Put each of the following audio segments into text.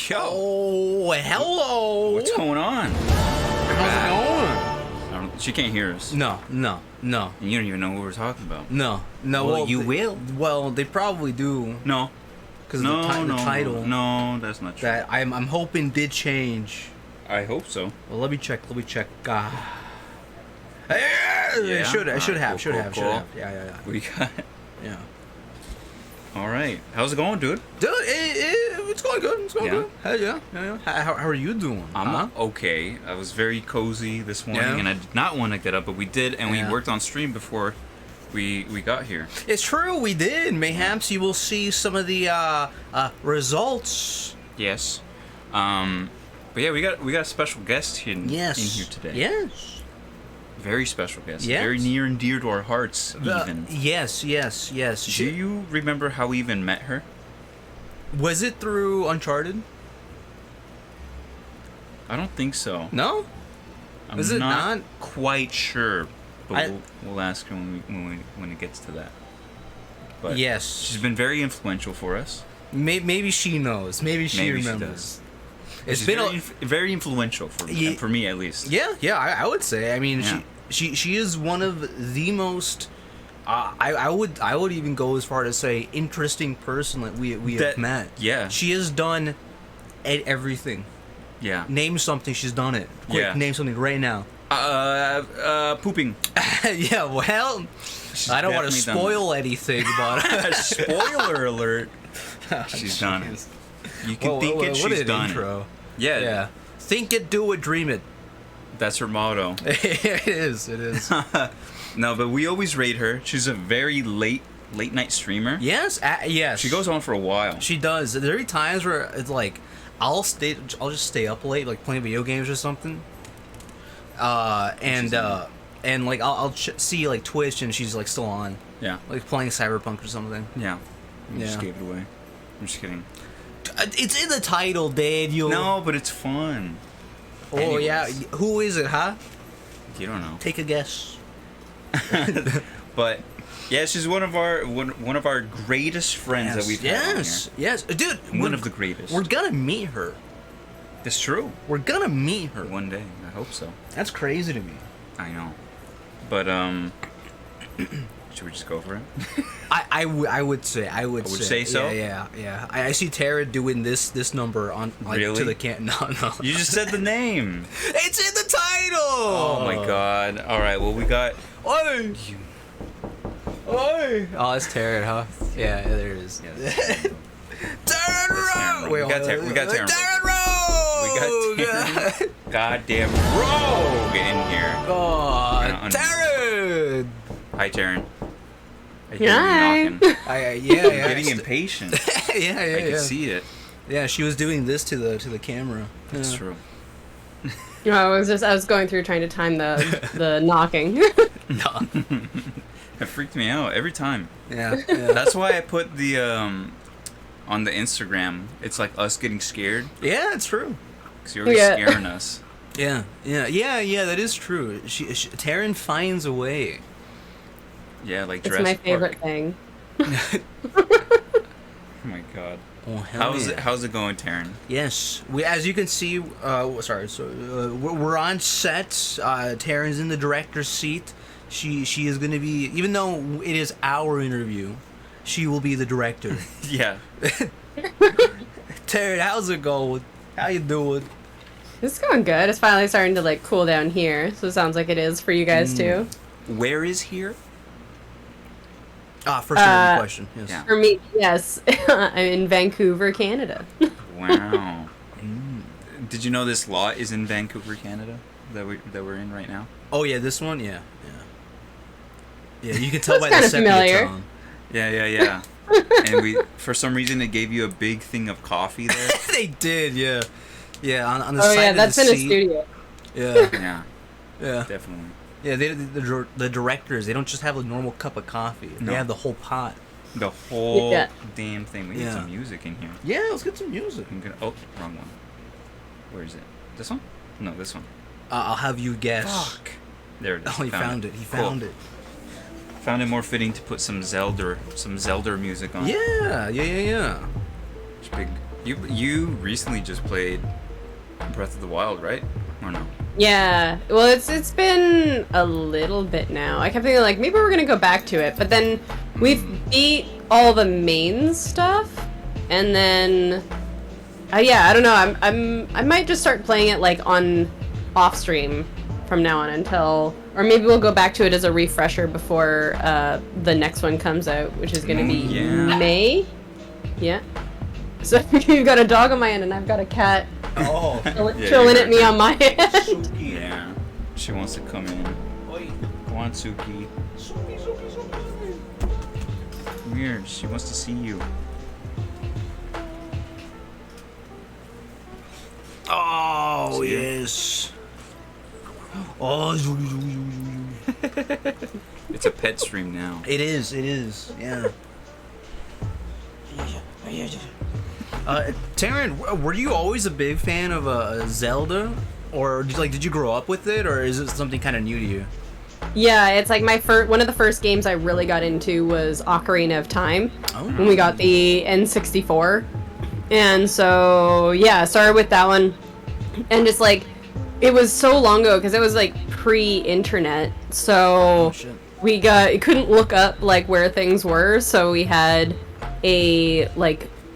Yo. Oh, hello. What's going on? How's it going? She can't hear us. No. And you don't even know what we're talking about. No. Well, you will. Well, they probably do. No. Because the title. No, that's not true. That I'm hoping did change. I hope so. Well, let me check. Yeah? It should have. Cool. Yeah. We got. Yeah. All right. How's it going, dude? Dude, it's going good. It's going good. Hey, yeah. How are you doing? I'm okay. I was very cozy this morning, and I did not want to get up, but we did, and we worked on stream before we got here. It's true, we did. Mayhaps you will see some of the results. Yes. But yeah, we got a special guest in here today. Yes. Very special guest. Yes. Very near and dear to our hearts, even. Yes. Do you remember how we even met her? Was it through Uncharted? I don't think so. No? I'm not quite sure, but we'll ask her when it gets to that. But yes. She's been very influential for us. Maybe she knows. Maybe she remembers. It's been very influential for me, for me at least. Yeah, I would say. I mean, she is one of the most. I would even go as far to say interesting person that we have met. Yeah. She has done everything. Yeah. Name something. She's done it. Quick, name something right now. Pooping. Yeah. Well, I don't want to spoil anything, but spoiler alert. She's done it. You can think it, she's done it. Yeah. Think it, do it, dream it. That's her motto. It is. No, but we always rate her. She's a very late night streamer. Yes, yes. She goes on for a while. She does. There are times where it's like I'll just stay up late, like playing video games or something. And like I'll see like Twitch and she's like still on. Yeah. Like playing Cyberpunk or something. Yeah. You just gave it away. I'm just kidding. It's in the title, Dad. No, but it's fun. Oh, anyways. yeah. Who is it, huh? You don't know. Take a guess. But yeah, she's one of our greatest friends that we've had on here. Yes, dude. One of the greatest. We're gonna meet her. It's true. We're gonna meet her one day. I hope so. That's crazy to me. I know. But should we just go for it? I would say so. Yeah. I see Tara doing this number on to the can. No. You just said the name. It's in the title. Oh my god. All right. Well, we got. Oi. Oh, it's Terran, huh? Yeah, there it is. Yes. TerranRogue. We got TerranRogue. TerranRogue. We got goddamn Rogue in here. Oh, Terran. Hi, Terran. I hear you knocking. Yeah. Getting impatient. Yeah. I can see it. Yeah, she was doing this to the camera. That's true. You know, I was going through trying to time the knocking. No. It freaked me out every time. Yeah. That's why I put the on the Instagram. It's like us getting scared. Yeah, it's true. Because you're always scaring us. Yeah. That is true. She Terran finds a way. Yeah, like it's Jurassic my favorite Park. thing. Oh my god. Oh, How's it going, Terran? Yes, as you can see, we're on set. Terran's in the director's seat. She is going to be, even though it is our interview, she will be the director. Yeah. Terran, how's it going? How you doing? It's going good. It's finally starting to like cool down here, so it sounds like it is for you guys too. Where is here? First question. Yes. Yeah. For me, yes. I'm in Vancouver, Canada. Wow. Did you know this lot is in Vancouver, Canada? That we're in right now? Oh yeah, this one, yeah. Yeah, you can tell by That's the kinda sepia familiar. tone. Yeah. And for some reason, they gave you a big thing of coffee there. They did, yeah. Yeah, on the Oh side yeah, of that's the in a seat. studio. Yeah. Yeah, definitely. Yeah, the directors, they don't just have a normal cup of coffee. They have the whole pot. The whole damn thing. We need some music in here. Yeah, let's get some music. Oh, wrong one. Where is it? This one? No, this one. I'll have you guess. Fuck. There it is. Oh, he found it. He found it. Found it more fitting to put some Zelda music on. Yeah. It's big. You recently just played Breath of the Wild, right? Or no? Yeah. Well, it's been a little bit now. I kept thinking like maybe we're gonna go back to it, but then we've beat all the main stuff, and then yeah, I don't know. I might just start playing it like on off stream from now on until, or maybe we'll go back to it as a refresher before the next one comes out, which is gonna be May. Yeah. So you've got a dog on my end, and I've got a cat. Oh. Chilling at me on my end. Yeah. She wants to come in. Go on, Suki. Come here. She wants to see you. Oh, yes. Oh, It's a pet stream now. it is, yeah. Terran, were you always a big fan of Zelda? Or did you grow up with it, or is it something kind of new to you? Yeah, it's like one of the first games I really got into was Ocarina of Time when we got the N64. And so, yeah, started with that one. And just like, it was so long ago because it was like pre-internet. So we couldn't look up like where things were. So we had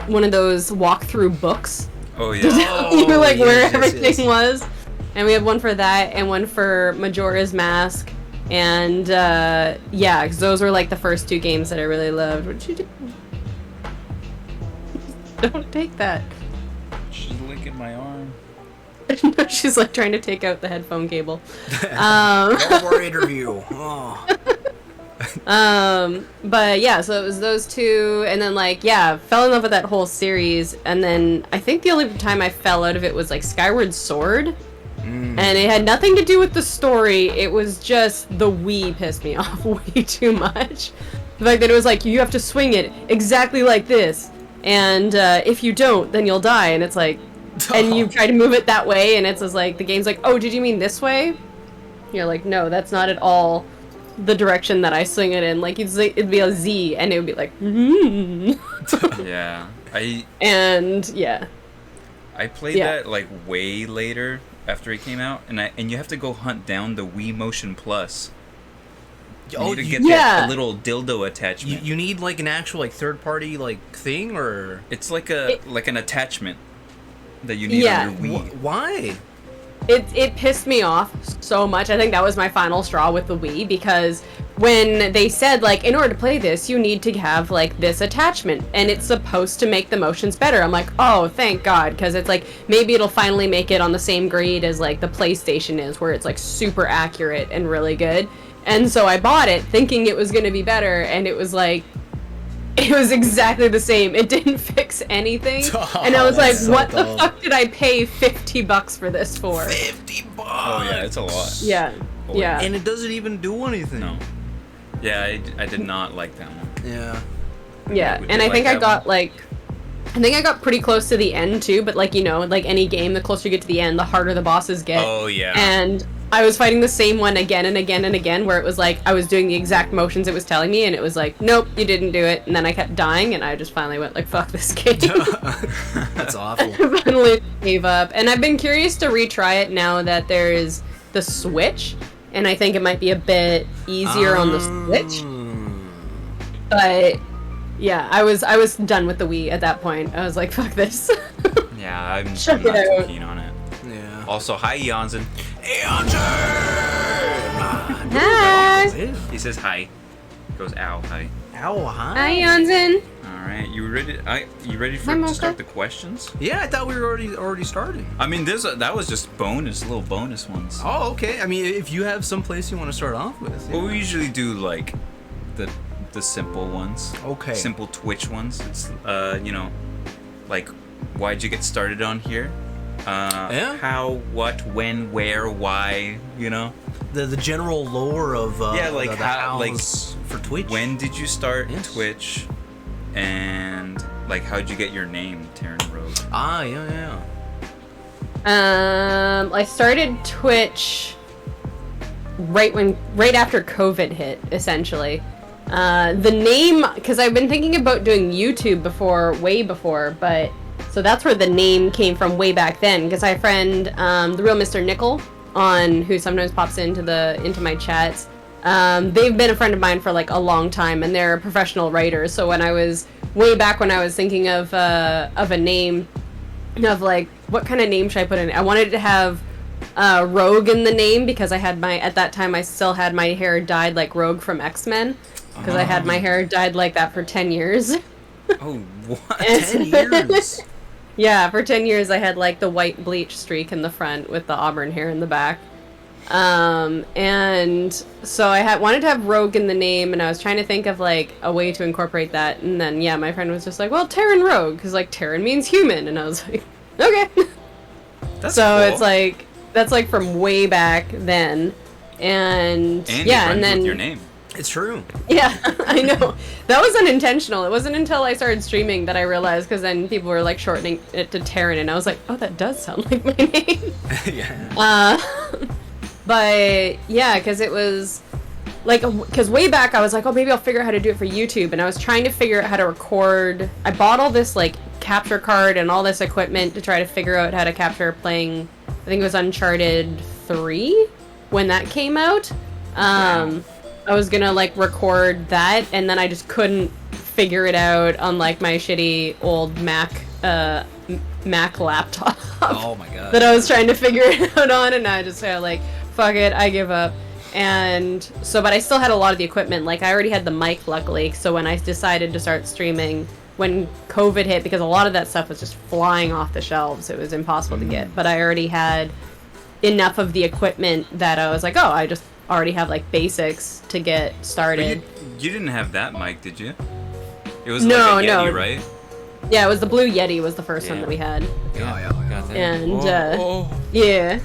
one of those walkthrough books. Oh, yeah. To tell you like where everything was. And we had one for that and one for Majora's Mask. And yeah, because those were like the first two games that I really loved. What'd you do? Don't take that. She's licking my arm. She's like trying to take out the headphone cable. Go for an interview. Oh. But yeah, so it was those two, and then like, yeah, fell in love with that whole series, and then I think the only time I fell out of it was like Skyward Sword. And it had nothing to do with the story, it was just the Wii pissed me off way too much. The fact that it was like, you have to swing it exactly like this, and if you don't, then you'll die, and it's like, and you try to move it that way, and it's just like, the game's like, oh, did you mean this way? You're like, no, that's not at all the direction that I swing it in. Like, it'd be a Z, and it would be like, Yeah. I played that like way later after it came out, and you have to go hunt down the Wii Motion Plus. You need to get that little dildo attachment. You need like an actual like third party like thing, or it's like an attachment that you need on your Wii. Why? It pissed me off so much. I think that was my final straw with the Wii, because when they said, like, in order to play this, you need to have, like, this attachment, and it's supposed to make the motions better. I'm like, oh, thank God, because it's like, maybe it'll finally make it on the same grade as, like, the PlayStation is, where it's, like, super accurate and really good. And so I bought it, thinking it was going to be better, and it was, like, it was exactly the same. It didn't fix anything. And I was like, what the fuck did I pay $50 for this for? $50. Oh yeah, it's a lot. Yeah. Boy. Yeah. And it doesn't even do anything. No. Yeah, I did not like that one. Yeah. Yeah, and I think I got pretty close to the end too, but like, you know, like any game, the closer you get to the end, the harder the bosses get. Oh yeah. And I was fighting the same one again and again and again, where it was like I was doing the exact motions it was telling me, and it was like, nope, you didn't do it. And then I kept dying, and I just finally went like, fuck this game. That's awful. I finally gave up. And I've been curious to retry it now that there is the Switch, and I think it might be a bit easier on the Switch. But yeah, I was done with the Wii at that point. I was like, fuck this. Yeah, I'm not too keen on it. Yeah. Also, hi Jansen. Hi. He says hi. He goes ow, hi. Ow, hi. Hi, Jansen. All right, you ready? You ready to start the questions? Yeah, I thought we were already starting. I mean, that was just little bonus ones. Oh, okay. I mean, if you have some place you want to start off with. Yeah. Well, we usually do like the simple ones. Okay. Simple Twitch ones. It's you know, like, why'd you get started on here? Yeah. How, what, when, where, why, you know? The general lore of like the how, like, for Twitch. When did you start Twitch? And like, how'd you get your name, TerranRogue? Ah, yeah. I started Twitch right after COVID hit, essentially. The name, because I've been thinking about doing YouTube way before, but So that's where the name came from way back then, because I have a friend, the real Mr. Nickel, who sometimes pops into my chats. They've been a friend of mine for like a long time, and they're professional writers. So when I was thinking of a name, of like what kind of name should I put in it? I wanted to have Rogue in the name because at that time I still had my hair dyed like Rogue from X-Men, because I had my hair dyed like that for 10 years. Oh, what? 10 years? Yeah, for 10 years I had like the white bleach streak in the front with the auburn hair in the back. And so I wanted to have Rogue in the name, and I was trying to think of like a way to incorporate that, and then yeah, my friend was just like, well, TerranRogue, because like Terran means human, and I was like, okay. That's so cool. it's like, that's like from way back then, and yeah, and then with your name. It's true. Yeah, I know. That was unintentional. It wasn't until I started streaming that I realized, because then people were like shortening it to Terran, and I was like, oh, that does sound like my name. Yeah. But yeah, because it was like, because way back I was like, oh, maybe I'll figure out how to do it for YouTube, and I was trying to figure out how to record. I bought all this like capture card and all this equipment to try to figure out how to capture playing, I think it was Uncharted 3 when that came out. I was gonna like record that, and then I just couldn't figure it out on like my shitty old Mac laptop. Oh my god. That I was trying to figure it out on, and I just had like, fuck it, I give up. And so, but I still had a lot of the equipment. Like I already had the mic, luckily. So when I decided to start streaming, when COVID hit, because a lot of that stuff was just flying off the shelves, it was impossible to get. But I already had enough of the equipment that I was like, oh, I just already have like basics to get started. You didn't have that mic, did you? It was No, like a Yeti, no. right? Yeah, it was the Blue Yeti was the first one that we had. Yeah. And yeah.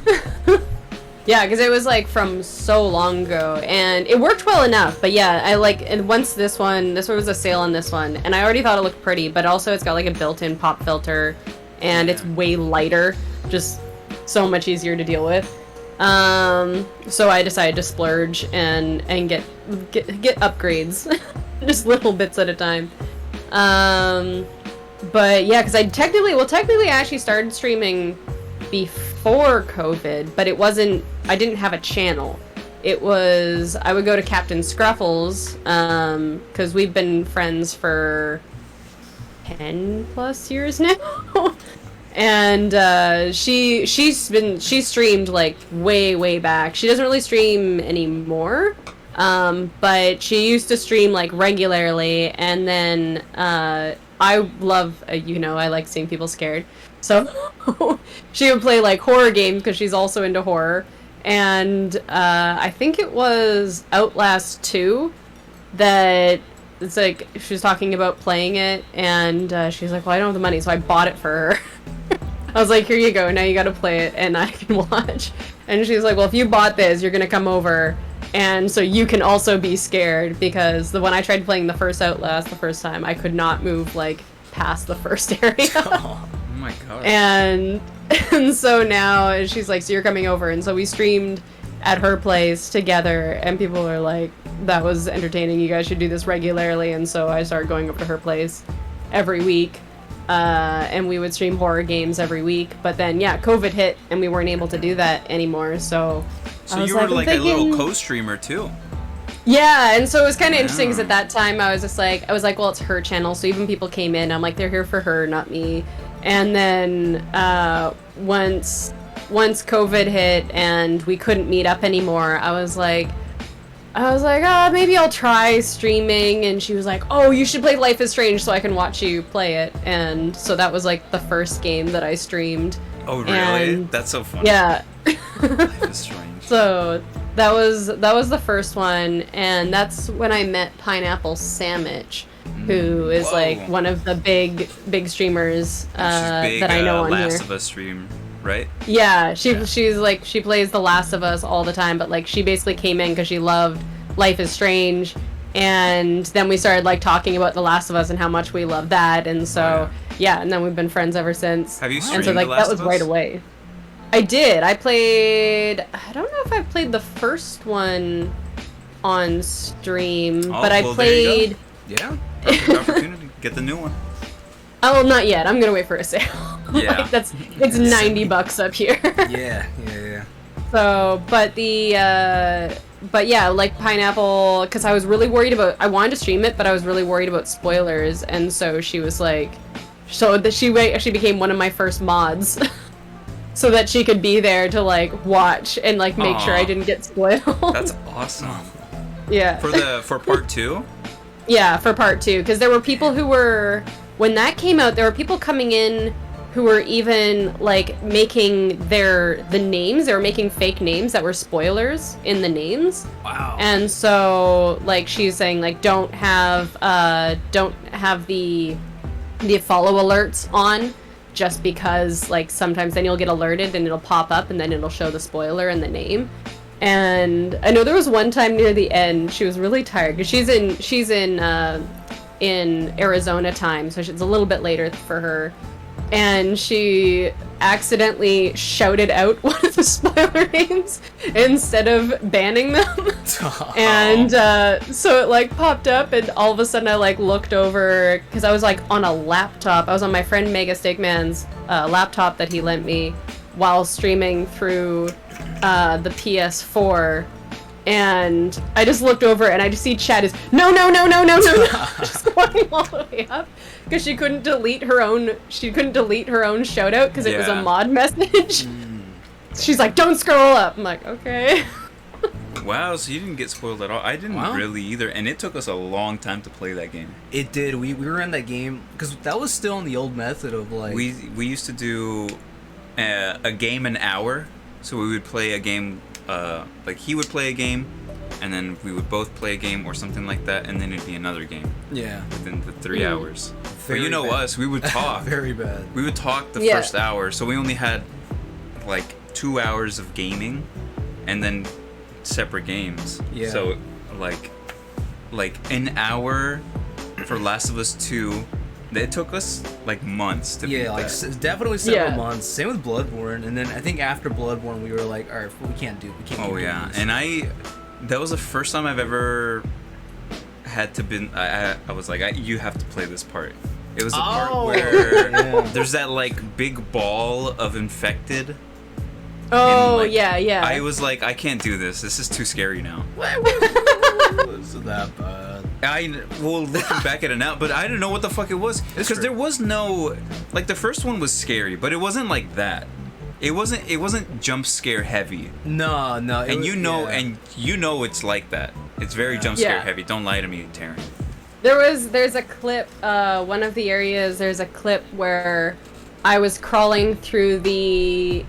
Yeah, because it was like from so long ago, and it worked well enough. But yeah, and once this one was a sale on this one, and I already thought it looked pretty, but also it's got like a built-in pop filter, and it's way lighter, just so much easier to deal with. So I decided to splurge and get upgrades, just little bits at a time. But yeah, because I actually started streaming before COVID, but I didn't have a channel. I would go to Captain Scruffles, because we've been friends for 10 plus years now. And she streamed like way back. She doesn't really stream anymore, but she used to stream like regularly. And then I love I like seeing people scared, so she would play like horror games because she's also into horror. And I think it was Outlast 2 that it's like she was talking about playing it, and she's like, well, I don't have the money, so I bought it for her. I was like, here you go, now you gotta play it and I can watch. And she's like, well, if you bought this, you're gonna come over, and so you can also be scared, because when I tried playing the first Outlast the first time, I could not move like past the first area. Oh my god. And so now she's like, so you're coming over, and so we streamed at her place together, and people are like, that was entertaining, you guys should do this regularly. And so I started going over to her place every week, and we would stream horror games every week. But then yeah, COVID hit and we weren't able to do that anymore, so you were like a little co-streamer too. Yeah, and so it was kind of interesting, because at that time I was like, well, it's her channel, so even people came in, I'm like, they're here for her, not me. And then once COVID hit and we couldn't meet up anymore, I was like, oh, maybe I'll try streaming. And she was like, oh, you should play Life is Strange so I can watch you play it. And so that was like the first game that I streamed. Oh, really? And that's so funny. Yeah. Life is Strange. So that was the first one, and that's when I met Pineapple Sandwich, who is like one of the big streamers She's big, that I know on Last here. of Us stream, right? Yeah, she's like, she plays The Last of Us all the time, but like she basically came in because she loved Life is Strange, and then we started like talking about The Last of Us and how much we love that, and so yeah, and then we've been friends ever since. Have you streamed And so like The Last that was of Us? right away. I did. I don't know if I played the first one on stream, but I well, there you played. go. Yeah, perfect opportunity. Get the new one. Oh, not yet. I'm gonna wait for a sale. Yeah. Like, it's $90 up here. Yeah. So, but yeah, like Pineapple, because I was really worried about. I wanted to stream it, but I was really worried about spoilers, and so she was like, so that she became one of my first mods, so that she could be there to like watch and like make sure I didn't get spoiled. That's awesome. Yeah. For part 2? Yeah, for part 2, because there were people who were, when that came out, there were people coming in who were even like making the names. They were making fake names that were spoilers in the names. Wow. And so like she's saying like don't have the follow alerts on, just because like sometimes then you'll get alerted and it'll pop up and then it'll show the spoiler and the name. And I know there was one time near the end she was really tired because she's in Arizona time, so it's a little bit later for her. And she accidentally shouted out one of the spoiler names instead of banning them. And so it like popped up, and all of a sudden I like looked over because I was like on a laptop. I was on my friend Mega Steakman's laptop that he lent me while streaming through the PS4. And I just looked over and I just see chat is no, just going all the way up because she couldn't delete her own shout out because it was a mod message. She's like, don't scroll up. I'm like, okay. Wow, so you didn't get spoiled at all. I didn't really either, and it took us a long time to play that game. It did. We were in that game because that was still on the old method of like we used to do a game an hour, so we would play a game. Like he would play a game, and then we would both play a game or something like that, and then it'd be another game. Yeah. Within the 3 hours. Very but you know bad. us, we would talk. Very bad. We would talk the first hour, so we only had like 2 hours of gaming, and then separate games. Yeah. So like an hour for Last of Us 2. It took us like months to beat like that. definitely several months. Same with Bloodborne, and then I think after Bloodborne we were like, all right, we can't do. Oh yeah, and that was the first time I've ever had to been. I was like, you have to play this part. It was the part where there's that like big ball of infected. Oh and, like, yeah. I was like, I can't do this. This is too scary now. Wasn't that bad. Looking back at it now, but I didn't know what the fuck it was because there was no like the first one was scary, but it wasn't like that. It wasn't jump scare heavy. No. And you know it's like that. It's very jump scare heavy. Don't lie to me, Terran. There's a clip. One of the areas. There's a clip where I was crawling through this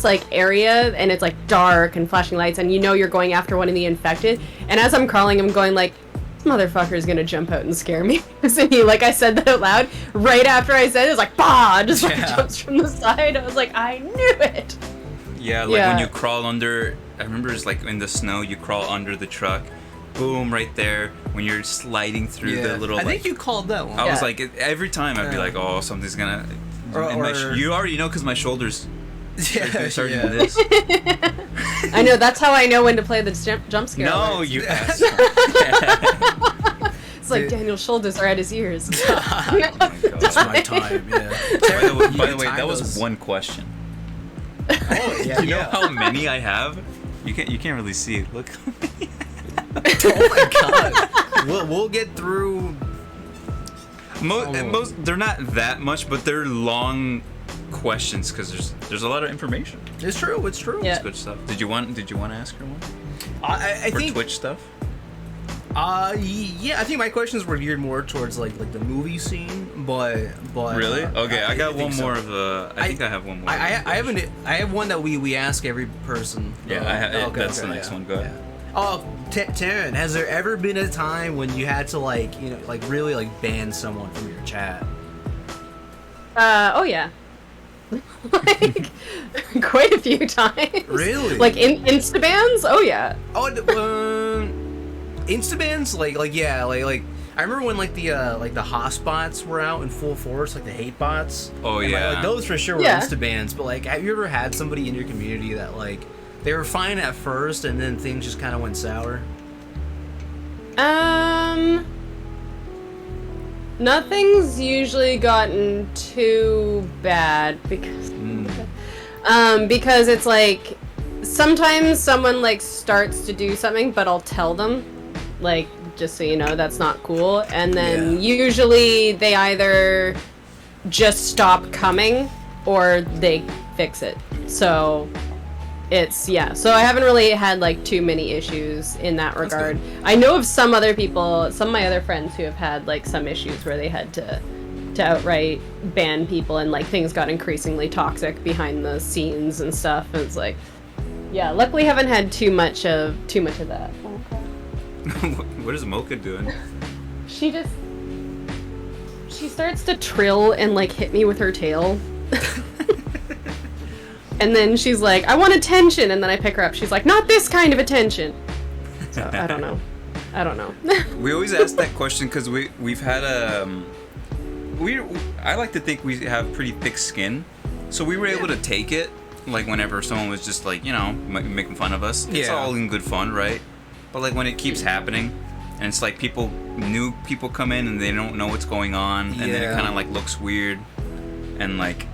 like area, and it's like dark and flashing lights, and you know you're going after one of the infected. And as I'm crawling, I'm going like, this motherfucker is gonna jump out and scare me. And he, like, I said that out loud right after I said it. It was like, bah! Just like jumps from the side. I was like, I knew it. Yeah, like when you crawl under. I remember it's like in the snow, you crawl under the truck. Boom, right there. When you're sliding through the little. I think you called that one. I was like, every time I'd be like, oh, something's gonna. You already know because my shoulders starting to this. I know, that's how I know when to play the jump scare. No, alerts. you asshole. It's like Daniel's shoulders are at his ears. Oh my God. It's my time, By the way, that was one question. Oh yeah. You know how many I have? You can't really see it. Look. Oh my God. We'll get through. Most they're not that much, but they're long questions because there's a lot of information. It's true. Yeah. It's good stuff. Did you want to ask her one? I For think Twitch stuff. Yeah, I think my questions were geared more towards like the movie scene, but Really? Okay, I got one think so. more of a. I think I have one more. I have one that we ask every person. Yeah, that's the next one. Go ahead. Oh, Terran, has there ever been a time when you had to like really like ban someone from your chat? Oh yeah. Like quite a few times. Really? Like instabans? Oh yeah. Oh, instabans? Like yeah, like I remember when like the hotspots were out in full force, like the hate bots. Oh and, yeah. like those for sure were instabans. But like, have you ever had somebody in your community that like they were fine at first and then things just kind of went sour? Nothing's usually gotten too bad because it's like sometimes someone like starts to do something, but I'll tell them, like, just so you know, that's not cool. And then usually they either just stop coming or they fix it. So it's, so I haven't really had like too many issues in that regard. I know of some other people, some of my other friends who have had like some issues where they had to outright ban people and like things got increasingly toxic behind the scenes and stuff. And it's like, luckily haven't had too much of that. What is Mocha doing? She starts to trill and like hit me with her tail. And then she's like, I want attention, and then I pick her up. She's like, not this kind of attention. So I don't know. We always ask that question because we've had I like to think we have pretty thick skin, so we were able to take it. Like whenever someone was just like, you know, making fun of us, it's all in good fun, right? But like when it keeps happening, and it's like new people come in and they don't know what's going on, and then it kind of like looks weird, and like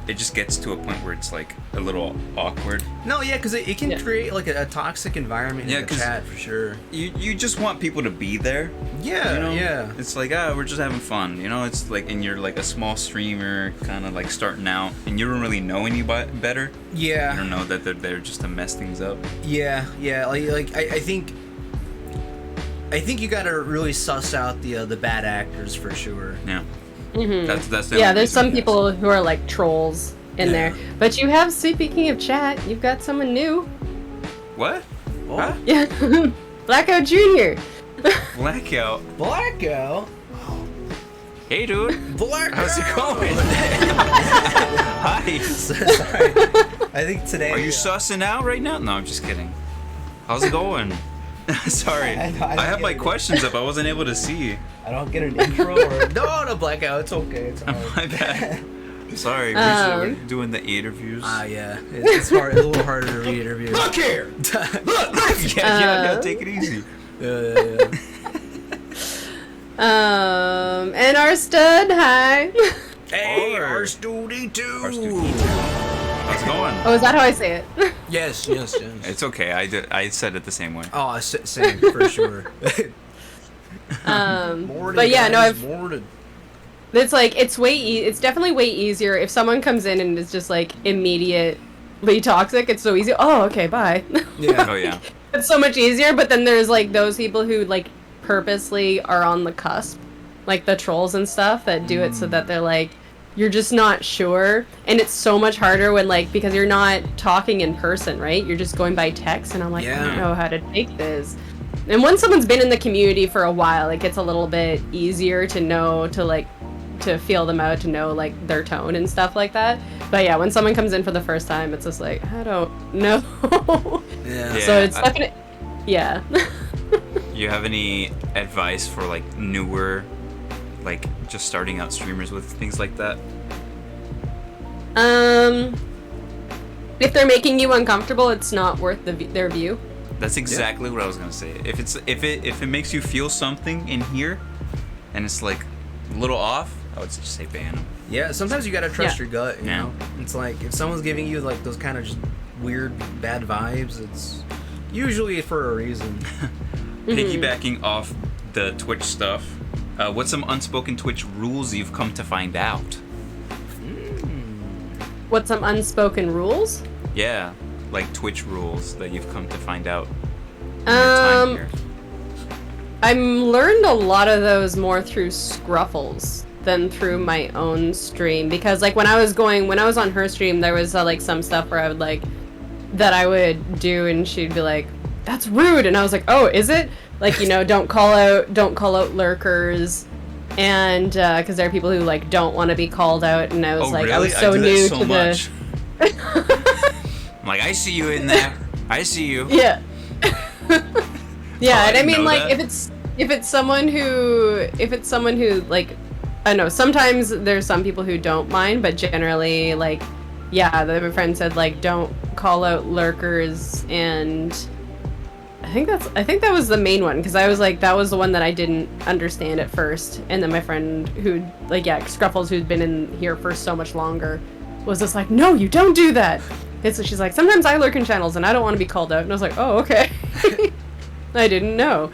it just gets to a point where it's like a little awkward. No, because it can create like a toxic environment in the chat for sure. You just want people to be there. Yeah, you know? It's like, we're just having fun, you know? It's like, and you're like a small streamer, kind of like starting out, and you don't really know any better. Yeah. You don't know that they're there just to mess things up. Yeah. Like I think you gotta really suss out the bad actors for sure. Yeah. Mm-hmm. That's the there's some people who are like trolls in there. But you have, speaking of chat, you've got someone new. What? Oh. Huh? Yeah. Blackout Jr. Blackout. Hey, dude. Blackout. How's it going? Hi. Sorry. I think today. Are you sussing out right now? No, I'm just kidding. How's it going? Sorry. I have my questions up. I wasn't able to see. I don't get an intro or no Blackout. It's okay. It's alright. My bad. Sorry. We're doing the interviews. It's hard. It's a little harder to read interviews. Look here. Look. Yeah. Take it easy. Yeah. And our stud, hi. Hey, our Studi too. How's it going? Oh, is that how I say it? Yes. It's okay. I said it the same way. Oh, same for sure. But yeah, no, it's like it's definitely way easier if someone comes in and is just like immediately toxic. It's so easy. Oh, okay, bye. Yeah. Oh yeah. It's so much easier. But then there's like those people who like purposely are on the cusp, like the trolls and stuff that do it so that they're like, you're just not sure, and it's so much harder when like, because you're not talking in person, right? You're just going by text, and I'm like, I don't know how to take this. And once someone's been in the community for a while, it gets a little bit easier to know, to feel them out, to know like their tone and stuff like that. But yeah, when someone comes in for the first time, it's just like, I don't know. So it's definitely, You have any advice for like newer, like just starting out streamers with things like that? If they're making you uncomfortable, it's not worth their view. That's exactly what I was gonna say. If it makes you feel something in here, and it's like a little off, I would just say ban them. Yeah, sometimes you gotta trust your gut. You know, it's like if someone's giving you like those kind of just weird bad vibes, it's usually for a reason. Piggybacking off the Twitch stuff, what's some unspoken Twitch rules you've come to find out? What's some unspoken rules? Yeah, like Twitch rules that you've come to find out in your time here. I learned a lot of those more through Scruffles than through my own stream, because like when I was on her stream, there was like some stuff where I would like that I would do, and she'd be like, "That's rude," and I was like, "Oh, is it?" Like, you know, don't call out lurkers, and because there are people who like don't want to be called out, and I was like, really? I was so new to much. the. I'm like, I see you in there. I see you. Yeah. Yeah, and I mean, like, that. if it's someone who like, I don't know, sometimes there's some people who don't mind, but generally, like, yeah, my friend said like, don't call out lurkers, and I think that was the main one, because I was like, that was the one that I didn't understand at first, and then my friend who Scruffles, who'd been in here for so much longer, was just like, no, you don't do that. And so she's like, sometimes I lurk in channels and I don't want to be called out, and I was like, oh, okay. I didn't know.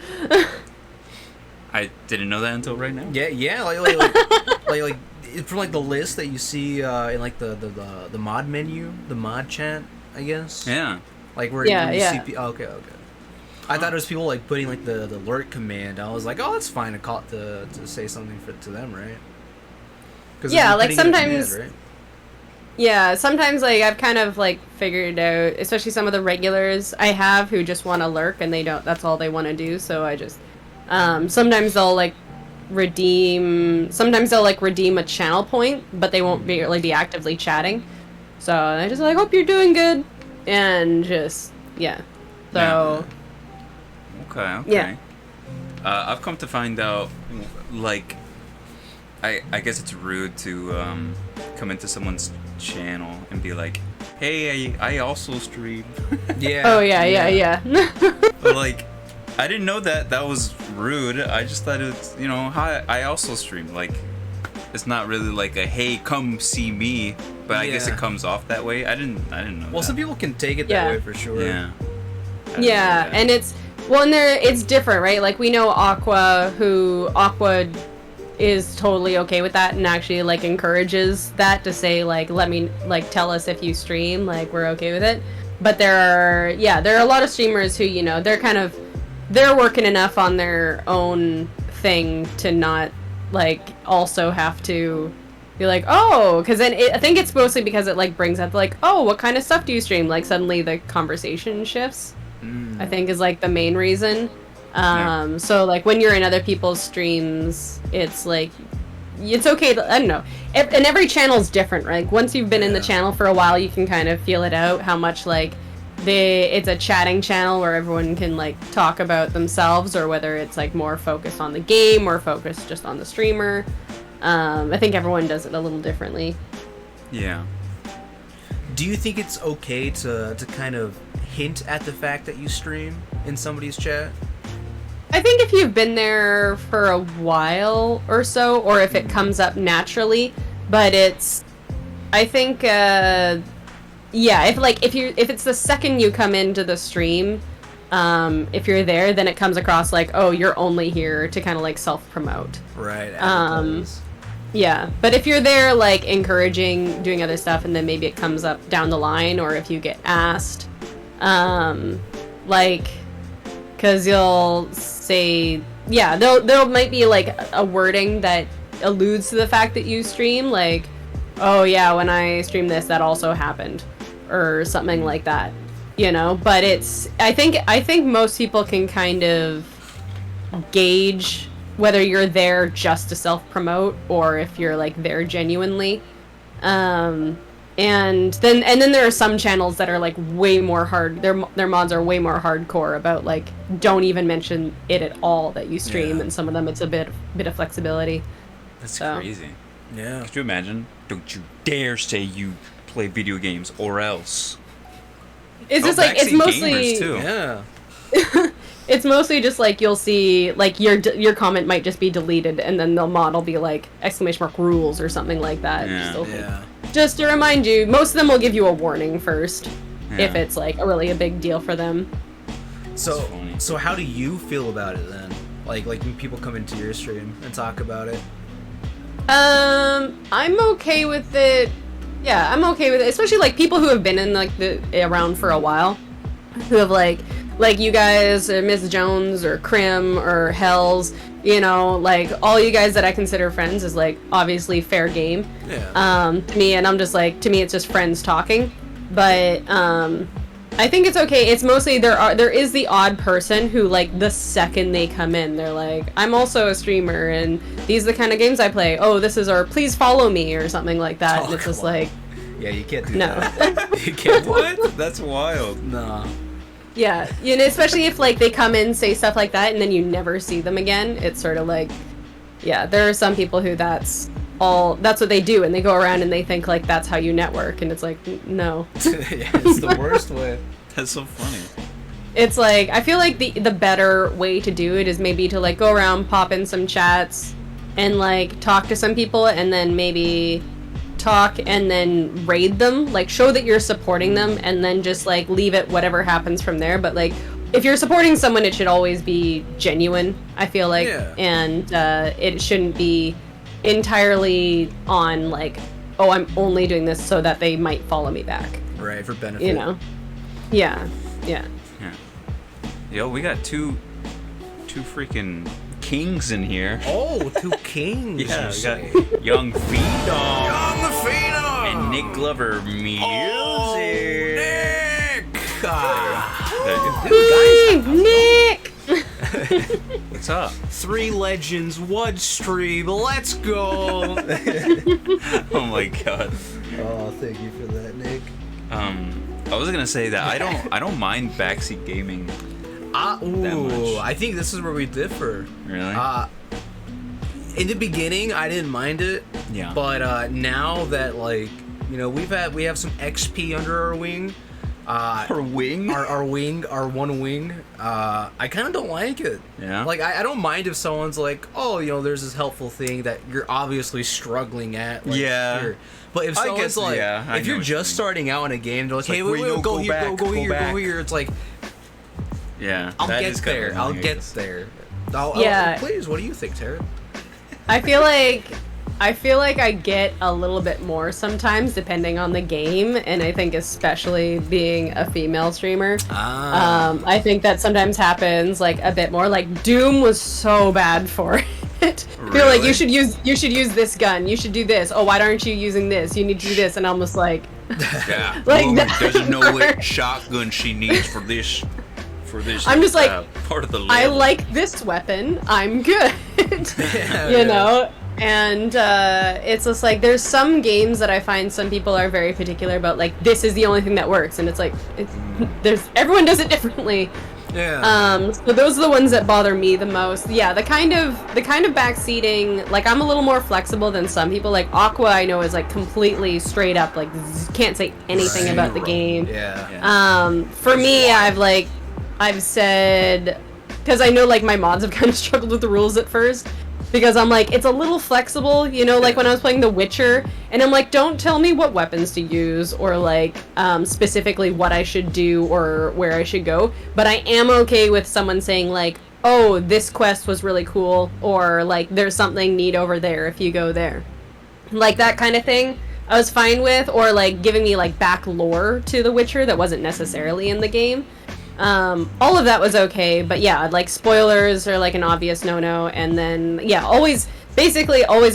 I didn't know that until right now. Yeah, like from like the list that you see in like the mod menu, the mod chat, I guess. Yeah. Like where you see okay. I thought it was people like putting like the lurk command. I was like, oh, it's fine to call to say something to them, right? Yeah, like sometimes. Command, right? Yeah, sometimes like I've kind of like figured out, especially some of the regulars I have who just want to lurk and they don't. That's all they want to do. So I just sometimes they'll like redeem a channel point, but they won't be actively chatting. So I just like, hope you're doing good, and just so okay. Yeah. I've come to find out, like, I guess it's rude to come into someone's channel and be like, hey, I also stream. Yeah. Oh yeah. But like, I didn't know that was rude. I just thought it's, hi, I also stream. Like, it's not really like a, hey, come see me, but I guess it comes off that way. I didn't know. Well, that. some people can take it that way for sure. Yeah. Yeah, and it's it's different, right? Like we know Aqua is totally okay with that and actually like encourages that to say like, let me like tell us if you stream, like we're okay with it. But there are a lot of streamers who, they're working enough on their own thing to not like also have to be like, oh, because then I think it's mostly because it like brings up like, oh, what kind of stuff do you stream? Like suddenly the conversation shifts. I think is like the main reason. So like when you're in other people's streams, it's like it's okay to, I don't know, and every channel's different, right? Like once you've been in the channel for a while, you can kind of feel it out how much like it's a chatting channel where everyone can like talk about themselves, or whether it's like more focused on the game or focused just on the streamer. I think everyone does it a little differently. Yeah. Do you think it's okay to kind of hint at the fact that you stream in somebody's chat? I think if you've been there for a while or so, or if it comes up naturally, but I think, if it's the second you come into the stream, if you're there, then it comes across like, oh, you're only here to kind of like self-promote. Right. Yeah, but if you're there like encouraging, doing other stuff, and then maybe it comes up down the line, or if you get asked, because you'll say, there might be like a wording that alludes to the fact that you stream, like, oh yeah, when I stream this, that also happened, or something like that, but I think most people can kind of gauge whether you're there just to self-promote or if you're like there genuinely. And then there are some channels that are like way more hard. Their mods are way more hardcore about like, don't even mention it at all that you stream, and some of them it's a bit of flexibility. That's crazy. Yeah. Could you imagine? Don't you dare say you play video games or else. It's just like, it's mostly too. Yeah. It's mostly just like you'll see like your comment might just be deleted, and then the mod will be like !rules or something like that. Just to remind you, most of them will give you a warning first if it's like a big deal for them. So how do you feel about it then? Like when people come into your stream and talk about it? I'm okay with it. Yeah, I'm okay with it, especially like people who have been in like around for a while, who have like you guys, or Ms. Jones, or Crim, or Hells, like all you guys that I consider friends is like obviously fair game. Yeah. To me, and I'm just like, to me it's just friends talking. But I think it's okay. It's mostly there is the odd person who like the second they come in, they're like, I'm also a streamer and these are the kind of games I play. Oh, this is our please follow me or something like that. And it's just like, yeah, you can't do no. that. You can't. What? That's wild. No. Yeah, especially if like they come in, say stuff like that, and then you never see them again. It's sort of like, yeah, there are some people who that's what they do, and they go around and they think like that's how you network, and it's like, no. Yeah, it's the worst way. That's so funny. It's like, I feel like the better way to do it is maybe to like go around, pop in some chats, and like talk to some people, and then maybe talk and then raid them, like show that you're supporting them, and then just like leave it whatever happens from there. But like, if you're supporting someone, it should always be genuine, I feel like. Yeah. And it shouldn't be entirely on like, oh, I'm only doing this so that they might follow me back. Right, for benefit. You know? Yeah. Yo, we got two freaking kings in here. Oh, 2 kings. Yeah, we got Young Phenom. Young Phenom! And Nick Glover music. Oh, Nick! Nick! What's up? 3 legends, 1 stream. Let's go! Oh my god. Oh, thank you for that, Nick. I was gonna say that I don't mind backseat gaming. Ooh, I think this is where we differ. Really? In the beginning, I didn't mind it. Yeah. But now that like, you know, we have some XP under our wing. Our wing? Our one wing. I kind of don't like it. Yeah. Like I don't mind if someone's like, oh, you know, there's this helpful thing that you're obviously struggling at. Like, Yeah. here. But if someone's like, if you're just starting out in a game, they're like, hey, wait, go here, go here. It's like, yeah. I'll get there. I'll get there. Please, what do you think, Terran? I feel like I get a little bit more sometimes depending on the game, and I think especially being a female streamer, I think that sometimes happens like a bit more. Like Doom was so bad for it. Really? Feel like you should use this gun. You should do this. Oh, why aren't you using this? You need to do this, and I'm just like, yeah. like woman doesn't know what shotgun she needs for this. I'm just like, part of the level. I like this weapon. I'm good. You know. And it's just like there's some games that I find some people are very particular about, like this is the only thing that works, and it's like everyone does it differently. Yeah. So those are the ones that bother me the most. Yeah, the kind of backseating, like I'm a little more flexible than some people. Like Aqua, I know is like completely straight up, like can't say anything about the game. Yeah. For me, I've said, because I know like my mods have kind of struggled with the rules at first. Because I'm like, it's a little flexible, you know, like when I was playing The Witcher, and I'm like, don't tell me what weapons to use, or like, specifically what I should do, or where I should go, but I am okay with someone saying like, oh, this quest was really cool, or like, there's something neat over there if you go there. Like that kind of thing, I was fine with, or like, giving me like back lore to The Witcher that wasn't necessarily in the game. All of that was okay, but yeah, like spoilers are like an obvious no-no, and then yeah, always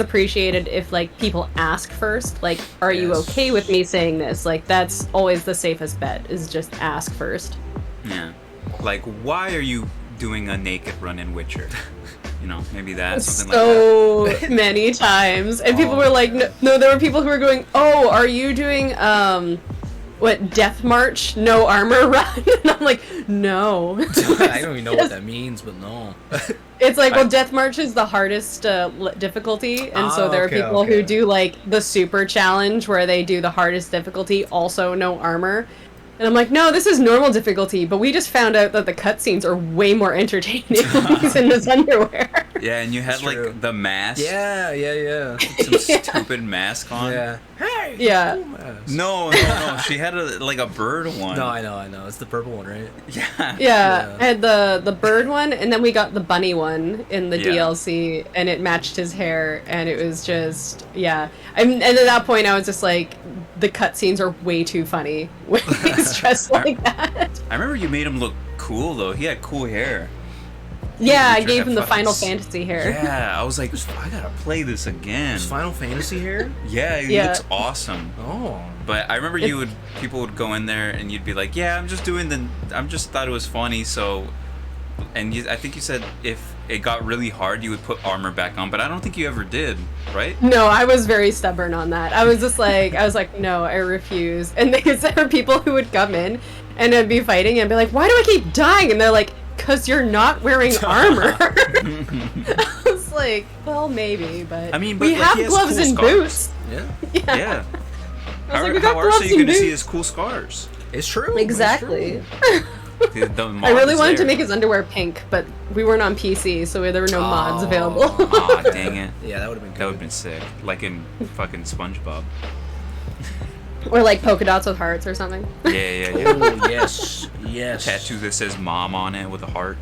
appreciated if like people ask first, like, are you okay with me saying this? Like that's always the safest bet, is just ask first. Yeah. Like, why are you doing a naked run in Witcher? You know, maybe that, something like that. So many times, and people were like, no, there were people who were going, oh, are you doing what, Death March, no armor run? And I'm like, no. I don't even know what that means, but no. It's like, well, Death March is the hardest difficulty, and so there are people who do like the super challenge where they do the hardest difficulty, also no armor. And I'm like, no, this is normal difficulty, but we just found out that the cutscenes are way more entertaining when he's in his underwear. Yeah, and you had like the mask. Yeah. Some stupid mask on. Yeah. Hey. Yeah. No. She had a bird one. No, I know. It's the purple one, right? Yeah. I had the bird one, and then we got the bunny one in the DLC, and it matched his hair, and it was just, yeah. And at that point, I was just like, the cutscenes are way too funny when he's dressed like that. I remember you made him look cool, though. He had cool hair. Yeah, I gave him the Final Fantasy hair. Yeah, I was like, I gotta play this again. It's Final Fantasy hair? Yeah, he looks awesome. Oh. But I remember people would go in there and you'd be like, yeah, I just thought it was funny, so, and I think you said if it got really hard, you would put armor back on, but I don't think you ever did, right? No, I was very stubborn on that. I was just like, no, I refuse. And there were people who would come in and I'd be fighting and be like, why do I keep dying? And they're like, because you're not wearing armor. I was like, well, maybe, but I mean, we have gloves and boots. Yeah. I was like, we how got else gloves are you and going to see boots. his cool scars? It's true. Exactly. It's true. I really wanted to make his underwear pink, but we weren't on PC, so there were no mods available. Aw, dang it. Yeah, that would have been good. That would have been sick. Like in fucking SpongeBob. Or like polka dots with hearts or something. Yeah. Oh, yes. Tattoo that says mom on it with a heart.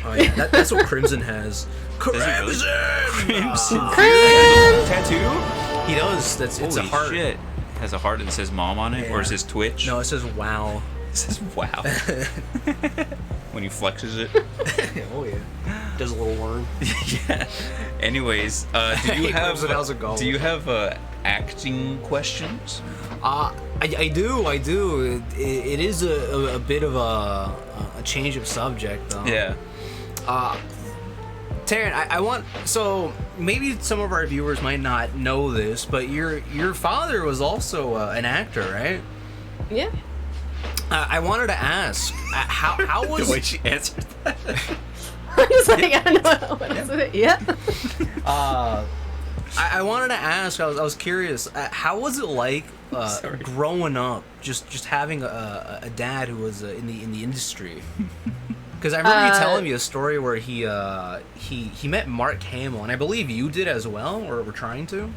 Oh, yeah, that's what Crimson has. Crimson! Crim! Tattoo? He does. It's Holy a heart. shit. Has a heart that says mom on it? Yeah. Or is this Twitch? No, it says wow. It says wow. When he flexes it. Oh yeah. Does a little worm. Yeah. Anyways, do you have how's it going? Do you have acting questions? I do. It is a bit of a change of subject though. Yeah. Terran, I want, so maybe some of our viewers might not know this, but your father was also an actor, right? Yeah. I wanted to ask, how was... The way she answered that. I was like, I don't know what is it. Yeah. I wanted to ask, I was curious, how was it like growing up, just having a dad who was in the industry? Because I remember you telling me a story where he met Mark Hamill, and I believe you did as well, or were trying to.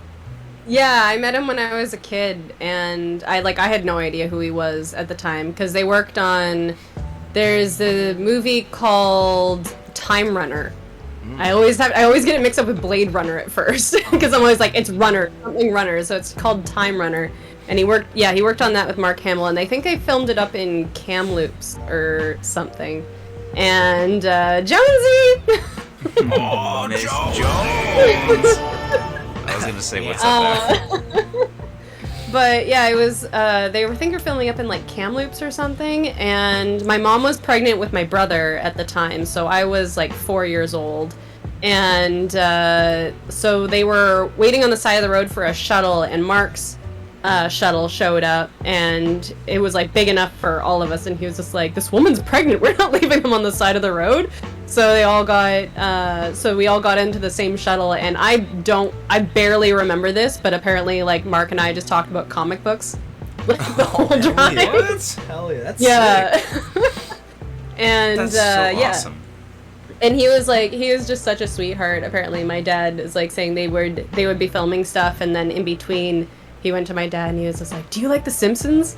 Yeah, I met him when I was a kid, and I had no idea who he was at the time because they worked on. There's a movie called Time Runner. I always get it mixed up with Blade Runner at first because I'm always like it's something Runner, so it's called Time Runner. And he worked on that with Mark Hamill, and I think they filmed it up in Kamloops or something. And Jonesy. Oh, Miss Jones. I was gonna say what's up. But yeah, it was. They were filming up in like Kamloops or something, and my mom was pregnant with my brother at the time, so I was like 4 years old, and so they were waiting on the side of the road for a shuttle, and Mark's shuttle showed up, and it was like big enough for all of us, and he was just like, "This woman's pregnant. We're not leaving him on the side of the road." So we all got into the same shuttle, and I barely remember this, but apparently like Mark and I just talked about comic books like the whole drive. What? Hell yeah, that's sick. And That's so awesome. And he was just such a sweetheart. Apparently my dad is like saying they would be filming stuff, and then in between he went to my dad and he was just like, "Do you like The Simpsons?"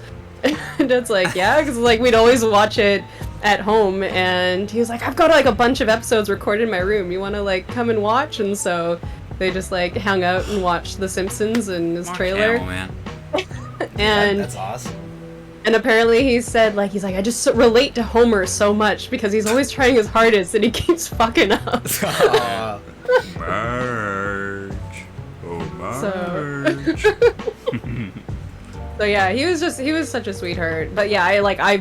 And Dad's like, "Yeah," because like we'd always watch it at home, and he was like, "I've got like a bunch of episodes recorded in my room. You want to like come and watch?" And so they just like hung out and watched The Simpsons and his trailer. Hamill, man. And that's awesome. And apparently he's like, "I just relate to Homer so much because he's always trying his hardest and he keeps fucking up." Marge. Oh, Marge. So yeah, he was such a sweetheart. But yeah, I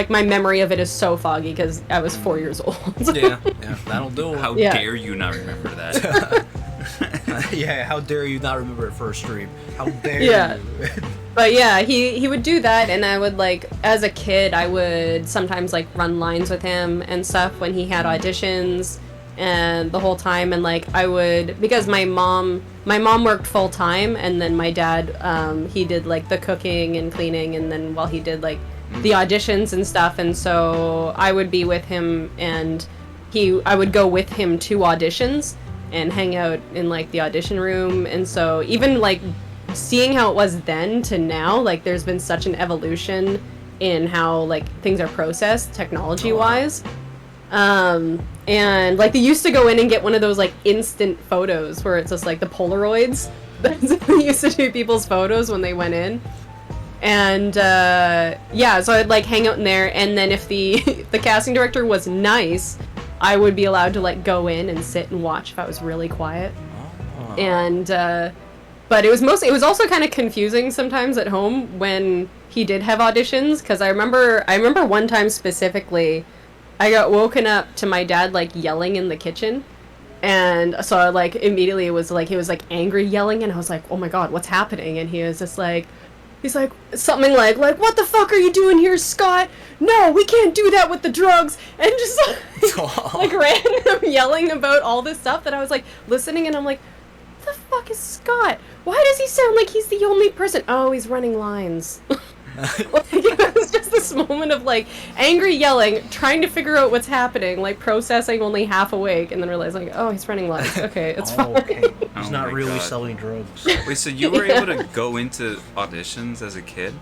my memory of it is so foggy because I was 4 years old. yeah, that'll do it. How dare you not remember that? Yeah, how dare you not remember it for a stream? How dare you? But yeah, he would do that, and I would like, as a kid, I would sometimes like run lines with him and stuff when he had auditions, and the whole time, and like I would, because my mom worked full time, and then my dad, he did like the cooking and cleaning, and then while he did like the auditions and stuff, and so I would be with him, and I would go with him to auditions and hang out in like the audition room, and so even like seeing how it was then to now, like there's been such an evolution in how like things are processed technology wise. And like they used to go in and get one of those like instant photos where it's just like the Polaroids. They used to do people's photos when they went in. And yeah, so I'd like hang out in there, and then if the casting director was nice, I would be allowed to like go in and sit and watch if I was really quiet. And but it was also kind of confusing sometimes at home when he did have auditions, because I remember one time specifically I got woken up to my dad like yelling in the kitchen, and so I like immediately it was like he was like angry yelling, and I was like, "Oh my god, what's happening?" And he was just like, he's like something like "What the fuck are you doing here, Scott? No, we can't do that with the drugs," and just like random yelling about all this stuff that I was like listening, and I'm like, "What the fuck is Scott? Why does he sound like he's the only person?" Oh, he's running lines. Like, it was just this moment of like angry yelling, trying to figure out what's happening, like processing, only half awake, and then realizing, oh, he's running live. Okay, it's fine. Okay. He's Oh not my really God. selling drugs. Wait, so you were able to go into auditions as a kid?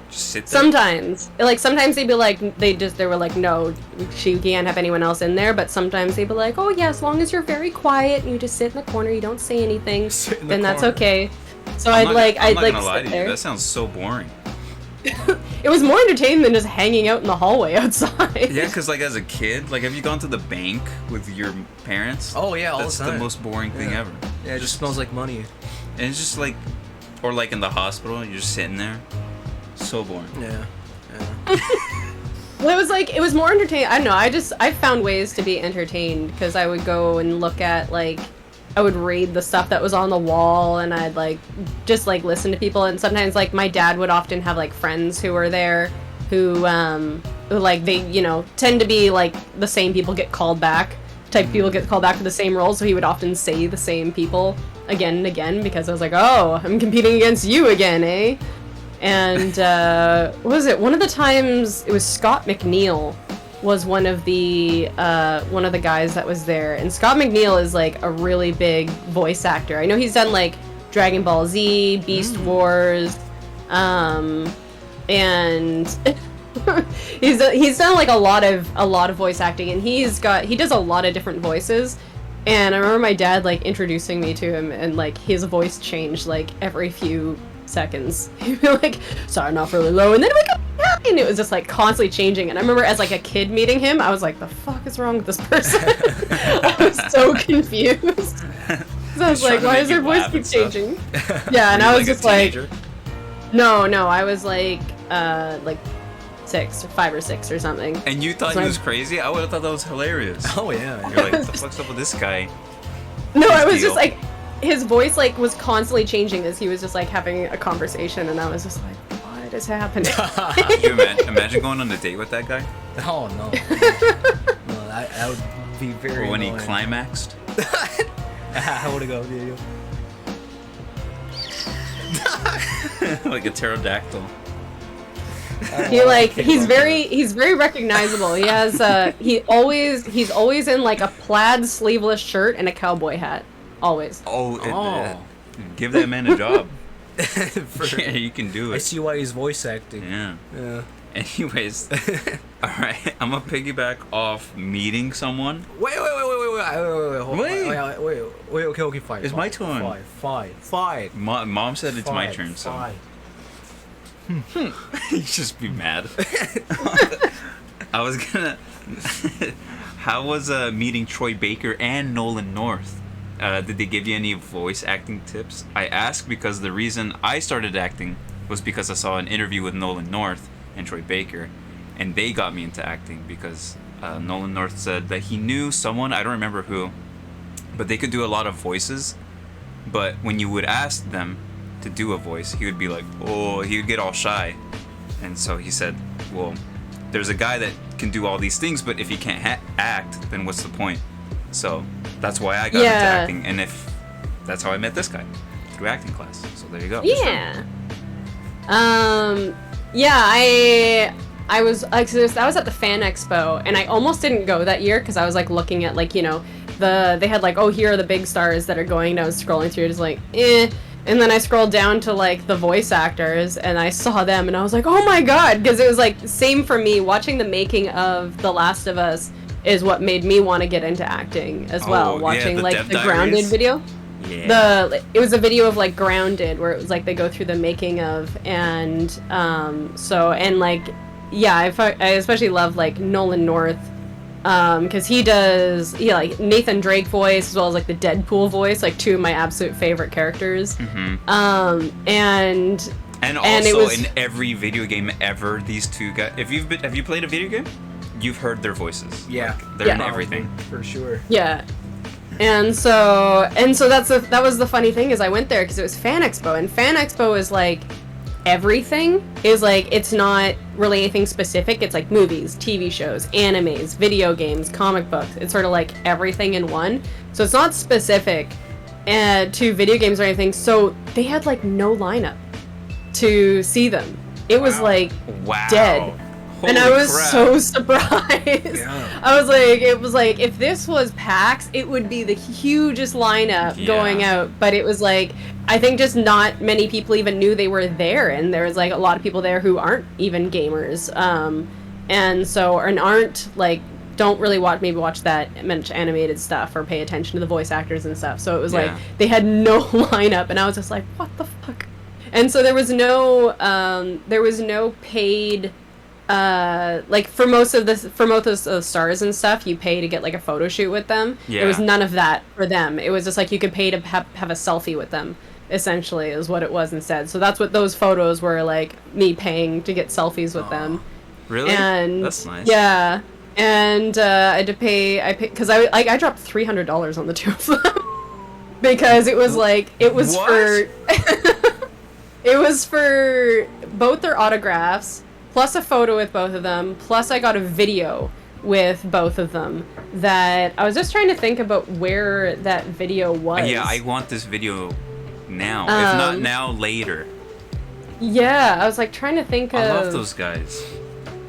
Just sit there? Sometimes, like sometimes they'd be like, they were like, no, she can't have anyone else in there. But sometimes they'd be like, oh yeah, as long as you're very quiet and you just sit in the corner, you don't say anything, Sit in the then that's corner. okay. So I'm I'd not like gonna lie sit to you. there. That sounds so boring. It was more entertaining than just hanging out in the hallway outside. Yeah, because like as a kid, like have you gone to the bank with your parents? Oh yeah, all That's the the time. most boring thing Yeah. ever. Yeah, it just smells like money. And it's just like, or like in the hospital, you're just sitting there. So boring. Yeah. Well, it was more entertaining. I don't know. I found ways to be entertained because I would go and look at like, I would read the stuff that was on the wall, and I'd like just like listen to people. And sometimes like my dad would often have like friends who were there, who like they tend to be like the same people get called back. Type of people get called back for the same roles, so he would often say the same people again and again because I was like, oh, I'm competing against you again, eh? And what was it? One of the times it was Scott McNeil was one of the guys that was there, and Scott McNeil is like a really big voice actor. I know he's done like Dragon Ball Z, Beast Wars, and he's done like a lot of voice acting, and he does a lot of different voices. And I remember my dad like introducing me to him, and like his voice changed like every few seconds. He'd be like, starting off really low, and then we go back, and it was just like constantly changing. And I remember as like a kid meeting him, I was like, the fuck is wrong with this person? I was so confused. So I was like, why does their voice keep changing? Yeah, and I was just like, no, I was like 5 or 6 or something. And you thought So he was crazy? I would have thought that was hilarious. Oh yeah. You're like, what the fuck's up with this guy? No, I was deal. just like, his voice like was constantly changing as he was just like having a conversation, and I was just like, what is happening? Could you imagine going on a date with that guy? Oh no. No, I would be very. Or when he annoying. climaxed? How would it go? Yeah, Like a pterodactyl. He's very recognizable. He has he's always in like a plaid sleeveless shirt and a cowboy hat. Always. Give that man a job. For- Yeah, you can do I it. see why he's voice acting. Yeah. Yeah. Anyways, all right. I'm gonna piggyback off meeting someone. Wait, okay, fine. It's my turn. Five. Mom said it's my turn, so Five. you just be mad. I was gonna. How was meeting Troy Baker and Nolan North? Did they give you any voice acting tips? I ask because the reason I started acting was because I saw an interview with Nolan North and Troy Baker, and they got me into acting because Nolan North said that he knew someone, I don't remember who, but they could do a lot of voices, but when you would ask them to do a voice, he would be like, oh, he would get all shy. And so he said, well, there's a guy that can do all these things, but if he can't act, then what's the point? So that's why I got into acting, and if that's how I met this guy, through acting class. So there you go. Yeah. I was I was at the Fan Expo, and I almost didn't go that year because I was like looking at like they had like, oh, here are the big stars that are going. And I was scrolling through, just like and then I scrolled down to like the voice actors, and I saw them, and I was like, oh my god, because it was like same for me. Watching the making of The Last of Us is what made me want to get into acting as well. Watching the like Dev the Diaries. Grounded video. Yeah. It was a video of like Grounded, where it was like they go through the making of, and I especially love like Nolan North, because he does like Nathan Drake voice as well as like the Deadpool voice, like two of my absolute favorite characters. Mm-hmm. And also it was, in every video game ever, these two guys. Have you played a video game? You've heard their voices. Yeah. Like, they're in everything. For sure. yeah. And so that was the funny thing, is I went there because it was Fan Expo, and Fan Expo is like everything. Is like, it's not really anything specific. It's like movies, TV shows, animes, video games, comic books. It's sort of like everything in one. So it's not specific to video games or anything. So they had like no lineup to see them. it was like Wow. dead. Holy and I was crap. so surprised. Yeah. I was like, it was like, if this was PAX, it would be the hugest lineup going out. But it was like, I think just not many people even knew they were there. And there was like a lot of people there who aren't even gamers. And so, and aren't like, don't really watch that much animated stuff or pay attention to the voice actors and stuff. So it was like, they had no lineup. And I was just like, what the fuck? And so there was no paid, like for most of the stars and stuff, you pay to get like a photo shoot with them. There was none of that for them. It was just like you could pay to have a selfie with them, essentially, is what it was instead. So that's what those photos were, like me paying to get selfies with them. Really? And that's nice. Yeah, and I had to pay. Because I dropped $300 on the two of them because it was like it was for it was for both their autographs. Plus a photo with both of them, plus I got a video with both of them that I was just trying to think about where that video was. Yeah, I want this video now. If not now, later. Yeah, I was like trying to think of... I love those guys.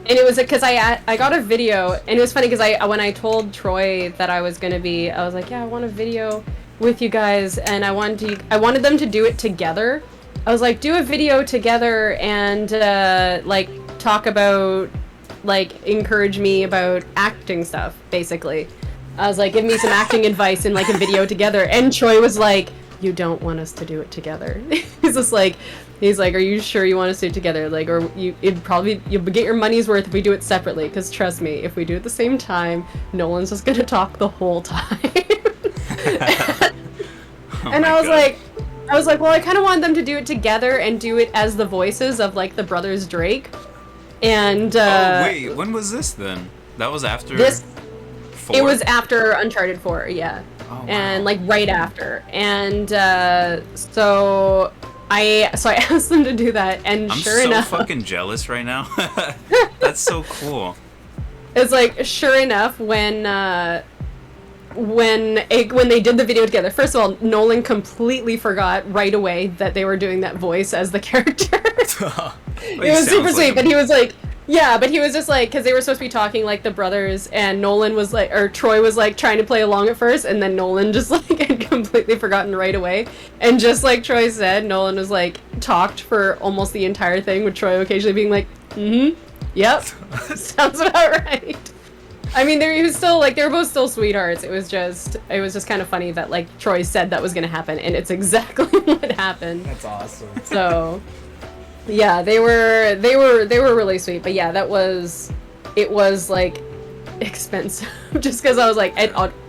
And it was because I got a video, and it was funny because when I told Troy that I was going to be, I was like, yeah, I want a video with you guys, and I wanted them to do it together. I was like, do a video together and like talk about, like, encourage me about acting stuff, basically. I was like, give me some acting advice in like a video together. And Troy was like, you don't want us to do it together. He's just like, are you sure you want us to do it together? Like, or you'll get your money's worth if we do it separately. Because trust me, if we do it at the same time, Nolan's just gonna talk the whole time. And I was like, well, I kind of wanted them to do it together and do it as the voices of like the brothers Drake. And oh wait, when was this then? That was after this. 4? It was after Uncharted 4, yeah. Oh, wow. And like right after. And so I asked them to do that, and I'm sure so enough, fucking jealous right now. That's so cool. it's like sure enough when they did the video together. First of all, Nolan completely forgot right away that they were doing that voice as the character. It was super sweet, but he was like, yeah, but he was just like, because they were supposed to be talking like the brothers, and Nolan was like, or Troy was like trying to play along at first, and then Nolan just like had completely forgotten right away. And just like Troy said, Nolan was like talked for almost the entire thing, with Troy occasionally being like, yep, sounds about right. I mean, he was still like, they were both still sweethearts. It was just kind of funny that like Troy said that was gonna happen, and it's exactly what happened. That's awesome. So, yeah, they were really sweet. But yeah, it was like expensive, just because I was like,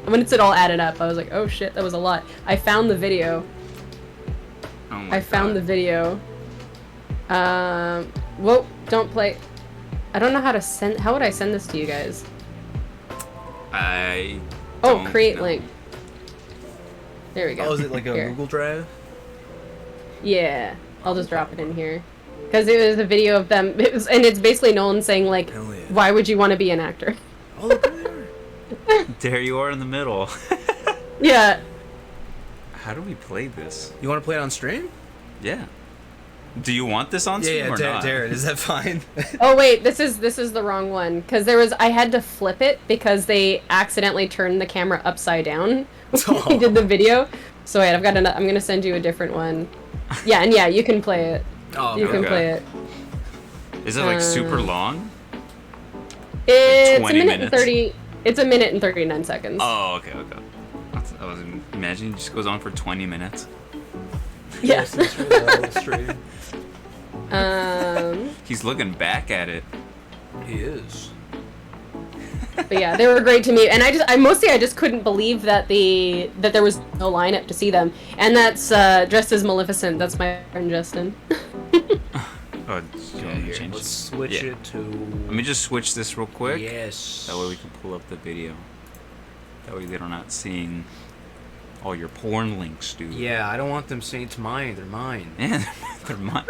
when it all added up, I was like, oh shit, that was a lot. I found the video. Oh my God. Found the video. Whoa, don't play. I don't know how to send. How would I send this to you guys? Create link. There we go. Oh, is it like a Here. Google Drive? Yeah, I'll just drop it in here. Because it was a video of them, and it's basically Nolan saying like, Hell yeah. why would you want to be an actor? Oh, look there. There you are in the middle. Yeah. How do we play this? You want to play it on stream? Yeah. Do you want this on stream or not? Darren, is that fine? Oh wait, this is the wrong one. Because I had to flip it because they accidentally turned the camera upside down when we did the video. So wait, I'm gonna send you a different one. Yeah, and yeah, you can play it. Oh, You can play it. Is it like super long? It's 20 a minute minutes? and 30. It's a minute and 39 seconds. Oh, okay. I was imagining it just goes on for 20 minutes. Yes. It's for the stream. He's looking back at it. He is. But yeah, they were great to meet, and I just couldn't believe that there was no lineup to see them, and that's dressed as Maleficent. That's my friend Justin. Oh, do you want me to change Let's this? switch it to... Let me just switch this real quick. Yes. That way we can pull up the video. That way they're not seeing all your porn links, dude. Yeah, I don't want them saying it's mine. They're mine. Man, they're mine.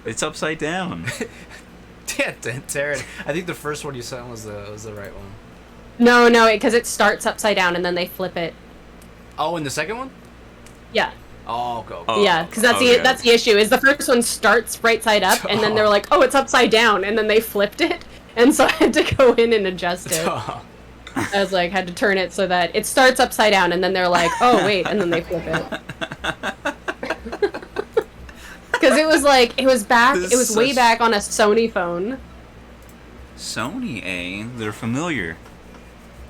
It's upside down. Yeah, Terran. I think the first one you sent was the right one. No, because it starts upside down and then they flip it. Oh, and the second one? Yeah. Oh, okay. Oh, Yeah, because that's okay. that's the issue. Is the first one starts right side up, and then they're like, oh, it's upside down, and then they flipped it, and so I had to go in and adjust it. I was like, had to turn it so that it starts upside down, and then they're like, oh wait, and then they flip it. Because it was like, it was way back on a Sony phone. Sony, eh? They're familiar.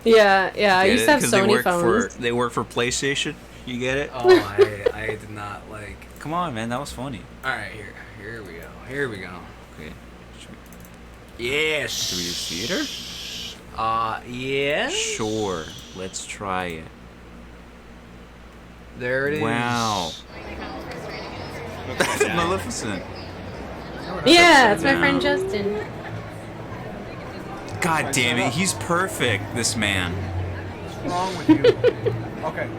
Yeah, I used to have Sony phones. They work for PlayStation. You get it? Oh, I did not like. Come on, man. That was funny. All right, here we go. Here we go. Okay. Yes. Should we use theater? Yes. Sure. Let's try it. There it is. Wow. That's Maleficent. Yeah, it's my friend Justin. God damn it. He's perfect, this man. What's wrong with you? Okay,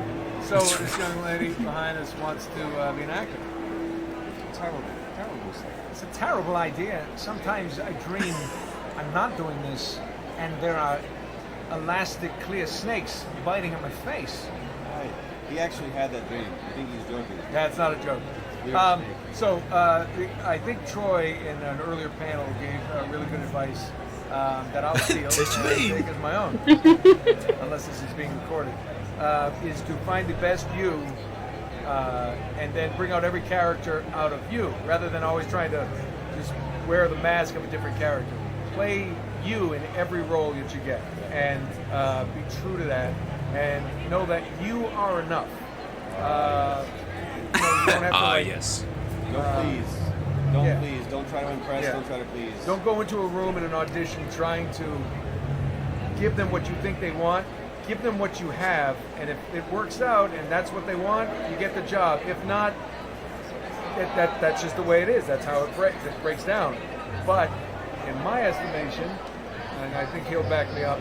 so this young lady behind us wants to be an actor. Terrible mistake. It's a terrible idea. Sometimes I dream I'm not doing this, and there are elastic, clear snakes biting at my face. Right. He actually had that dream. I think he's joking. Yeah, it's not a joke. I think Troy in an earlier panel gave really good advice that I'll steal and take as my own, unless this is being recorded, is to find the best you and then bring out every character out of you, rather than always trying to just wear the mask of a different character. Play you in every role that you get, and be true to that, and know that you are enough. You don't have to Yes. Please. Don't try to impress. Yeah. Don't try to please. Don't go into a room in an audition trying to give them what you think they want. Give them what you have, and if it works out and that's what they want, you get the job. If not, that's just the way it is. That's how it breaks down. But in my estimation, and I think he'll back me up,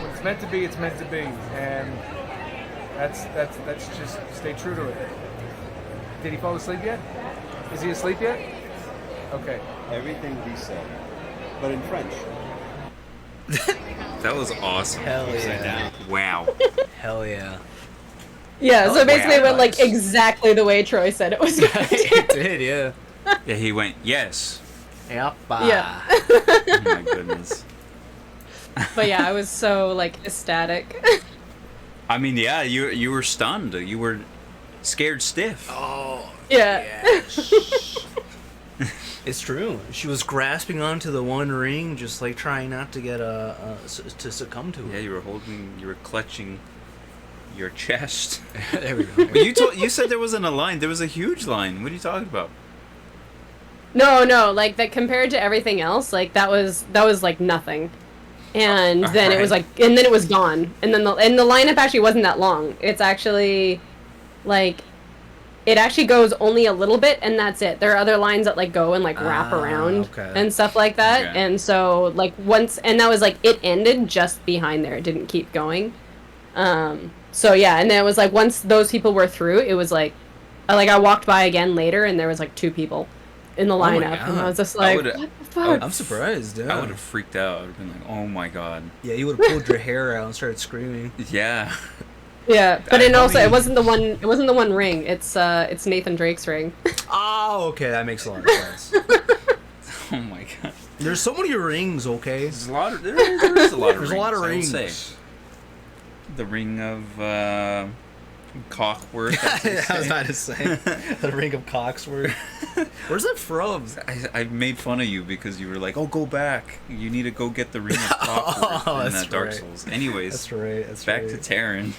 when it's meant to be, it's meant to be, and that's just stay true to it. Did he fall asleep yet? Is he asleep yet? Okay. Everything he said, but in French. That was awesome. Hell yeah. Wow. Hell yeah. Yeah, so basically it went like nice. exactly the way Troy said it was going to. It did, yeah. Yeah, he went, yes. Yep. Yeah. Oh my goodness. But yeah, I was so like ecstatic. I mean, yeah, you were stunned. You were scared stiff. Oh. Yeah. Yes. It's true. She was grasping onto the one ring, just like trying not to get to succumb to it. Yeah, you were clutching your chest. There we go. But you said there wasn't a line. There was a huge line. What are you talking about? No, like that compared to everything else, like that was like nothing. And then it was like, and then it was gone. And then the lineup actually wasn't that long. It's actually like, it actually goes only a little bit, and that's it. There are other lines that like go and like wrap around and stuff like that. Okay. And so like and that was like, it ended just behind there. It didn't keep going. So yeah, and then it was like, once those people were through, it was like I walked by again later, and there was like 2 people in the lineup, and I was just like, what the fuck? I'm surprised, yeah. I would have freaked out. I would have been like, oh my god. Yeah, you would have pulled your hair out and started screaming. Yeah. Yeah, but it wasn't the one. It wasn't the One Ring. It's Nathan Drake's ring. Oh, okay, that makes a lot of sense. Oh my god. There's so many rings, okay? There is a lot of rings. There's a lot of I will rings. say. The ring of Cockworth. I was about to say. The ring of Coxworth. Where's that from? I made fun of you because you were like, "Oh, go back. You need to go get the ring of Cockworth in that's Dark right. Souls." Anyways, That's right. That's back right. to Terran.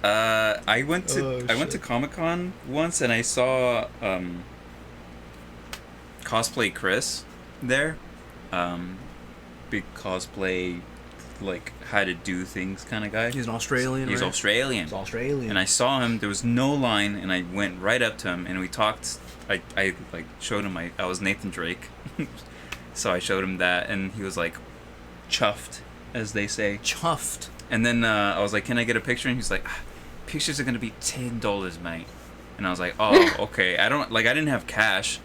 I went to Comic-Con once and I saw cosplay Chris there. Big cosplay, like how to do things kind of guy. He's an Australian. He's right? Australian. He's Australian. And I saw him. There was no line, and I went right up to him, and we talked. I like showed him I was Nathan Drake, so I showed him that, and he was like, chuffed, as they say. Chuffed. And then I was like, "Can I get a picture?" And he's like, "Pictures are gonna be $10, mate." And I was like, "Oh, okay." I didn't have cash,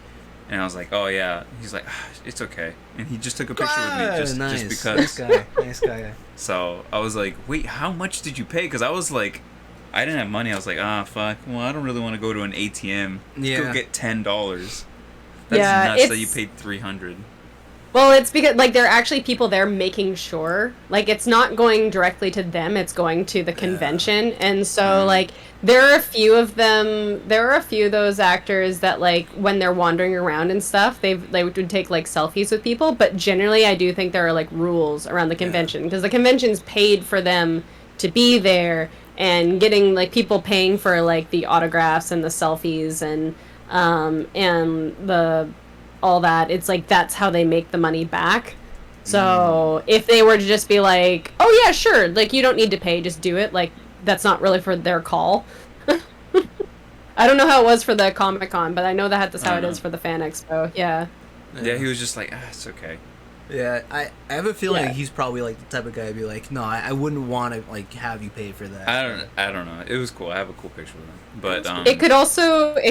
and I was like, "Oh yeah." He's like, "It's okay," and he just took a picture with me just because. Nice guy. So I was like, "Wait, how much did you pay?" Because I was like, I didn't have money. I was like, fuck. Well, I don't really want to go to an ATM. Yeah. Go get $10. That's Yeah, nuts that it's- you paid $300. Well, it's because like there are actually people there making sure, like it's not going directly to them, it's going to the convention, and so like there are a few of them. There are a few of those actors that like when they're wandering around and stuff, they would take like selfies with people. But generally, I do think there are like rules around the convention because the convention's paid for them to be there, and getting like people paying for like the autographs and the selfies and the all that. It's like that's how they make the money back. So if they were to just be like, oh yeah, sure, like you don't need to pay, just do it, like that's not really for their call. I don't know how it was for the Comic-Con, but I know that's how it is for the Fan Expo. Yeah. Yeah, he was just like, it's okay. Yeah, I have a feeling Yeah. like he's probably like the type of guy to be like, no, I wouldn't want to like have you pay for that. I don't know. It was cool. I have a cool picture with him. But It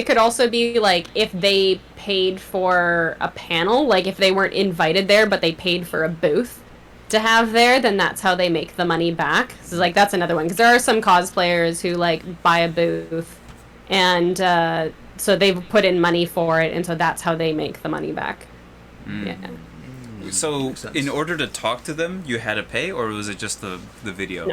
could also be like if they paid for a panel, like if they weren't invited there but they paid for a booth to have there, then that's how they make the money back. So like that's another one because there are some cosplayers who like buy a booth and so they've put in money for it, and so that's how they make the money back. Yeah. So Makes sense. in order to talk to them, you had to pay, or was it just the video?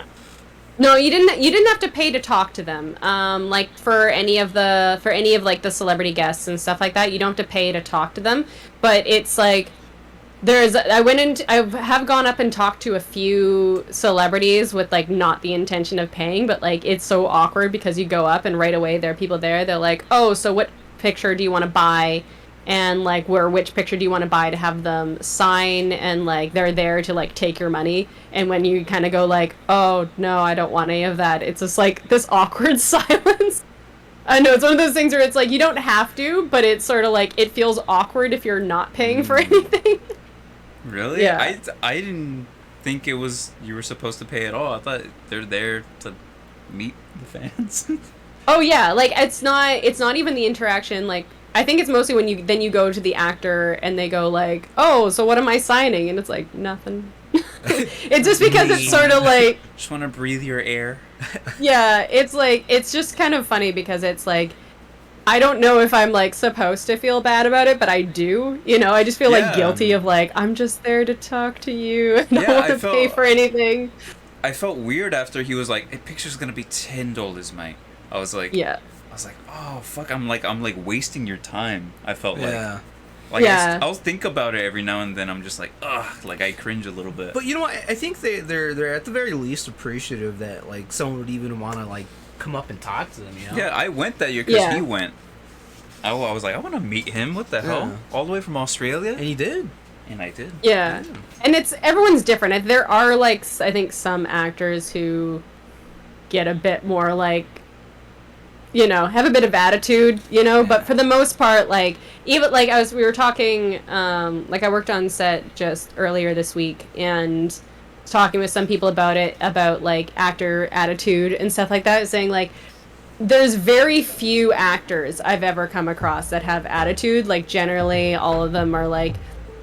No, you didn't have to pay to talk to them. Like for any of like the celebrity guests and stuff like that, you don't have to pay to talk to them. But it's like I have gone up and talked to a few celebrities with like not the intention of paying, but like it's so awkward because you go up and right away there are people there. They're like, oh, so what picture do you want to buy? And like which picture do you want to buy to have them sign, and like they're there to like take your money, and when you kind of go like, oh no, I don't want any of that, it's just like this awkward silence. I know it's one of those things where it's like you don't have to, but it's sort of like it feels awkward if you're not paying for anything. Really? Yeah. I didn't think you were supposed to pay at all. I thought they're there to meet the fans. Oh yeah, like it's not even the interaction. Like I think it's mostly when you go to the actor and they go like, oh, so what am I signing? And it's like nothing. It's just because it's sort of like, Just want to breathe your air. yeah, it's like it's just kind of funny because it's like I don't know if I'm like supposed to feel bad about it, but I do. You know, I just feel like Yeah. guilty of like I'm just there to talk to you and Yeah, I don't I want to pay felt- for anything. I felt weird after he was like, "A picture's gonna be $10, mate." I was like, Yeah. I was like, oh fuck, I'm like wasting your time. I felt Yeah. like Yeah. I'll think about it every now and then. I'm just like, ugh, like I cringe a little bit. But you know what? I think they're at the very least appreciative that like someone would even want to like come up and talk to them. You know? Yeah, I went that year because Yeah. he went. I was like, I want to meet him. What the hell? Yeah. All the way from Australia? And he did. And I did. Yeah. And everyone's different. There are like I think some actors who get a bit more like, you know, have a bit of attitude, you know, but for the most part, like even like we were talking, like I worked on set just earlier this week and talking with some people about like actor attitude and stuff like that, saying like there's very few actors I've ever come across that have attitude. Like generally all of them are like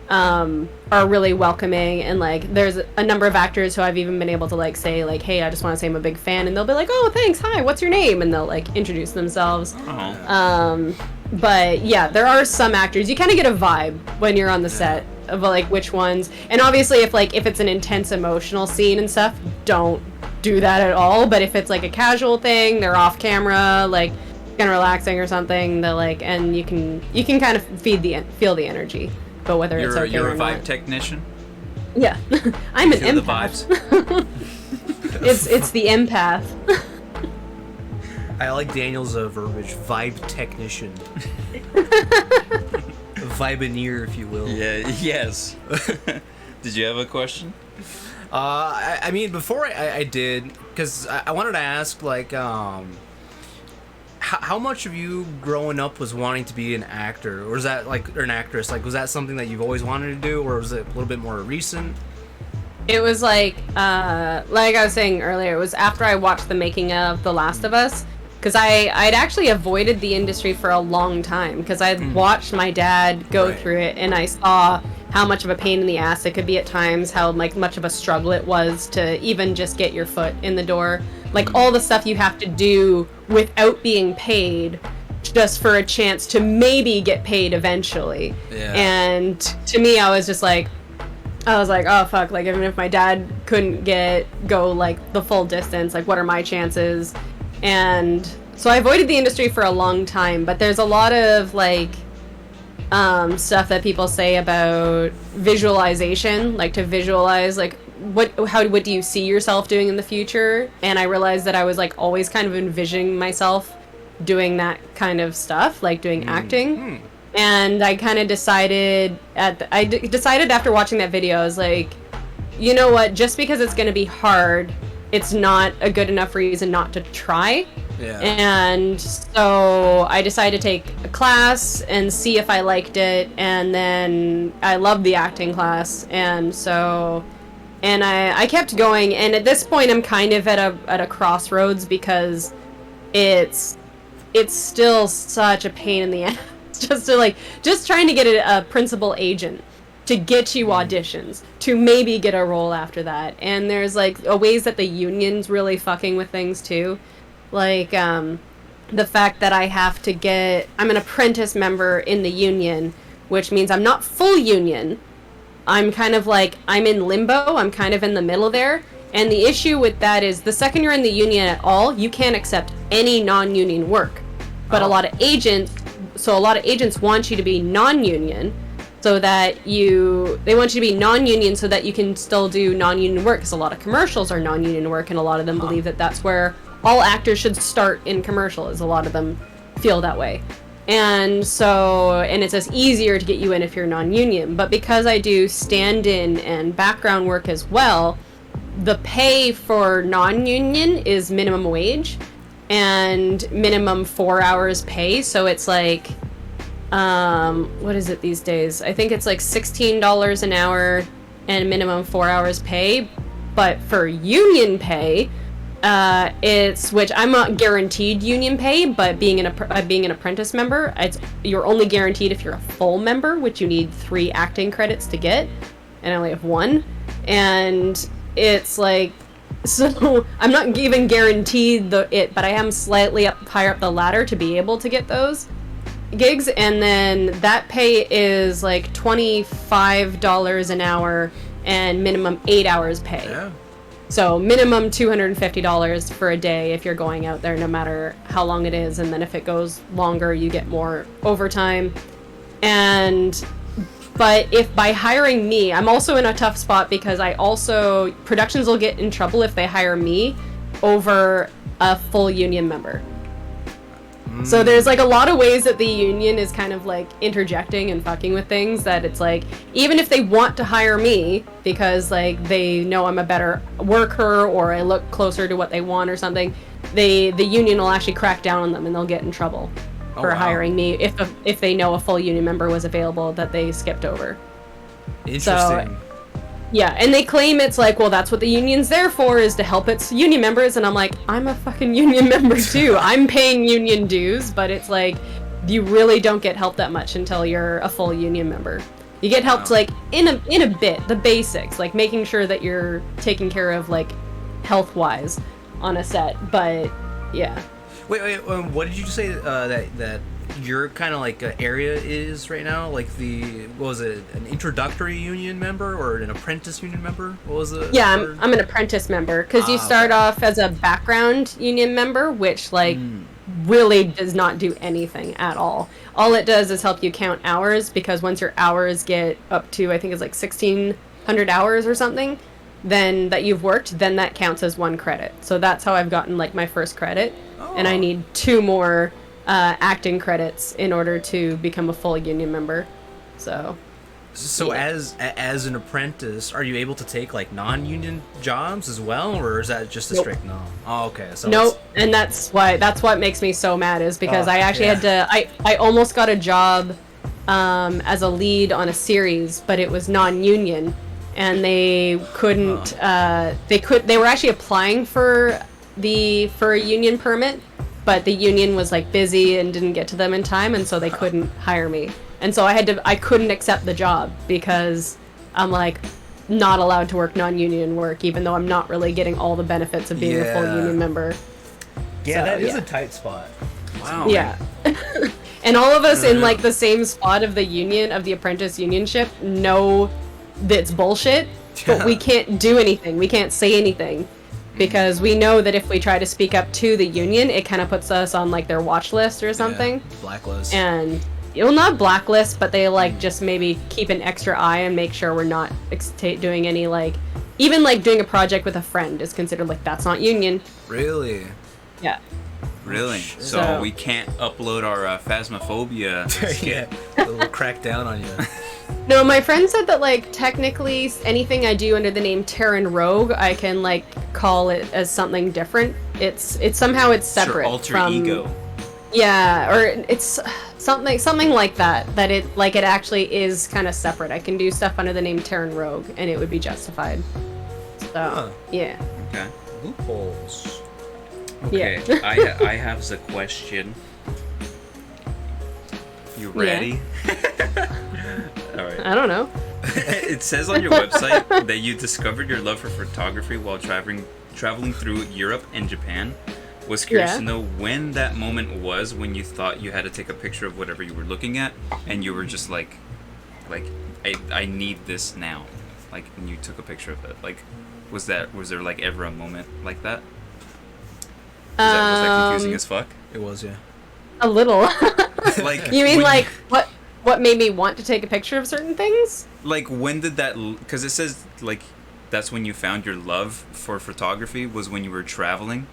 are really welcoming, and like there's a number of actors who I've even been able to like say like, hey, I just want to say I'm a big fan, and they'll be like, oh thanks, hi, what's your name, and they'll like introduce themselves. Oh. But yeah, there are some actors you kind of get a vibe when you're on the set of like which ones, and obviously if it's an intense emotional scene and stuff, don't do that at all. But if it's like a casual thing, they're off camera, like kind of relaxing or something, they're like, and you can kind of feel the energy. But whether it's okay You're or a vibe not. technician. Yeah, I'm an Feel the empath. vibes. It's the empath. I like Daniel's verbiage, vibe technician. Vibeneer, if you will. Yeah. Yes. Did you have a question? I mean, before I did, because I wanted to ask, like, how much of you growing up was wanting to be an actor, or was that like, or an actress? Like, was that something that you've always wanted to do, or was it a little bit more recent? It was like I was saying earlier, it was after I watched the making of The Last of Us, because I'd actually avoided the industry for a long time, because I'd watched my dad go Right. through it, and I saw how much of a pain in the ass it could be at times, how like much of a struggle it was to even just get your foot in the door, like all the stuff you have to do without being paid just for a chance to maybe get paid eventually. Yeah. And to me, I was like, oh fuck, like even if my dad couldn't go like the full distance, like what are my chances? And so I avoided the industry for a long time, but there's a lot of like stuff that people say about visualization, like to visualize like what do you see yourself doing in the future? And I realized that I was like always kind of envisioning myself doing that kind of stuff, like doing acting. And I kind of decided decided after watching that video, I was like, you know what, just because it's going to be hard, it's not a good enough reason not to try. Yeah. And so I decided to take a class and see if I liked it, and then I loved the acting class, and so I kept going, and at this point I'm kind of at a crossroads because it's still such a pain in the ass just trying to get a principal agent to get you auditions, to maybe get a role after that. And there's like ways that the union's really fucking with things too. Like the fact that I'm an apprentice member in the union, which means I'm not full union. I'm kind of like, I'm in limbo, I'm kind of in the middle there. And the issue with that is the second you're in the union at all, you can't accept any non-union work. But a lot of agents want you to be non-union, so that they want you to be non-union so that you can still do non-union work, because a lot of commercials are non-union work, and a lot of them believe that that's where all actors should start in commercials. A lot of them feel that way. And it's just easier to get you in if you're non-union. But because I do stand-in and background work as well, the pay for non-union is minimum wage and minimum 4 hours pay. So it's like, what is it these days? I think it's like $16 an hour and minimum 4 hours pay. But for union pay, which I'm not guaranteed union pay, but being an apprentice member, you're only guaranteed if you're a full member, which you need 3 acting credits to get, and I only have 1. And it's like, so I'm not even guaranteed but I am slightly higher up the ladder to be able to get those gigs. And then that pay is like $25 an hour and minimum 8 hours pay. Yeah. So minimum $250 for a day if you're going out there, no matter how long it is. And then if it goes longer, you get more overtime. But if by hiring me, I'm also in a tough spot because productions will get in trouble if they hire me over a full union member. So there's like a lot of ways that the union is kind of like interjecting and fucking with things, that it's like, even if they want to hire me because like they know I'm a better worker or I look closer to what they want or something, the union will actually crack down on them and they'll get in trouble for hiring me if they know a full union member was available that they skipped over. Interesting. So, yeah, and they claim it's like, well, that's what the union's there for, is to help its union members, and I'm like, I'm a fucking union member too. I'm paying union dues, but it's like, you really don't get help that much until you're a full union member. You get helped like in a bit, the basics, like making sure that you're taken care of like health-wise on a set, but yeah. Wait, what did you say that your kind of like area is right now? Like what was it, an introductory union member or an apprentice union member? What was it? Yeah, I'm an apprentice member, because you start off as a background union member, which like really does not do anything at all. All it does is help you count hours, because once your hours get up to, I think it's like 1,600 hours or something, then that you've worked, then that counts as 1 credit. So that's how I've gotten like my first credit. And I need 2 more acting credits in order to become a full union member. So yeah. as an apprentice, are you able to take like non-union jobs as well, or is that just a strict no? Oh, okay. So nope. And that's what makes me so mad, is because I actually had to. I almost got a job as a lead on a series, but it was non-union, and they couldn't. They were actually applying for a union permit, but the union was like busy and didn't get to them in time, and so they couldn't hire me. And so I couldn't accept the job because I'm like not allowed to work non-union work, even though I'm not really getting all the benefits of being a full union member. Yeah, So, that is a tight spot. Wow. Yeah. And all of us in like the same spot of the union, of the apprentice unionship, know that's bullshit, but we can't do anything. We can't say anything because we know that if we try to speak up to the union, it kind of puts us on like their watch list or something. Yeah, blacklist. And it'll not blacklist, but they like just maybe keep an extra eye and make sure we're not doing any like, even like doing a project with a friend is considered like that's not union. Really? Yeah. Really? So we can't upload our Phasmophobia skit. Yeah, they'll crack down on you. No, my friend said that like technically anything I do under the name TerranRogue, I can like call it as something different. It's somehow it's separate Your alter from ego. Yeah, or it's something like that. That it actually is kind of separate. I can do stuff under the name TerranRogue, and it would be justified. So yeah. Okay. Loopholes. Okay. Yeah. I have the question. You ready? All right. I don't know. It says on your website that you discovered your love for photography while traveling through Europe and Japan. Was curious to know when that moment was when you thought you had to take a picture of whatever you were looking at, and you were just like I need this now, like, and you took a picture of it. Like, was there like ever a moment like that? Was that confusing as fuck? It was, yeah. A little. Like, You mean like what made me want to take a picture of certain things? Like, when did that? Because it says like that's when you found your love for photography was when you were traveling.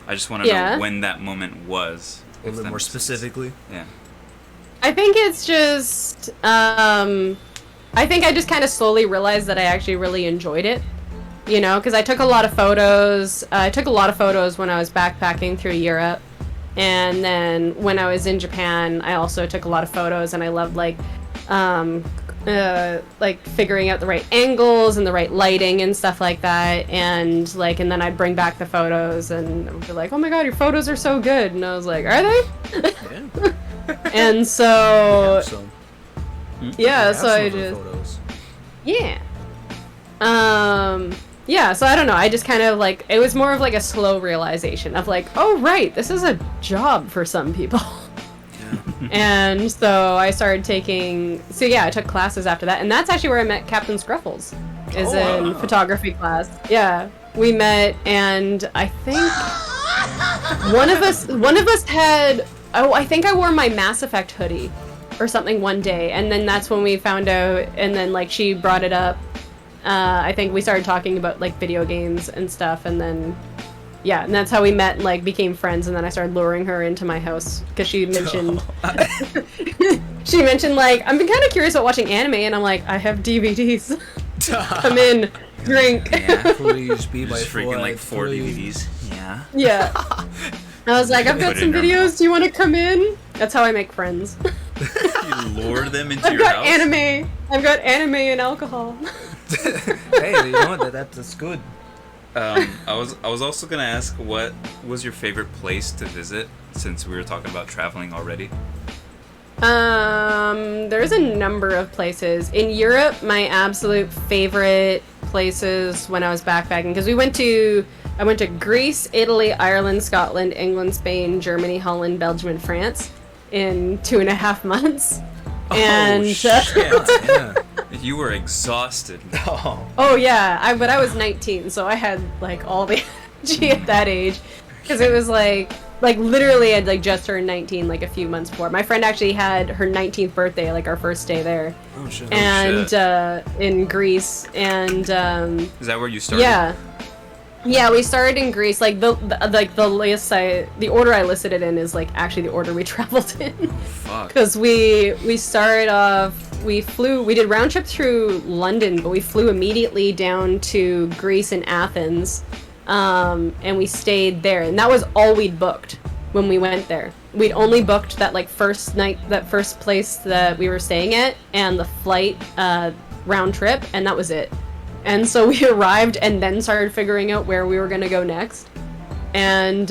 I just want to know when that moment was. A little bit more specifically. Yeah. I think it's just I think I just kind of slowly realized that I actually really enjoyed it. You know, because I took a lot of photos. I took a lot of photos when I was backpacking through Europe. And then when I was in Japan, I also took a lot of photos, and I loved like figuring out the right angles and the right lighting and stuff like that. And then I'd bring back the photos and I'd be like, "Oh my god, your photos are so good!" And I was like, "Are they?" Yeah. And so So I just photos. Yeah, so I don't know. I just kind of like, it was more of like a slow realization of like, oh, right, this is a job for some people. Yeah. And so I started I took classes after that. And that's actually where I met Captain Scruffles, is in photography class. Yeah, we met, and I think one of us had, I think I wore my Mass Effect hoodie or something one day. And then that's when we found out, and then like she brought it up. I think we started talking about like video games and stuff, and then and that's how we met and like became friends. And then I started luring her into my house because she mentioned like, I'm kind of curious about watching anime, and I'm like, I have DVDs. Come in, drink. Yeah. Please be my Freaking like 4 DVDs. Yeah. Yeah. I was like, I've got some videos. Do you want to come in? That's how I make friends. You lure them into I've your got house. anime. I've got anime and alcohol. Hey, you know what? That's good. I was also gonna ask, what was your favorite place to visit, since we were talking about traveling already? There's a number of places. In Europe, my absolute favorite places when I was backpacking, because I went to Greece, Italy, Ireland, Scotland, England, Spain, Germany, Holland, Belgium, and France in 2.5 months. And shit. Yeah. You were exhausted. Oh yeah, but I was 19, so I had like all the energy at that age, because it was like literally I'd like just turned 19 like a few months before. My friend actually had her 19th birthday, like our first day there. Oh shit. And in Greece, and is that where you started? Yeah, we started in Greece. Like the order I listed it in is like actually the order we traveled in. Fuck. Because we started off, we did round trip through London, but we flew immediately down to Greece and Athens, and we stayed there. And that was all we'd booked when we went there. We'd only booked that like first night, that first place that we were staying at, and the flight round trip, and that was it. And so we arrived and then started figuring out where we were going to go next. And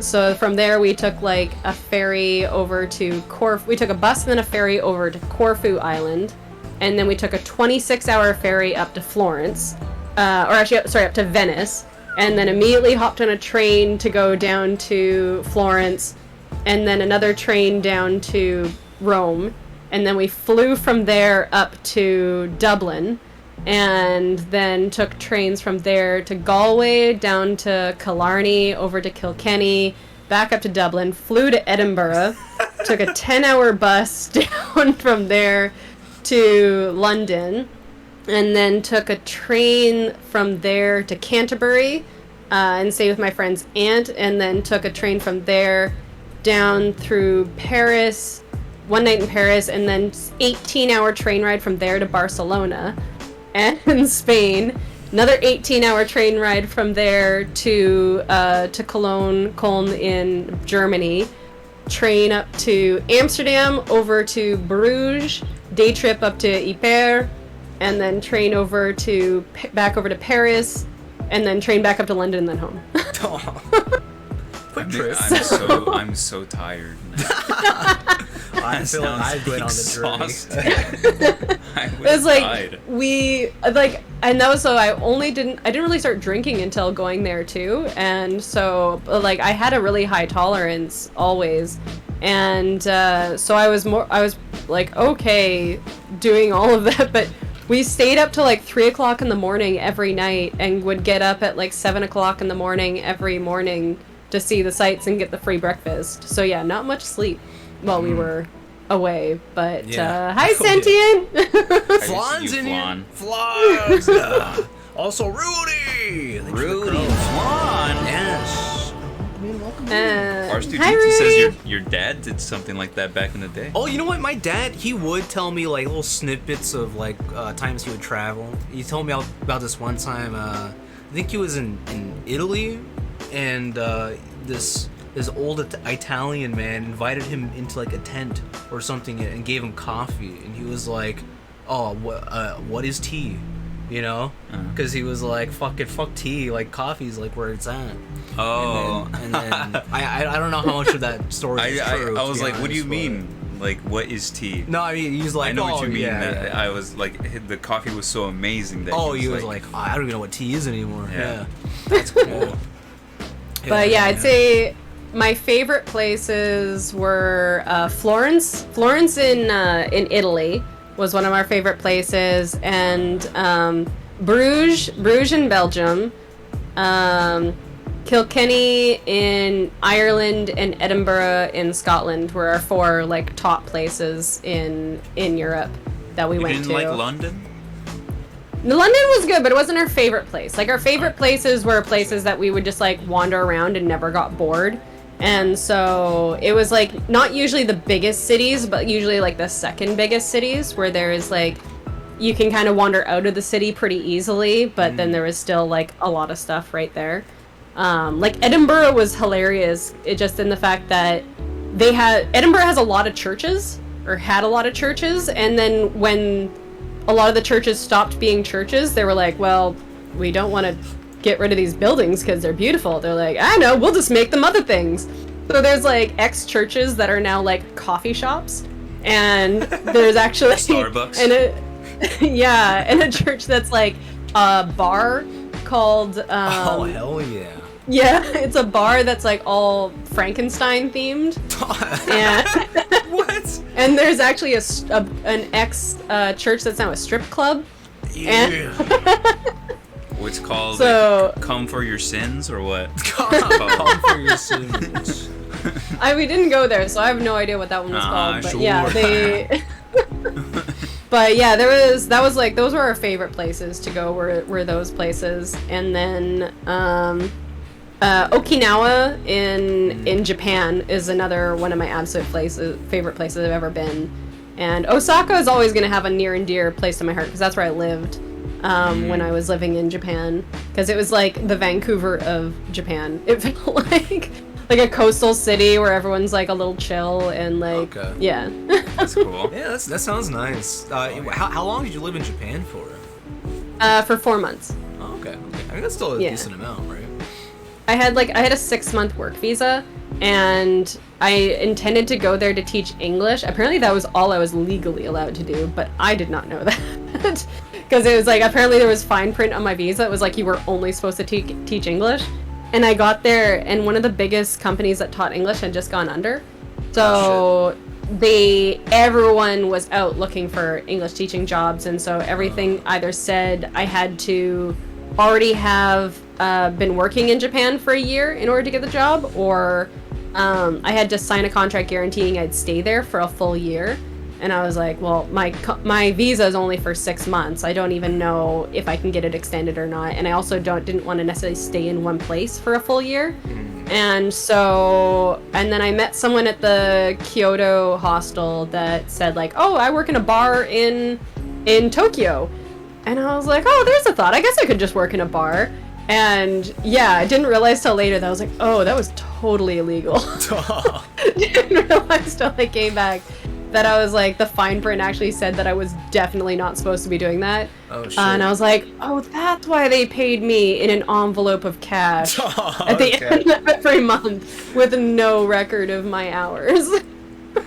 so from there we took like a ferry over to Corfu. We took a bus and then a ferry over to Corfu Island, and then we took a 26-hour ferry up to Florence, up to Venice, and then immediately hopped on a train to go down to Florence, and then another train down to Rome, and then we flew from there up to Dublin, and then took trains from there to Galway, down to Killarney, over to Kilkenny, back up to Dublin, flew to Edinburgh, took a 10-hour bus down from there to London, and then took a train from there to Canterbury and stayed with my friend's aunt, and then took a train from there down through Paris, one night in Paris, and then 18-hour train ride from there to Barcelona and in Spain, another 18-hour train ride from there to Cologne in Germany, train up to Amsterdam, over to Bruges, day trip up to Ypres, and then train back over to Paris, and then train back up to London and then home. Quick trip. I'm so tired now. I feel like I've been on the journey. It's like and that was so I didn't really start drinking until going there too, and so like I had a really high tolerance always, and so I was like okay doing all of that, but we stayed up till like 3 o'clock in the morning every night, and would get up at like 7 o'clock in the morning every morning to see the sights and get the free breakfast. So yeah, not much sleep while we were away, but hi Sentient. Flan's in here. Flan. Also Rudy. Rudy Flan. Yes. R2D2 says your dad did something like that back in the day. Oh, you know what? My dad, he would tell me like little snippets of like times he would travel. He told me about this one time. I think he was in Italy, and this old Italian man invited him into like a tent or something and gave him coffee, and he was like, "Oh, what is tea?" You know, because he was like, fuck tea, like coffee's like where it's at. Oh, and then I don't know how much of that story is true. I was like, what do you mean? Like, what is tea? No, I mean, he's like, I know what you mean. Yeah. I was like, the coffee was so amazing that he was like, oh, I don't even know what tea is anymore. Yeah. That's cool. But yeah, I'd say my favorite places were Florence. Florence in Italy was one of our favorite places, and Bruges in Belgium, Kilkenny in Ireland, and Edinburgh in Scotland were our 4 like top places in Europe that we went to. You didn't like London? London was good, but it wasn't our favorite place. Like our favorite places were places that we would just like wander around and never got bored. And so it was like not usually the biggest cities, but usually like the second biggest cities where there is like you can kind of wander out of the city pretty easily, but then there was still like a lot of stuff right there. Like Edinburgh was hilarious, it just in the fact that Edinburgh has a lot of churches, or had a lot of churches, and then when a lot of the churches stopped being churches, they were like, well, we don't want to get rid of these buildings because they're beautiful. They're like, I know, we'll just make them other things. So there's like ex-churches that are now like coffee shops, and there's actually Starbucks. And a church that's like a bar called oh hell yeah. Yeah, it's a bar that's like all Frankenstein themed. And what? And there's actually an ex church that's now a strip club. Yeah. What's called So, Come for Your Sins, or what? Come for your sins. we didn't go there, so I have no idea what that one was called. But sure. yeah, they. But yeah, those were our favorite places to go. Were those places, and then Okinawa in Japan is another one of my absolute favorite places I've ever been, and Osaka is always going to have a near and dear place in my heart because that's where I lived when I was living in Japan, because it was like the Vancouver of Japan. It felt like a coastal city where everyone's like a little chill and like yeah. That's cool. Yeah, that sounds nice. How long did you live in Japan for? For 4 months. Oh, okay. I mean, that's still a decent amount, right? I had a 6-month work visa, and I intended to go there to teach English. Apparently that was all I was legally allowed to do, but I did not know that. Because it was like, apparently there was fine print on my visa. It was like you were only supposed to teach English. And I got there, and one of the biggest companies that taught English had just gone under. So everyone was out looking for English teaching jobs, and so everything either said I had to already have been working in Japan for a year in order to get the job, or I had to sign a contract guaranteeing I'd stay there for a full year. And I was like, well, my visa is only for 6 months. I don't even know if I can get it extended or not. And I also didn't want to necessarily stay in one place for a full year. And then I met someone at the Kyoto hostel that said like, oh, I work in a bar in Tokyo. And I was like, oh, there's a thought. I guess I could just work in a bar. And yeah, I didn't realize till later that I was like, oh, that was totally illegal. Didn't realize till I came back that I was like, the fine print actually said that I was definitely not supposed to be doing that. Oh, shit. And I was like, oh, that's why they paid me in an envelope of cash at the end of every month with no record of my hours.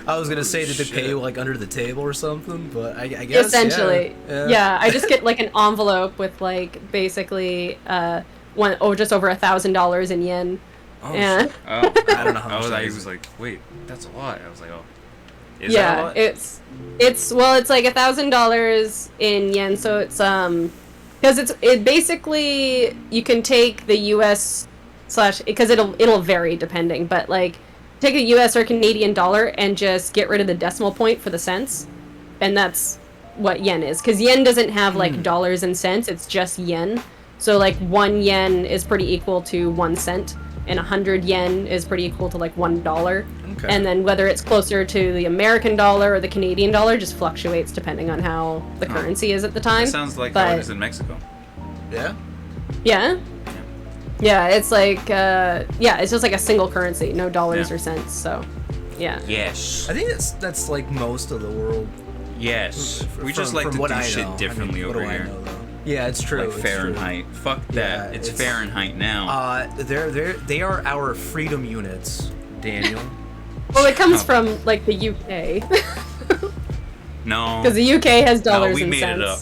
I was gonna say, did they pay you like under the table or something? But I guess essentially, yeah. I just get like an envelope with like basically just over $1,000 in yen. Oh, and shit. I don't know how much I that was is. like, wait, that's a lot. I was like, oh. Is that a Yeah, lot? it's like $1,000 in yen, so it's because it basically, you can take the US / because it'll vary depending, but like take a US or Canadian dollar and just get rid of the decimal point for the cents, and that's what yen is, because yen doesn't have like dollars and cents, it's just yen. So like 1 yen is pretty equal to 1 cent, and 100 yen is pretty equal to like $1. Okay. And then whether it's closer to the American dollar or the Canadian dollar just fluctuates depending on how the currency is at the time. That sounds like how it is in Mexico. Yeah. Yeah. Yeah, it's like it's just like a single currency, no dollars Yeah. or cents. So, yeah. Yes. I think that's like most of the world. Yes. We just From like to what do I shit know. differently what over do I here. know, though? Yeah, it's true. Like it's Fahrenheit. Fuck that. Yeah, it's it's- Fahrenheit now. True. They are our freedom units, Daniel. Well, it comes from like the UK. No. Because the UK has dollars we and made cents. it up.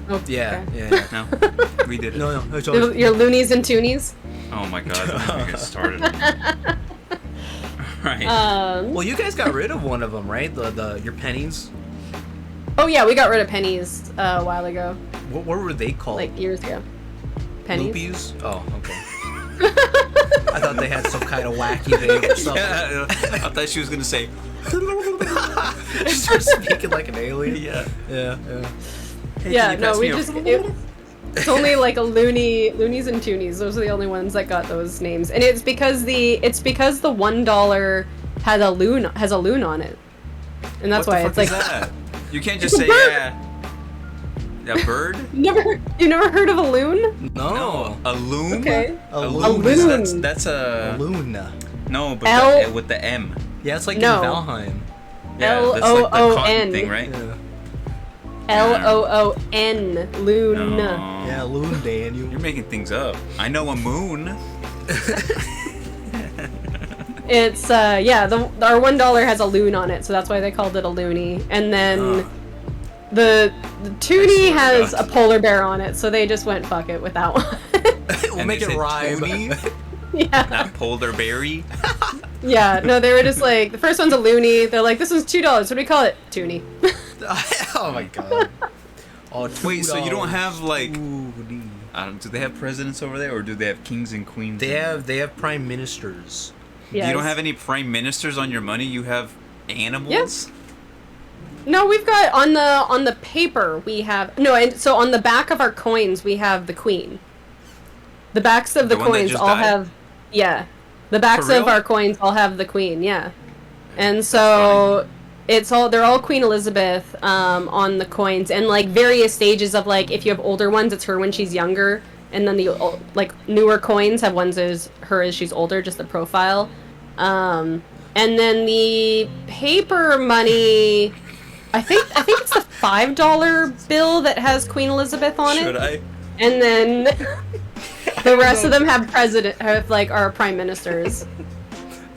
Oh, Yeah, okay. yeah. No. We did it. No, it's all Your loonies and toonies. Oh my god, don't even get started. Right. Well, you guys got rid of one of them, right? Your pennies. Oh yeah, we got rid of pennies a while ago, What were they called? like years ago. Pennies. Loopies? Oh, okay. I thought they had some kind of wacky name or something. Yeah, I thought she was gonna say. She starts speaking like an alien. Yeah. Yeah. Hey, Yeah, can you no, pass we me a- just it's only like a loonies and toonies. Those are the only ones that got those names, and it's because the $1 has a loon on it, and that's What why the it's fuck like is that? You can't just say a bird. you never heard of a loon? No. A loom. Okay. A A loon. loom. loon. That's a Luna. no, but L- with the M. Yeah, it's like No. in Valheim. Yeah, that's like the L-O-O-N. cotton thing, right? Yeah. Loon. Loon. No. Yeah, Loon Daniel. You're making things up. I know a moon. It's our $1 has a loon on it, so that's why they called it a loony. And then the toonie has a polar bear on it, so they just went fuck it with that one. We'll And make they it said rhyme. Tony? Yeah. Not polar berry. Yeah, no, they were just like, the first one's a loony. They're like, this one's $2. What do we call it? Toonie. Oh my god. Oh, Wait, so you don't have like Toonie. do they have presidents over there, or do they have kings and queens? They have prime ministers. Yes. You don't have any prime ministers on your money. You have animals. No, we've got on the paper we have no, and so on the back of our coins we have the queen. The backs of the The one that coins just all died? have the backs For of real? our coins all have the queen, yeah. And so they're all Queen Elizabeth on the coins, and like various stages of like if you have older ones it's her when she's younger, and then the like newer coins have ones as her as she's older, just the profile. And then the paper money, I think it's the $5 bill that has Queen Elizabeth on Should it. I? And then The rest of them have like our prime ministers.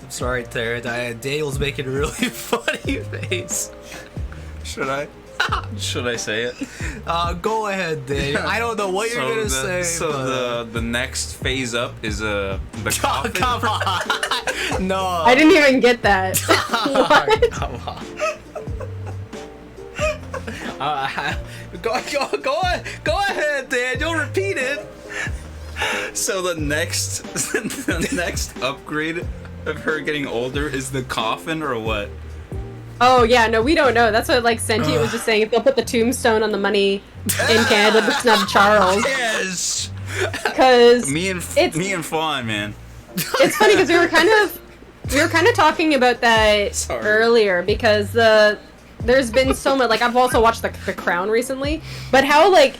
I'm sorry, Terran. Daniel's making a really funny face. Should I? Should I say it? Go ahead, Daniel. I don't know what you're gonna say. So the next phase up is the coffin. Come on. No. I didn't even get that. What? Come on. Go ahead, Daniel. Repeat it. So the next upgrade of her getting older is the coffin, or what? Oh yeah, no, we don't know. That's what like Sentient was just saying. If they'll put the tombstone on the money in Canada, but snub Charles. Yes. Because me and Fawn, man. It's funny because we were kind of talking about that earlier because there's been so much, like I've also watched the Crown recently, but how like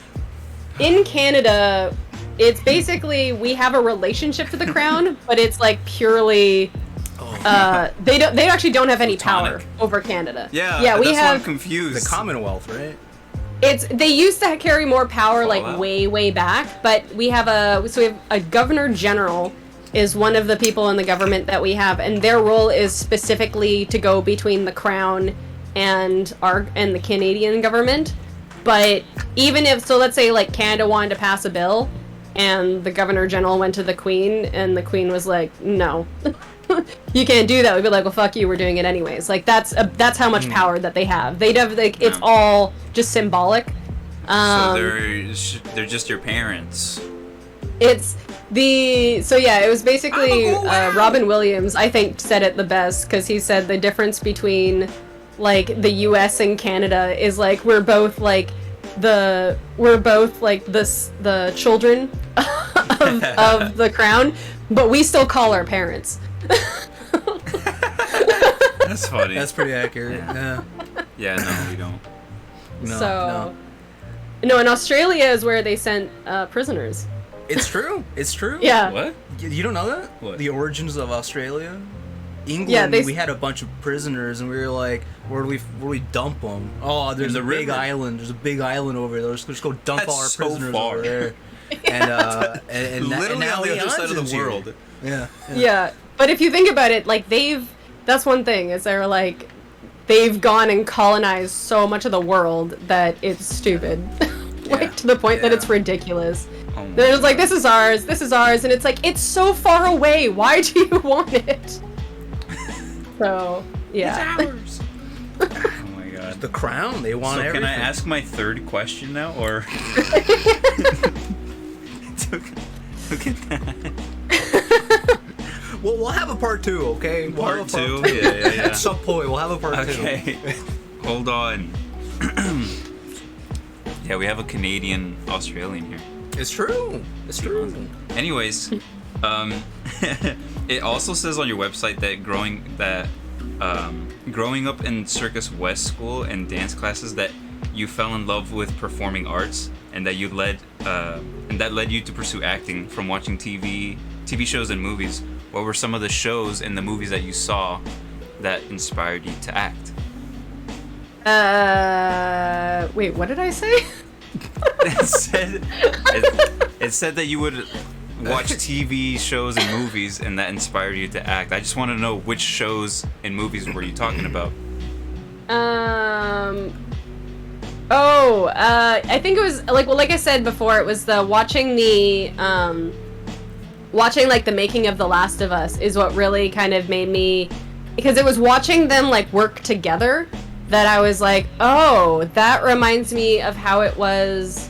in Canada it's basically we have a relationship to the Crown, but it's like purely they actually don't have any power over Canada. Yeah, we have confused. The Commonwealth, right? They used to carry more power like way back, but we have a governor general is one of the people in the government that we have, and their role is specifically to go between the Crown and the Canadian government. But even if let's say like Canada wanted to pass a bill and the governor general went to the Queen and the Queen was like, no. You can't do that. We'd be like, well, fuck you. We're doing it anyways. Like that's how much power that they have. They have like it's all just symbolic. So they're just your parents. It was basically Robin Williams. I think said it the best because he said the difference between like the U.S. and Canada is like we're both like the children of the Crown, but we still call our parents. That's funny. That's pretty accurate. Yeah. Yeah, no, we don't. No, in Australia is where they sent prisoners. It's true. It's true. Yeah. What? You don't know that? What? The origins of Australia? England, we had a bunch of prisoners, and we were like, where do we dump them? Oh, there's a big island. There's a big island over there. Let's just go dump all our prisoners over there. And literally now on the other side of the world. Yeah, but if you think about it, like that's one thing is they've gone and colonized so much of the world that it's stupid, like to the point that it's ridiculous. Oh They're just like, this is ours, and it's like it's so far away. Why do you want it? So yeah. It's ours. Oh my god. The Crown. They want everything. Can I ask my third question now, or? Look at that. Well, we'll have a part 2, okay? Part 2? Yeah. At some point, we'll have a part 2. Okay. Hold on. Yeah, we have a Canadian Australian here. It's true. It's true. Anyways, it also says on your website that growing up in Circus West school and dance classes that you fell in love with performing arts and that led you to pursue acting from watching TV shows and movies. What were some of the shows and the movies that you saw that inspired you to act? Wait, what did I say? It said that you would watch TV shows and movies and that inspired you to act. I just want to know which shows and movies were you talking about? I think it was like I said before, it was the watching like the making of The Last of Us is what really kind of made me, because it was watching them like work together that I was like, oh, that reminds me of how it was.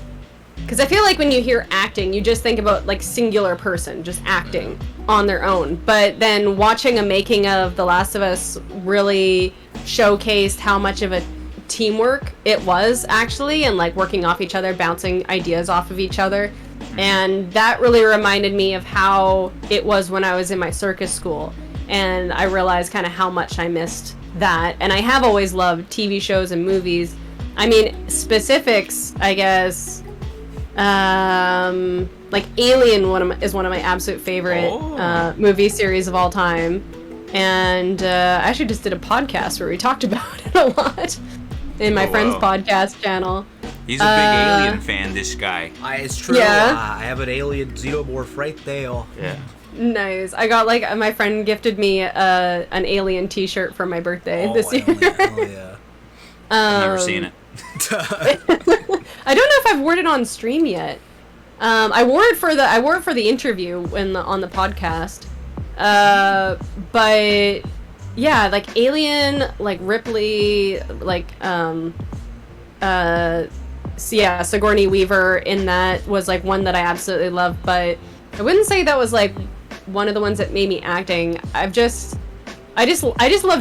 Because I feel like when you hear acting, you just think about like singular person just acting on their own. But then watching a making of The Last of Us really showcased how much of a teamwork it was actually, and like working off each other, bouncing ideas off of each other. And that really reminded me of how it was when I was in my circus school. And I realized kind of how much I missed that. And I have always loved TV shows and movies. I mean, specifics, I guess, like Alien is one of my absolute favorite movie series of all time. And I actually just did a podcast where we talked about it a lot in my friend's podcast channel. He's a big Alien fan, this guy. It's true. Yeah. I have an Alien xenomorph right there. Yeah. Nice. I got like my friend gifted me an Alien T-shirt for my birthday this year. Oh yeah. I've never seen it. I don't know if I've worn it on stream yet. I wore it for the interview on the podcast. But yeah, like Alien, like Ripley, like Sigourney Weaver in that was like one that I absolutely loved, but I wouldn't say that was like one of the ones that made me acting. I just love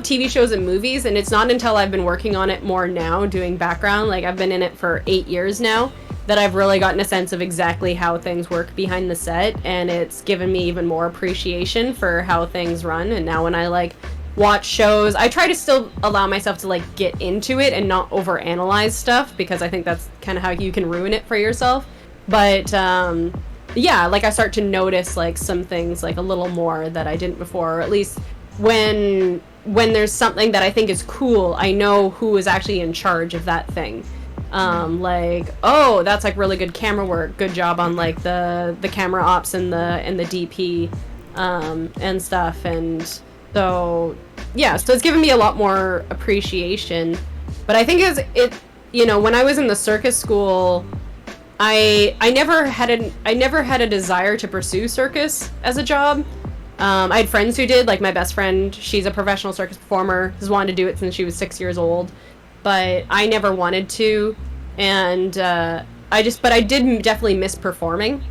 TV shows and movies, and it's not until I've been working on it more now, doing background, like I've been in it for 8 years now, that I've really gotten a sense of exactly how things work behind the set, and it's given me even more appreciation for how things run. And now when I like watch shows, I try to still allow myself to like get into it and not overanalyze stuff, because I think that's kind of how you can ruin it for yourself. But yeah, like I start to notice like some things like a little more that I didn't before, or at least when there's something that I think is cool, I know who is actually in charge of that thing. Like, oh, that's like really good camera work, good job on like the camera ops and the DP and stuff. And so yeah, so it's given me a lot more appreciation. But I think when I was in the circus school, I never had a desire to pursue circus as a job. I had friends who did, like my best friend, she's a professional circus performer, has wanted to do it since she was 6 years old, but I never wanted to, and I did definitely miss performing,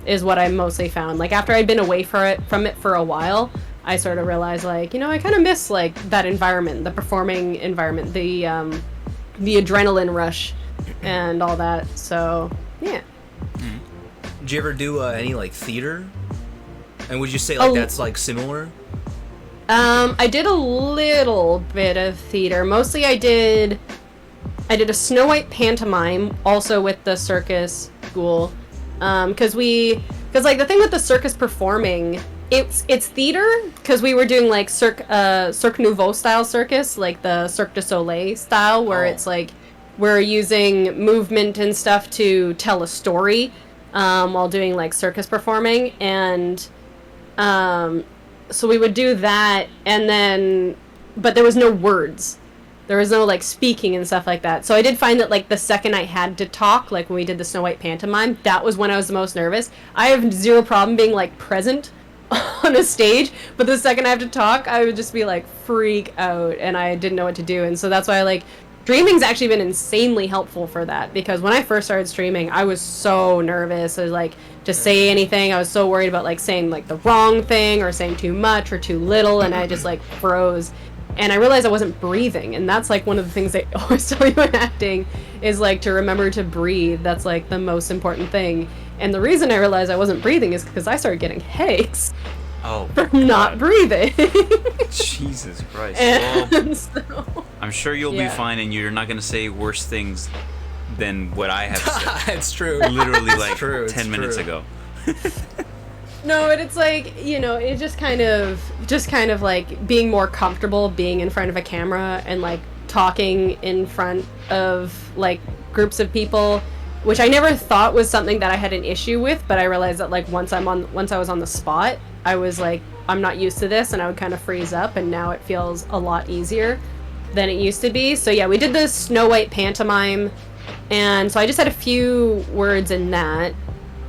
is what I mostly found. Like after I'd been away from it for a while, I sort of realized like, I kind of miss like that environment, the performing environment, the adrenaline rush and all that, so yeah. Did you ever do any like theater? And would you say like that's like similar? I did a little bit of theater. Mostly I did a Snow White pantomime also with the circus school. Cause like the thing with the circus performing, it's theater, cause we were doing like Cirque Nouveau style circus, like the Cirque du Soleil style, where it's like we're using movement and stuff to tell a story while doing like circus performing. And so we would do that, and then, but there was no words. There was no like speaking and stuff like that. So I did find that like the second I had to talk, like when we did the Snow White pantomime, that was when I was the most nervous. I have zero problem being like present on a stage, but the second I have to talk, I would just be like freak out, and I didn't know what to do. And so that's why like streaming's actually been insanely helpful for that, because when I first started streaming, I was so nervous. I was like, to say anything, I was so worried about like saying like the wrong thing or saying too much or too little, and I just like froze. And I realized I wasn't breathing, and that's like one of the things they always tell you in acting is like to remember to breathe. That's like the most important thing. And the reason I realized I wasn't breathing is because I started getting headaches from not breathing. Jesus Christ. And so, I'm sure you'll be fine, and you're not gonna say worse things than what I have said. It's true. Literally like true, 10 minutes ago. no, and it's like, it's just kind of like being more comfortable being in front of a camera and like talking in front of like groups of people, which I never thought was something that I had an issue with, but I realized that like once I was on the spot, I was like, I'm not used to this, and I would kind of freeze up, and now it feels a lot easier than it used to be. So yeah, we did the Snow White pantomime, and so I just had a few words in that.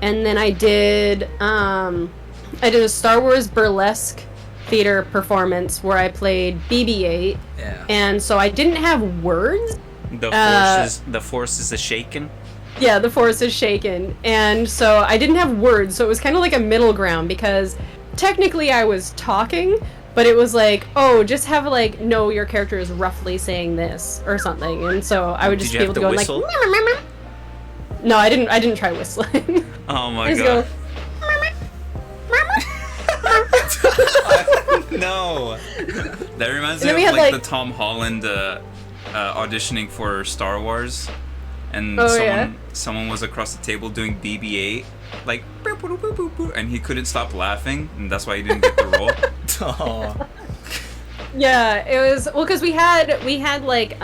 And then I did a Star Wars burlesque theater performance where I played BB-8. Yeah. And so I didn't have words. The force is a shaken. Yeah, the force is shaken. And so I didn't have words, so it was kind of like a middle ground, because technically I was talking, but it was like, oh, just have like, no, your character is roughly saying this or something. And so I would just be able to go whistle? like, no, I didn't try whistling. Oh my god. No. That reminds me of like the Tom Holland auditioning for Star Wars, and someone was across the table doing BB-8, like boop, boop, boop, boop, boop, and he couldn't stop laughing, and that's why he didn't get the role. Oh. Yeah, it was because we had like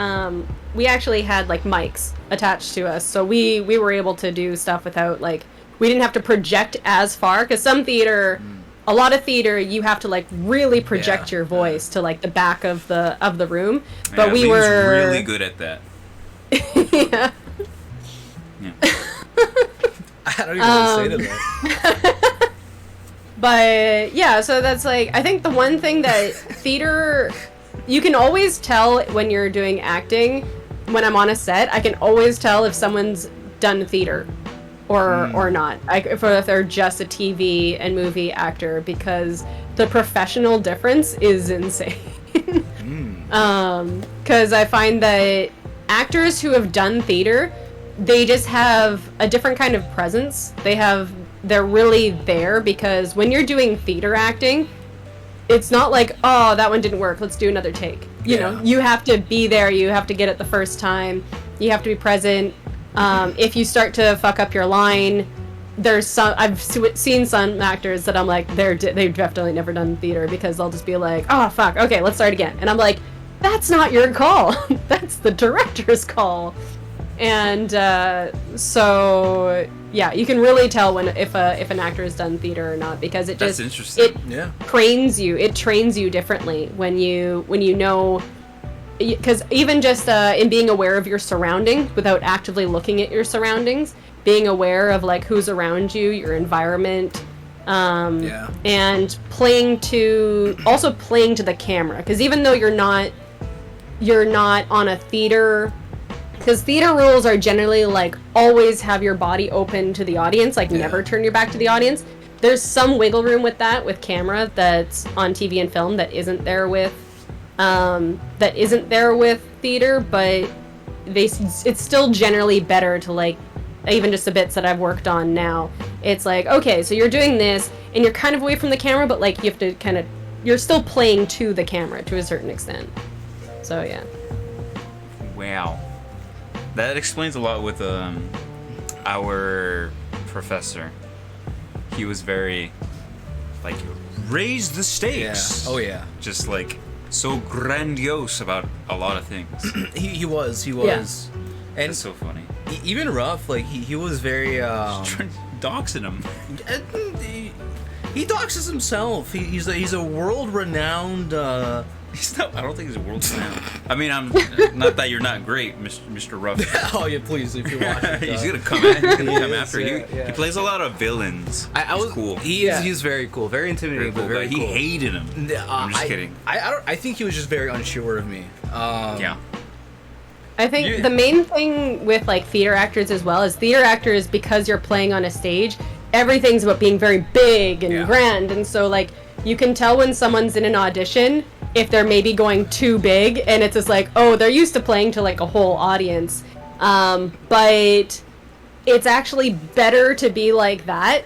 we actually had like mics attached to us, so we were able to do stuff without like we didn't have to project as far, because some theater, a lot of theater, you have to like really project your voice to like the back of the room. But we were really good at that. yeah. I don't even know what to say to that. But yeah, so that's like, I think the one thing that theater, you can always tell when you're doing acting. When I'm on a set, I can always tell if someone's done theater or not. If they're just a TV and movie actor, because the professional difference is insane. Because I find that actors who have done theater, they just have a different kind of presence. They're really there, because when you're doing theater acting, it's not like, oh, that one didn't work, let's do another take. You know, you have to be there, you have to get it the first time, you have to be present. If you start to fuck up your line, I've seen some actors that I'm like, they've definitely never done theater, because they'll just be like, oh fuck, okay, let's start again. And I'm like, that's not your call. That's the director's call. And so yeah, you can really tell if an actor has done theater or not, because it just trains you. It trains you differently when you know, because even just in being aware of your surroundings without actively looking at your surroundings, being aware of like who's around you, your environment, and playing to the camera, because even though you're not on a theater. Because theater rules are generally like always have your body open to the audience, like never turn your back to the audience. There's some wiggle room with that with camera that's on TV and film that isn't there with theater, but it's still generally better to like, even just the bits that I've worked on now. It's like, okay, so you're doing this and you're kind of away from the camera, but like you have to you're still playing to the camera to a certain extent. So yeah. Wow. That explains a lot with our professor. He was very, like, raise the stakes. Yeah. Oh yeah. Just like so grandiose about a lot of things. He was. Yeah. And it's so funny. Even rough, like he was very Doxing him. He doxes himself. He's a world-renowned. I don't think he's a world renowned. I mean, I'm not that you're not great, Mr. Ruff. Oh yeah, please, if you watch it, he's gonna come after you. He plays a lot of villains. He's cool. He's very cool, very intimidating, but very cool. He hated him. I'm just kidding. I think he was just very unsure of me. Yeah. I think the main thing with like theater actors as well is theater actors, because you're playing on a stage, everything's about being very big and grand, and so like you can tell when someone's in an audition if they're maybe going too big, and it's just like, oh, they're used to playing to like a whole audience, but it's actually better to be like that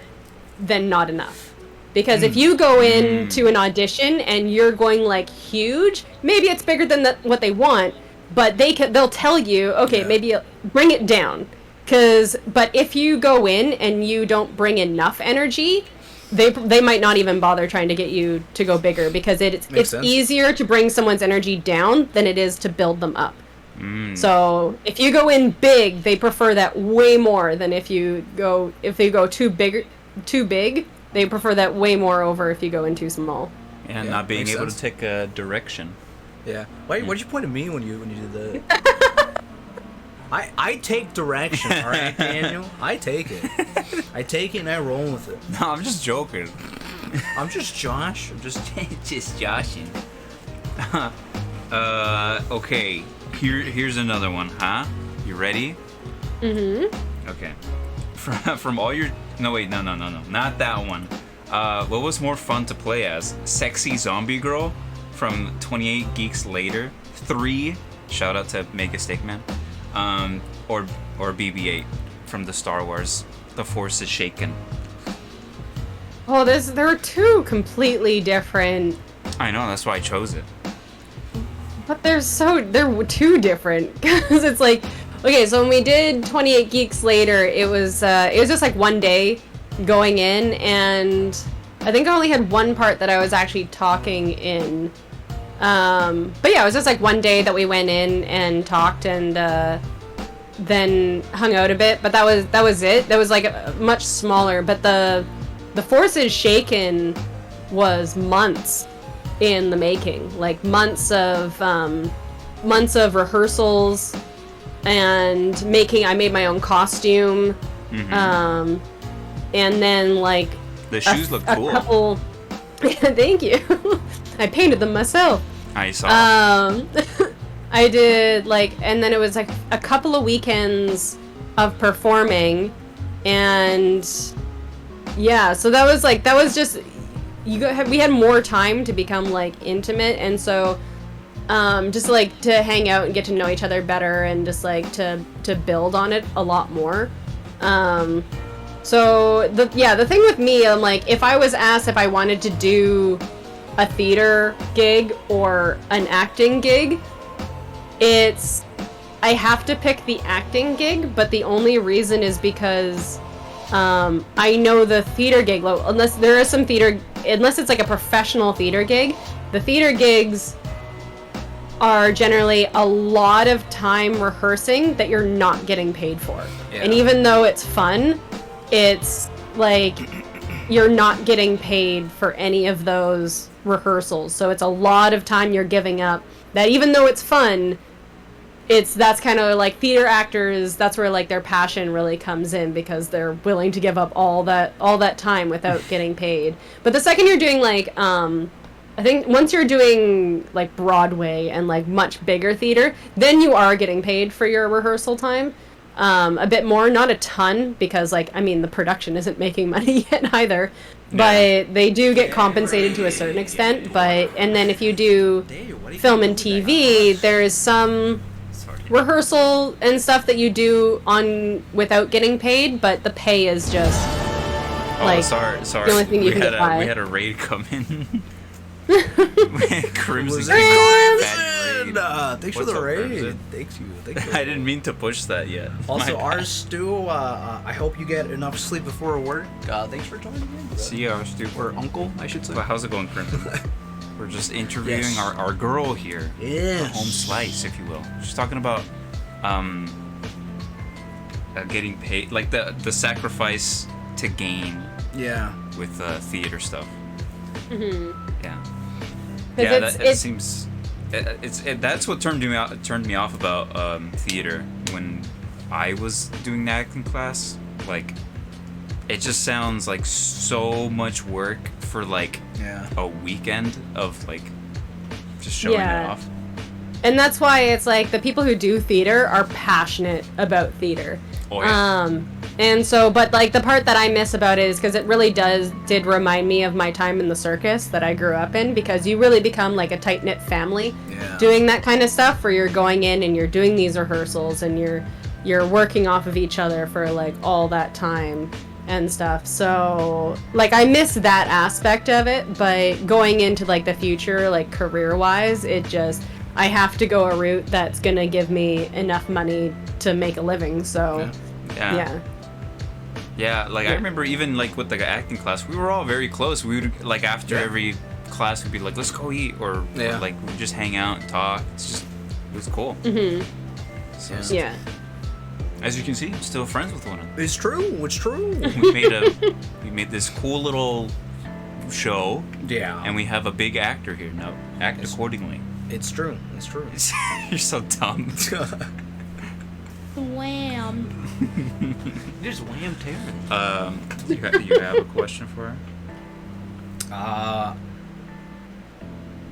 than not enough, because if you go into an audition and you're going like huge, maybe it's bigger than what they want, but they'll tell you, okay, maybe bring it down, but if you go in and you don't bring enough energy, they might not even bother trying to get you to go bigger, because it's easier to bring someone's energy down than it is to build them up. So if you go in big, they prefer that way more than if they go too big, they prefer that way more over if you go in too small. And not being able to take a direction. Yeah. Why'd you point at me when you did that? I take direction, all right, Daniel? I take it. I take it and I roll with it. No, I'm just joking. I'm just Josh. I'm just joshing. Okay. Here's another one, huh? You ready? Mm-hmm. Okay. From all your... No, wait, no. Not that one. What was more fun to play as? Sexy Zombie Girl from 28 Geeks Later. 3. Shout out to Make a Steak Man. Or BB-8 from the Star Wars The Force is Shaken. Oh, there are two completely different. I know, that's why I chose it. But they're too different, because it's like, okay, so when we did 28 Geeks Later, it was just like one day going in, and I think I only had one part that I was actually talking in. But yeah, it was just like one day that we went in and talked and then hung out a bit. But that was it. That was like much smaller. But the Forces Shaken was months in the making, like months of rehearsals and making. I made my own costume, and then like the shoes look cool. Couple, thank you. I painted them myself. I saw. I did like, and then it was like a couple of weekends of performing, and yeah, so that was just we had more time to become like intimate, and so just like to hang out and get to know each other better, and just like to build on it a lot more. So the thing with me, I'm like, if I was asked if I wanted to do a theater gig or an acting gig, I have to pick the acting gig, but the only reason is because I know the theater gig, unless there is some theater, unless it's like a professional theater gig, the theater gigs are generally a lot of time rehearsing that you're not getting paid for. Yeah. And even though it's fun, it's like you're not getting paid for any of those rehearsals. So it's a lot of time you're giving up that, even though it's fun, that's kind of like theater actors, that's where like their passion really comes in, because they're willing to give up all that time without getting paid. But the second you're doing like I think once you're doing like Broadway and like much bigger theater, then you are getting paid for your rehearsal time. A bit more, not a ton, because like, I mean, the production isn't making money yet either, but they do get compensated to a certain extent. And then if you do film and TV, there is some rehearsal and stuff that you do on without getting paid, but the pay is just like sorry. The only thing you can get by. We had a raid come in. Crimson. Thanks for the raid. Thank you. I didn't mean to push that yet. Also, ours, Stu, I hope you get enough sleep before work. Thanks for joining in. See you, Stu. Or Uncle, I should say. Well, how's it going, Crimson? We're just interviewing our girl here. Yes. Our home slice, if you will. She's talking about getting paid, like the sacrifice to gain. Yeah. With theater stuff. Mm-hmm. Yeah. Yeah, that seems. That's what turned me off about theater when I was doing the acting class. Like, it just sounds like so much work for like a weekend of like just showing it off. And that's why it's like the people who do theater are passionate about theater. Oh, yeah. And so, but like the part that I miss about it is because it really did remind me of my time in the circus that I grew up in, because you really become like a tight-knit family doing that kind of stuff, where you're going in and you're doing these rehearsals and you're working off of each other for like all that time and stuff. So like I miss that aspect of it, but going into like the future, like career-wise, I have to go a route that's gonna give me enough money to make a living. So yeah, like I remember even like with the acting class, we were all very close. We would like after every class we'd be like, let's go eat, or like we'd just hang out and talk. It was cool. Mm-hmm. So, as you can see, I'm still friends with one of them. It's true. We made this cool little show. Yeah. And we have a big actor here now. Act accordingly. It's true. You're so dumb. Wham. Just wham Terran. You have a question for her? I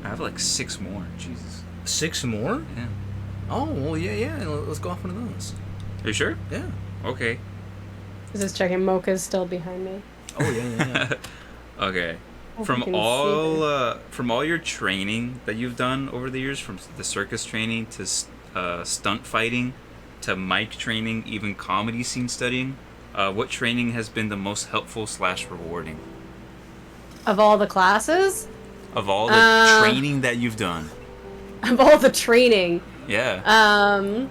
have like 6 more. Jesus. 6 more? Yeah. Oh, well, yeah. Let's go off one of those. Are you sure? Yeah. Okay. Just checking. Mocha's still behind me. Oh, yeah. Okay. From all your training that you've done over the years, from the circus training to stunt fighting to mic training, even comedy scene studying, what training has been the most helpful / rewarding? Of all the classes? Of all the training that you've done. Of all the training? Yeah.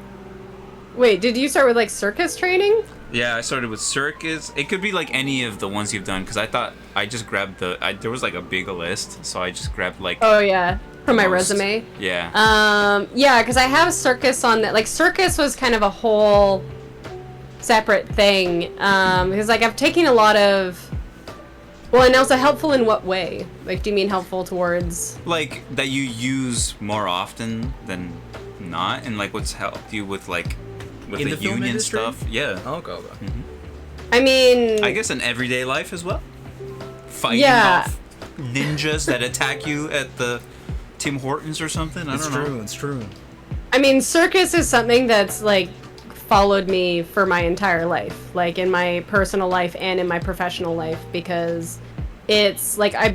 Wait, did you start with like circus training? Yeah, I started with circus. It could be like any of the ones you've done, because I thought I just grabbed there was like a big list, so I just grabbed like. Oh yeah, from my most. resume. Yeah. Yeah, because I have circus on that. Like circus was kind of a whole separate thing. Because like I've taken a lot of. Well, and also helpful in what way? Like, do you mean helpful towards? Like that you use more often than not, and like what's helped you with like with In the the film union industry? stuff. Yeah. Oh, go. I mean, I guess in everyday life as well. Fighting Yeah. off ninjas that attack you at the Tim Hortons or something. I don't know. It's true. I mean, circus is something that's like followed me for my entire life, like in my personal life and in my professional life, because it's like I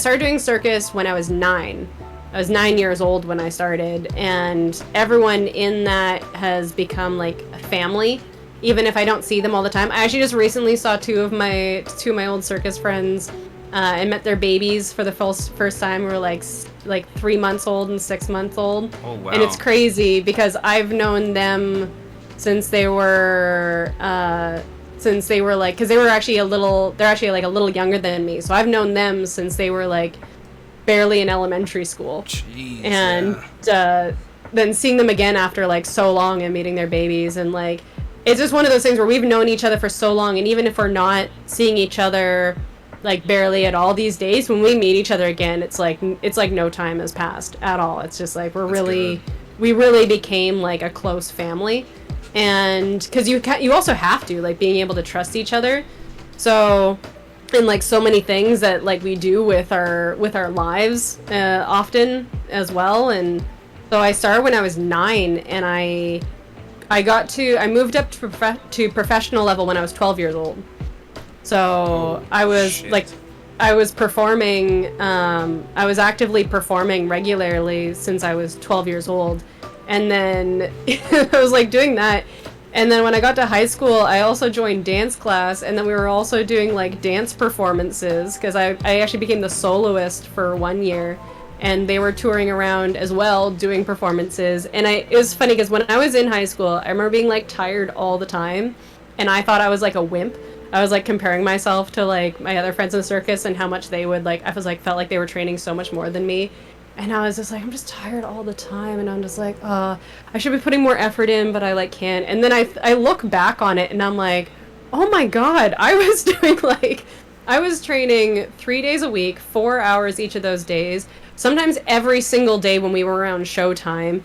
started doing circus when I was 9. I was 9 years old when I started, and everyone in that has become like a family, even if I don't see them all the time. I actually just recently saw two of my old circus friends and met their babies for the first time. We were like 3 months old and 6 months old. Oh wow. And it's crazy because I've known them since they were like, because they're actually like a little younger than me. So I've known them since they were like barely in elementary school. Jeez. And yeah. then seeing them again after like so long and meeting their babies, and like it's just one of those things where we've known each other for so long, and even if we're not seeing each other like barely at all these days, when we meet each other again, it's like no time has passed at all. It's just like we really became like a close family. And because you also have to like being able to trust each other, so and like so many things that like we do with our lives often as well. And so I started when I was 9, and I moved up to professional level when I was 12 years old. So I was performing, I was actively performing regularly since I was 12 years old. And then I was like doing that. And then when I got to high school, I also joined dance class, and then we were also doing like dance performances, because I actually became the soloist for 1 year, and they were touring around as well doing performances. And it was funny because when I was in high school, I remember being like tired all the time, and I thought I was like a wimp. I was like comparing myself to like my other friends in the circus and how much they would like, I was like felt like they were training so much more than me. And I was just like, I'm just tired all the time, and I'm just like, I should be putting more effort in, but I like can't. And then I look back on it and I'm like, oh my god, I was training 3 days a week, 4 hours each of those days, sometimes every single day when we were around showtime,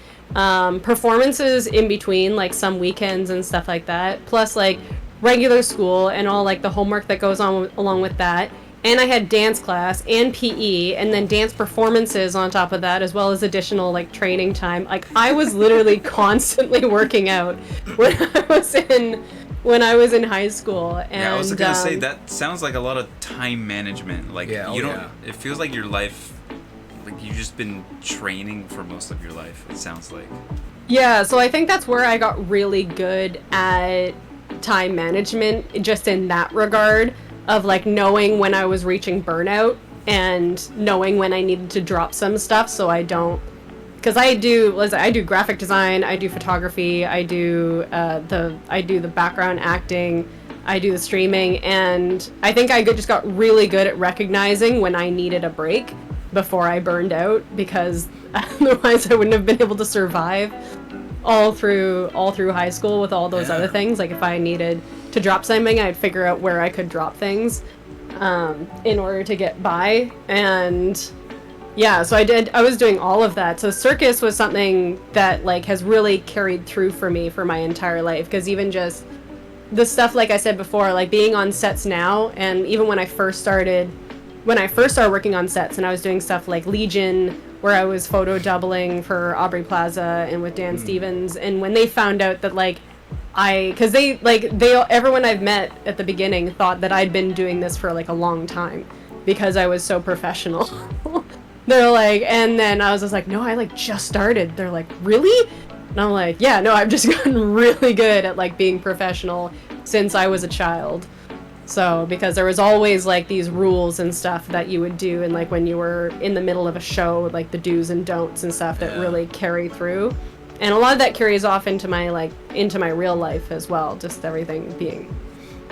performances in between, like some weekends and stuff like that, plus like regular school and all like the homework that goes on along with that. And I had dance class and PE, and then dance performances on top of that, as well as additional like training time. Like I was literally constantly working out when I was in high school. And yeah, I was gonna say that sounds like a lot of time management. Like it feels like your life, like you've just been training for most of your life. It sounds like. Yeah, so I think that's where I got really good at time management, just in that regard. Of like knowing when I was reaching burnout and knowing when I needed to drop some stuff, so I don't, because I do graphic design, I do photography, I do the background acting, I do the streaming, and I think I just got really good at recognizing when I needed a break before I burned out, because otherwise I wouldn't have been able to survive all through high school with all those other things. Like if I needed to drop something, I'd figure out where I could drop things in order to get by. And yeah, so I was doing all of that. So circus was something that like has really carried through for me for my entire life, because even just the stuff, like I said before, like being on sets now, and even when I first started working on sets, and I was doing stuff like Legion, where I was photo doubling for Aubrey Plaza and with Dan Stevens, and when they found out that like because everyone I've met at the beginning thought that I'd been doing this for like a long time because I was so professional. They're like, and then I was just like, no, I like just started. They're like, really? And I'm like, yeah, no, I've just gotten really good at like being professional since I was a child. So, because there was always like these rules and stuff that you would do, and like when you were in the middle of a show, like the do's and don'ts and stuff that really carry through. And a lot of that carries off into my real life as well. Just everything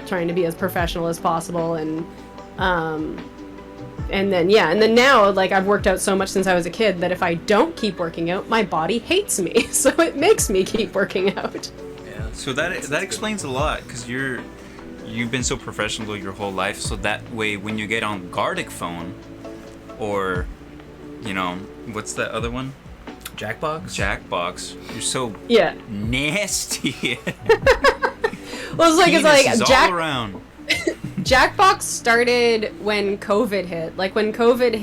trying to be as professional as possible, and then now, like, I've worked out so much since I was a kid that if I don't keep working out, my body hates me. So it makes me keep working out. Yeah. So that explains a lot, because you've been so professional your whole life. So that way, when you get on Gardic phone, or, you know, what's that other one? Jackbox. You're so nasty. Well, it's like all around. Jackbox started when COVID hit. Like, when COVID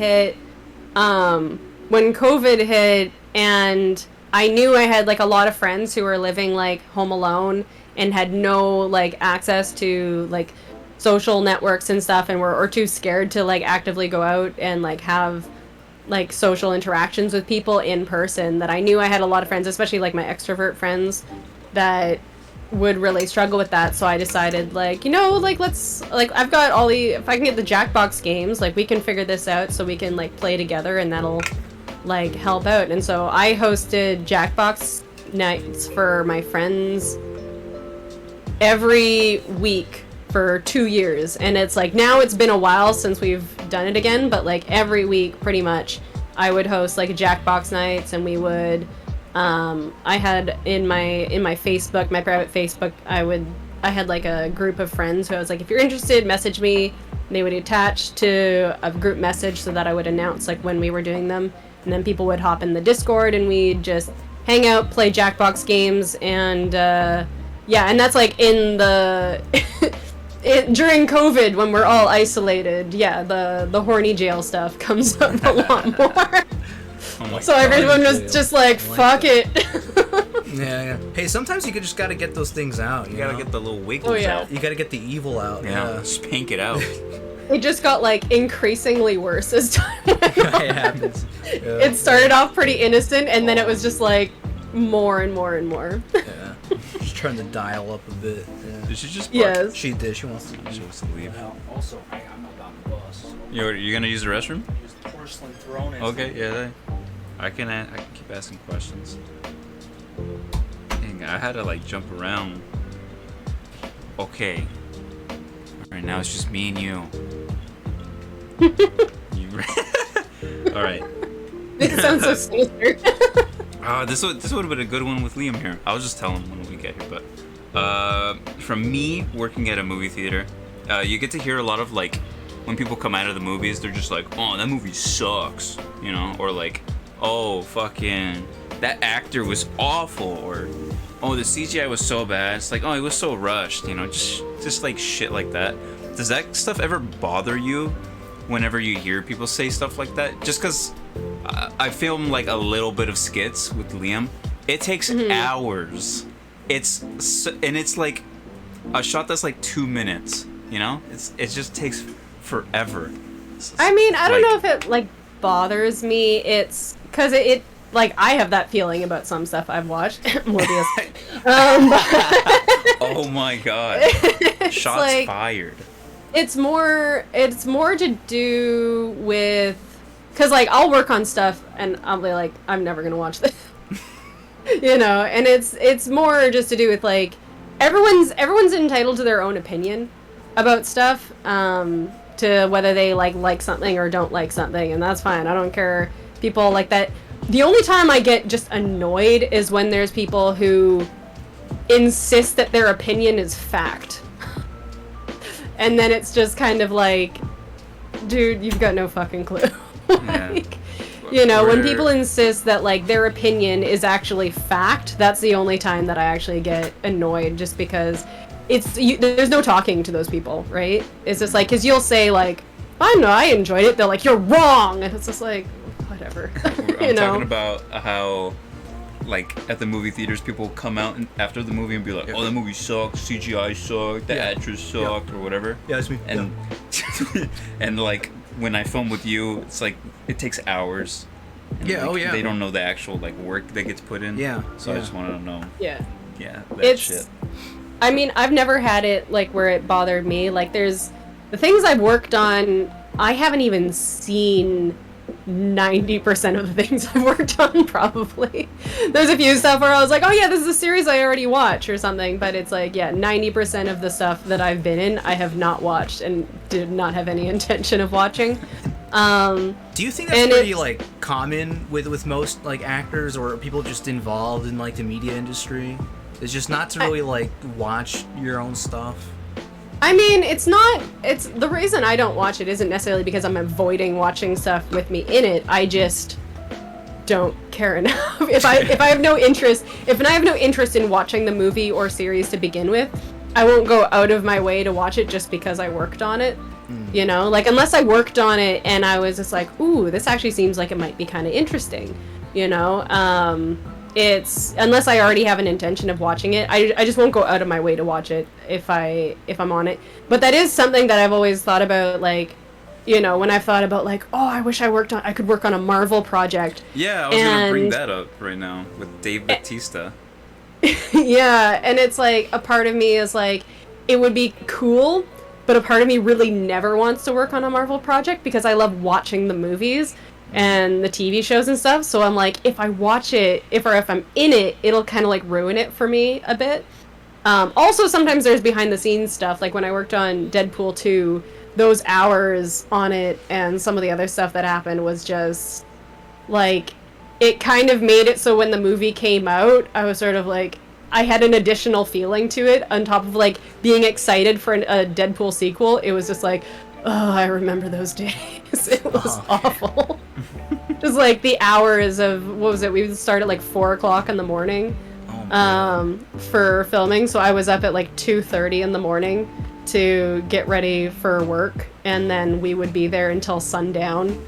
hit, and I knew I had, like, a lot of friends who were living, like, home alone and had no, like, access to, like, social networks and stuff, and were too scared to, like, actively go out and, like, have, like, social interactions with people in person. That I knew I had a lot of friends, especially, like, my extrovert friends, that would really struggle with that. So I decided, like, you know, like, let's, like, I've got all the, if I can get the Jackbox games, like, we can figure this out so we can, like, play together, and that'll, like, help out. And so I hosted Jackbox nights for my friends every week for 2 years. And it's like, now it's been a while since we've done it again, but, like, every week pretty much I would host, like, Jackbox nights, and we would I had in my Facebook, my private Facebook, I had, like, a group of friends who I was like, if you're interested, message me. And they would attach to a group message so that I would announce, like, when we were doing them. And then people would hop in the Discord, and we'd just hang out, play Jackbox games, and and that's, like, in the during COVID, when we're all isolated. Yeah, the horny jail stuff comes up a lot more. So everyone was just like, fuck it. Yeah. Hey, sometimes you just gotta get those things out. You gotta get the little wiggles out. You gotta get the evil out. Yeah, spank it out. It just got, like, increasingly worse as time went on. It happens. Yeah. It started off pretty innocent, and then it was just, like, more and more and more. Yeah. Just trying to dial up a bit. Yeah. Did she just bark? Yes. She did. She wants to leave. Also, I'm about the bus. You're gonna use the restroom? Use the porcelain throne as Okay, yeah. I can keep asking questions. Dang, I had to, like, jump around. Okay. Right now it's just me and you. All right. It sounds so sinister. This would have been a good one with Liam here. I'll just tell him when we get here. But from me working at a movie theater, you get to hear a lot of, like, when people come out of the movies, they're just like, oh, that movie sucks, you know, or like, oh, fucking, that actor was awful, or, oh, the CGI was so bad. It's like, oh, it was so rushed, you know, just like shit like that. Does that stuff ever bother you whenever you hear people say stuff like that? Just because I film, like, a little bit of skits with Liam. It takes hours. It's like a shot that's like 2 minutes, you know? It just takes forever. I mean, I don't know if it, like, bothers me. It's because it like, I have that feeling about some stuff I've watched. Morbius. Oh my god. Shots like, fired. It's more to do with, because, like, I'll work on stuff and I'll be like, I'm never gonna watch this. You know, and it's more just to do with, like, everyone's entitled to their own opinion about stuff, to whether they like something or don't like something, and that's fine. I don't care. People like that. The only time I get just annoyed is when there's people who insist that their opinion is fact. And then it's just kind of like, dude, you've got no fucking clue. Like, you know, when people insist that, like, their opinion is actually fact, that's the only time that I actually get annoyed, just because there's no talking to those people, right? It's just like, because you'll say, like, I don't know, I enjoyed it. They're like, you're wrong. And it's just like, whatever. I'm talking about how, like, at the movie theaters, people come out after the movie and be like, oh, that movie sucked, CGI sucked, the actress sucked, or whatever. Yeah, that's me. And, and, like, when I film with you, it's like, it takes hours. And, like, they don't know the actual, like, work that gets put in. Yeah. So I just wanted to know. Yeah. Yeah, that shit. I mean, I've never had it, like, where it bothered me. Like, there's the things I've worked on, I haven't even seen 90% of the things I've worked on, probably. There's a few stuff where I was like, oh yeah, this is a series I already watched or something, but it's like, yeah, 90% of the stuff that I've been in, I have not watched and did not have any intention of watching. Do you think that's pretty like common with most like actors or people just involved in like the media industry? It's just not to really like watch your own stuff. I mean, it's the reason I don't watch it isn't necessarily because I'm avoiding watching stuff with me in it. I just don't care enough. If I have no interest, if I have no interest in watching the movie or series to begin with, I won't go out of my way to watch it just because I worked on it. You know, like unless I worked on it and I was just like, ooh, this actually seems like it might be kind of interesting, you know? It's unless I already have an intention of watching it, I just won't go out of my way to watch it if I'm on it. But that is something that I've always thought about, like, you know, when I've thought about like, oh, I wish I could work on a Marvel project. Yeah, I was gonna bring that up right now with Dave Bautista. Yeah, and it's like a part of me is like, it would be cool, but a part of me really never wants to work on a Marvel project because I love watching the movies and the TV shows and stuff. So I'm like, if I watch it, if I'm in it, it'll kind of like ruin it for me a bit. Also, sometimes there's behind the scenes stuff. Like when I worked on Deadpool 2, those hours on it and some of the other stuff that happened was just like, it kind of made it so when the movie came out, I was sort of like, I had an additional feeling to it on top of like being excited for a Deadpool sequel. It was just like, oh, I remember those days. It was awful. It was like the hours of, what was it? We would start at like 4 o'clock in the morning for filming. So I was up at like 2:30 in the morning to get ready for work. And then we would be there until sundown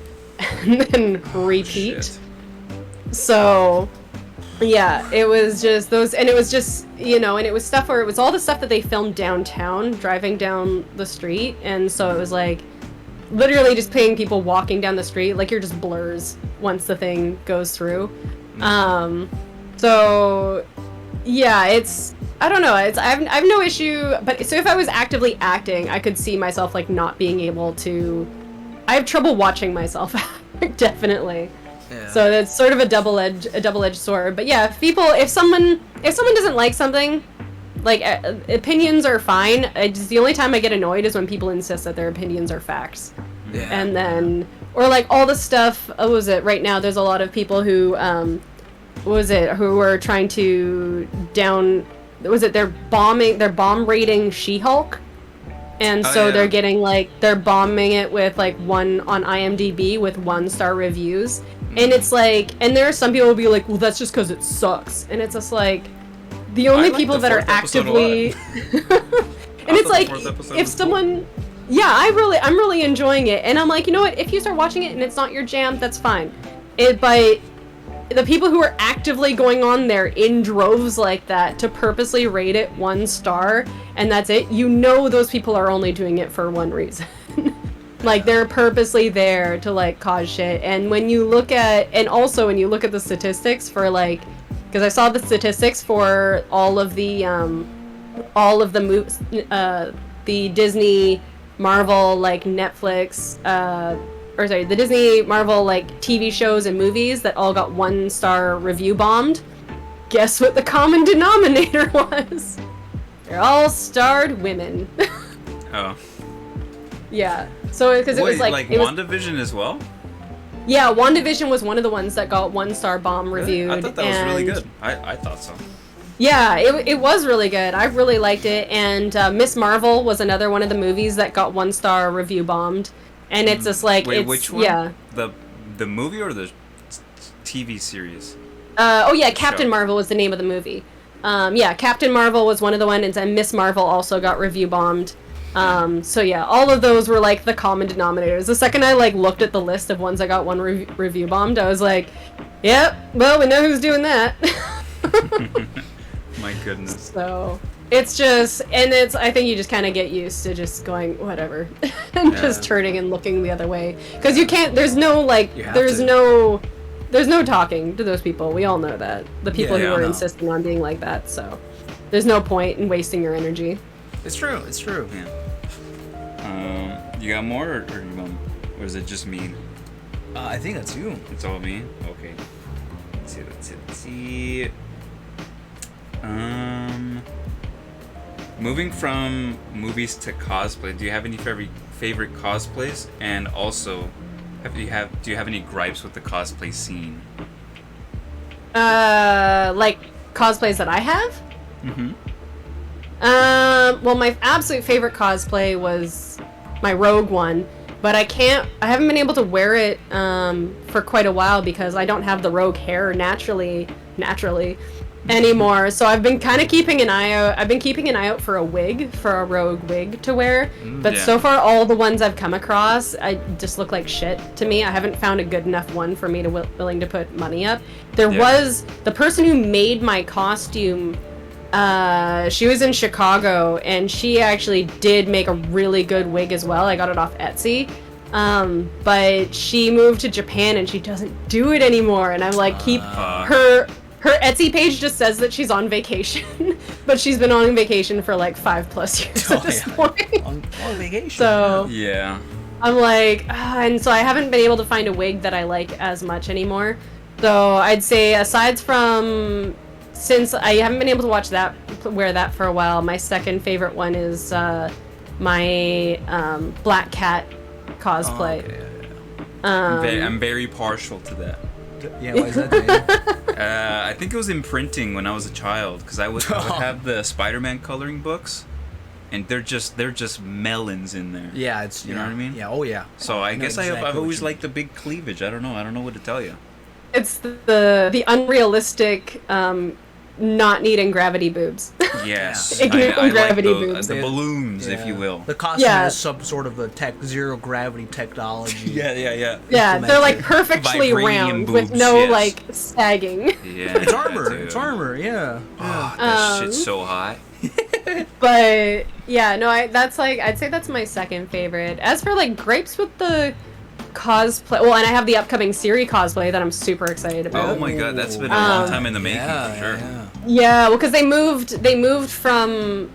and then repeat. So yeah, it was just those, and it was just, you know, and it was stuff where it was all the stuff that they filmed downtown, driving down the street, and so it was like literally just paying people walking down the street, like you're just blurs once the thing goes through. So yeah, it's, I don't know, it's, I have no issue, but so if I was actively acting, I could see myself like not being able to, I have trouble watching myself act, definitely. Yeah. So that's sort of a double-edged sword. But yeah, if someone doesn't like something, like opinions are fine. The only time I get annoyed is when people insist that their opinions are facts. Yeah. And then, or like all the stuff. What was it? Right now, there's a lot of people who, who were trying to they're bomb rating She-Hulk. And so they're getting like, they're bombing it with like on IMDb with 1-star reviews. And it's like, and there are some people who will be like, well, that's just because it sucks. And it's just like, the only people that are actively, and it's like, if someone, yeah, I'm really enjoying it. And I'm like, you know what, if you start watching it and it's not your jam, that's fine. But the people who are actively going on there in droves like that to purposely rate it 1 star, and that's it, you know those people are only doing it for one reason. Like, they're purposely there to, like, cause shit. And when you look at, and also when you look at the statistics for, like, because I saw the statistics for all of the the Disney, Marvel, like, Netflix, the Disney, Marvel, like, TV shows and movies that all got 1-star review bombed. Guess what the common denominator was? They're all starred women. Oh. Yeah. So, because it was like WandaVision as well? Yeah, WandaVision was one of the ones that got 1-star bomb reviewed. I thought that was really good. I thought so. Yeah, it was really good. I really liked it. And Miss Marvel was another one of the movies that got 1-star review bombed. And it's just like, wait, it's, which one? Yeah. The movie or the TV series? Captain Marvel was the name of the movie. Captain Marvel was one of the ones, and Miss Marvel also got review bombed. So yeah, all of those were like the common denominators. The second I like looked at the list of ones that got one review bombed, I was like, yep, well, we know who's doing that. My goodness. So it's just, and it's, I think you just kind of get used to just going whatever and just turning and looking the other way, because you can't, there's no like, there's no talking to those people. We all know that, the people who are insisting on being like that. So there's no point in wasting your energy. It's true. Yeah. You got more, or is it just me? I think that's you. It's all me? Okay. Let's see. Moving from movies to cosplay, do you have any favorite cosplays? And also, do you have any gripes with the cosplay scene? Like cosplays that I have? Mm-hmm. Well, my absolute favorite cosplay was my Rogue one, but I haven't been able to wear it for quite a while because I don't have the Rogue hair naturally anymore. So I've been kind of keeping an eye out. I've been keeping an eye out for a Rogue wig to wear. But so far, all the ones I've come across, I just look like shit to me. I haven't found a good enough one for me to willing to put money up. There was the person who made my costume. She was in Chicago, and she actually did make a really good wig as well. I got it off Etsy. But she moved to Japan, and she doesn't do it anymore. And I'm like, her Etsy page just says that she's on vacation, but she's been on vacation for like 5+ years at this point. On vacation. So yeah, I'm like, and so I haven't been able to find a wig that I like as much anymore. So I'd say since I haven't been able to wear that for a while, my second favorite one is my Black Cat cosplay. Oh, okay. I'm very partial to that. Yeah, why is that, Dave? I think it was imprinting when I was a child, because I would have the Spider-Man coloring books, and they're just melons in there. Yeah, it's you know what I mean. Yeah, oh yeah. So I guess exactly I've always what you liked the big cleavage. I don't know what to tell you. It's the unrealistic not needing gravity boobs. Yes, Ignorant I gravity like boobs. the balloons, if you will. The costume Yeah. is some sort of a zero gravity technology. Yeah. Yeah, they're like perfectly Vibranium round with boobs, no yes. like sagging. Yeah, It's armor. dude. It's armor. Yeah. Oh, that shit's so hot. But yeah, no, I'd say that's my second favorite. As for like gripes with the cosplay, well, and I have the upcoming Siri cosplay that I'm super excited about. Oh my god, that's been a long time in the making for sure. Yeah, well, because they moved from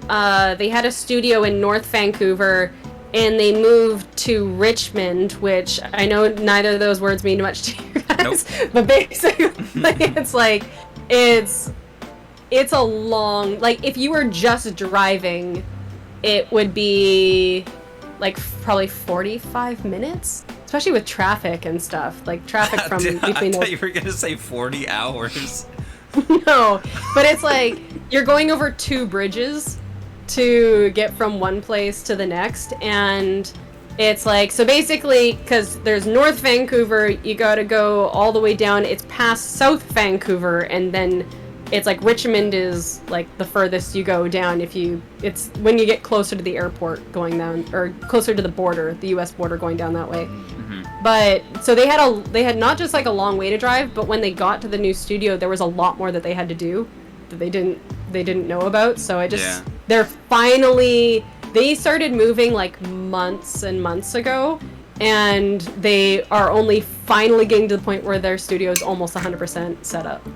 they had a studio in North Vancouver, and they moved to Richmond, which I know neither of those words mean much to you guys. Nope. But basically, it's like it's a long, like if you were just driving, it would be like probably 45 minutes. Especially with traffic and stuff, like traffic from Dude, between. I thought you were gonna say 40 hours. No, but it's like you're going over 2 bridges to get from one place to the next, and it's like, so basically, because there's North Vancouver, you gotta go all the way down. It's past South Vancouver, and then it's like Richmond is like the furthest you go down. It's when you get closer to the airport going down, or closer to the border, the U.S. border going down that way. Mm-hmm. But so they had not just like a long way to drive, but when they got to the new studio, there was a lot more that they had to do that they didn't know about. So they started moving like months and months ago, and they are only finally getting to the point where their studio is almost 100% set up.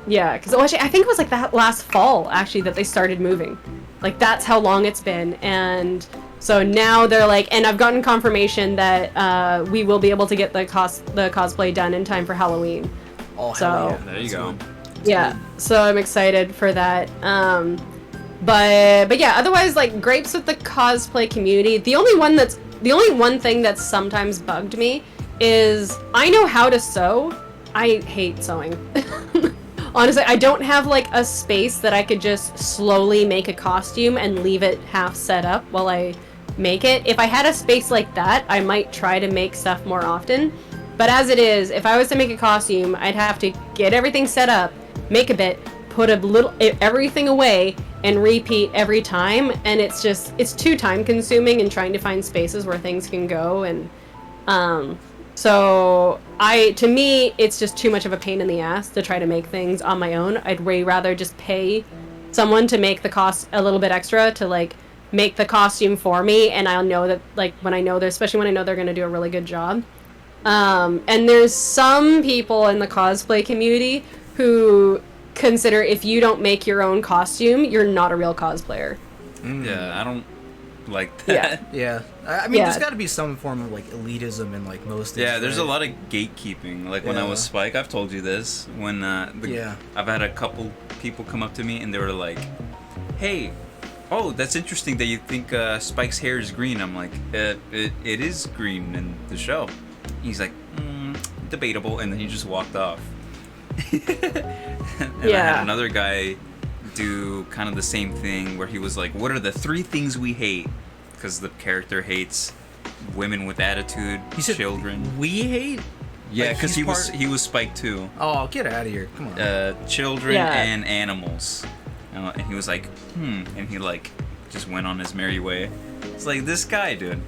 Yeah, because actually I think it was like that last fall actually that they started moving. Like that's how long it's been, and so now they're like, and I've gotten confirmation that we will be able to get the cosplay done in time for Halloween. Oh, so hell yeah. There you go. Yeah, so I'm excited for that. But yeah, otherwise like gripes with the cosplay community. The only one thing that's sometimes bugged me is I know how to sew. I hate sewing. Honestly, I don't have like a space that I could just slowly make a costume and leave it half set up while I make it. If I had a space like that, I might try to make stuff more often. But as it is, if I was to make a costume, I'd have to get everything set up, make a bit, put everything away, and repeat every time. And it's too time consuming and trying to find spaces where things can go. And so to me, it's just too much of a pain in the ass to try to make things on my own. I'd way rather just pay someone to make the cost a little bit extra to like make the costume for me, and I'll know that like especially when I know they're going to do a really good job. And there's some people in the cosplay community who consider if you don't make your own costume, you're not a real cosplayer. Yeah, like that. Yeah. I mean, Yeah. there's got to be some form of like elitism in like most. Yeah, things, there's right? a lot of gatekeeping. Like when I was Yeah. Spike, I've told you this. When Yeah. I've had a couple people come up to me and they were like, "Hey, oh, that's interesting that you think Spike's hair is green." I'm like, it is green in the show." He's like, debatable, and then he just walked off. And I Yeah. had another guy do kind of the same thing where he was like, "What are the 3 things we hate?" Because the character hates women with attitude, He said, children. "We hate." Yeah, like, because he's he was Spike too. Oh, get out of here! Come on. Children Yeah. and animals. And he was like, and he like just went on his merry way. It's like this guy, dude.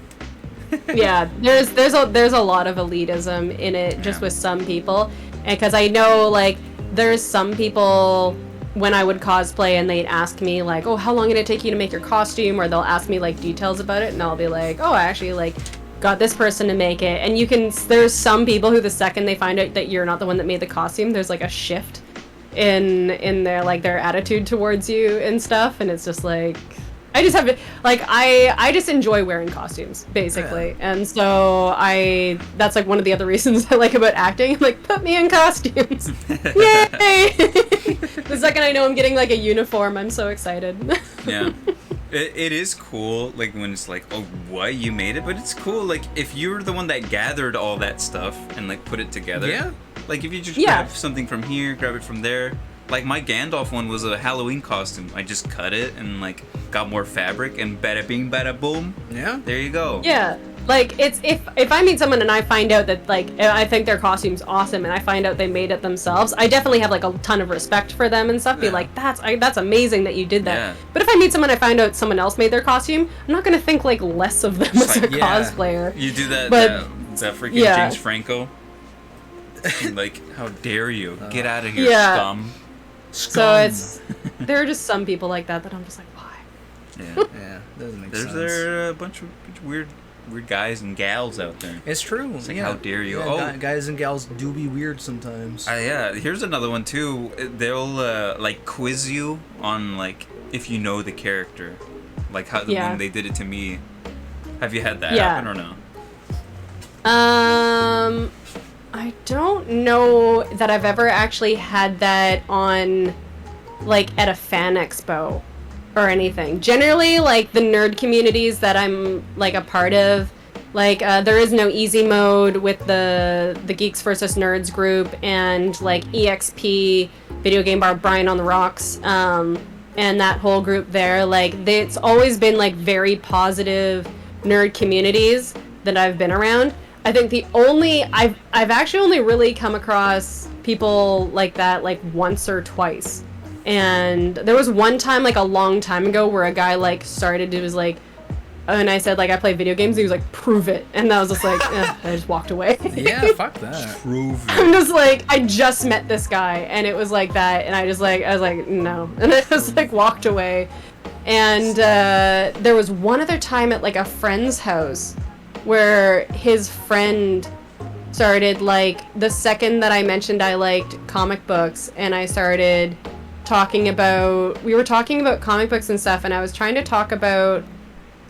Yeah, there's a lot of elitism in it just Yeah. with some people, and because I know like there's some people when I would cosplay and they'd ask me like, oh, how long did it take you to make your costume, or they'll ask me like details about it, and I'll be like, oh, I actually like got this person to make it. And you can, there's some people who the second they find out that you're not the one that made the costume, there's like a shift in their like their attitude towards you and stuff, and it's just like I just have to like I just enjoy wearing costumes basically. And so that's like one of the other reasons I like about acting. Like, put me in costumes. Yay. The second I know I'm getting like a uniform, I'm so excited. Yeah. It is cool, like when it's like, oh, what, you made it? But it's cool, like if you're the one that gathered all that stuff and like put it together. Yeah. Like if you just Yeah. grab something from here, grab it from there. Like my Gandalf one was a Halloween costume. I just cut it and like got more fabric and bada bing bada boom. Yeah. There you go. Yeah, like it's if I meet someone and I find out that like I think their costume's awesome and I find out they made it themselves, I definitely have like a ton of respect for them and stuff. Be Yeah. like, that's amazing that you did that. Yeah. But if I meet someone I find out someone else made their costume, I'm not gonna think like less of them It's as like, a yeah. cosplayer. You do that, But- that freaking yeah. James Franco. Like, how dare you? Get out of here, Yeah. scum. So it's there are just some people like that I'm just like, why? Yeah. Yeah, doesn't make There sense. are a bunch of weird guys and gals out there. It's true. It's like, yeah. how dare you? Yeah, Oh. guys and gals do be weird sometimes. Yeah, here's another one too. They'll like quiz you on like if you know the character, like how Yeah. when they did it to me. Have you had that Yeah. happen or no? I don't know that I've ever actually had that on, like, at a fan expo or anything. Generally, like, the nerd communities that I'm, like, a part of, like, there is no easy mode with the Geeks versus Nerds group and, like, EXP, Video Game Bar, Brian on the Rocks, and that whole group there. Like, it's always been, like, very positive nerd communities that I've been around. I think I've actually only really come across people like that like once or twice. And there was one time like a long time ago where a guy like started, it was like, and I said like I play video games, and he was like, prove it. And I was just like, I just walked away. Yeah, fuck that. Prove I'm just like, I just met this guy and it was like that, and I was like, no. And I just like walked away. And there was one other time at like a friend's house where his friend started, like, the second that I mentioned I liked comic books, and I started talking about, we were talking about comic books and stuff, and I was trying to talk about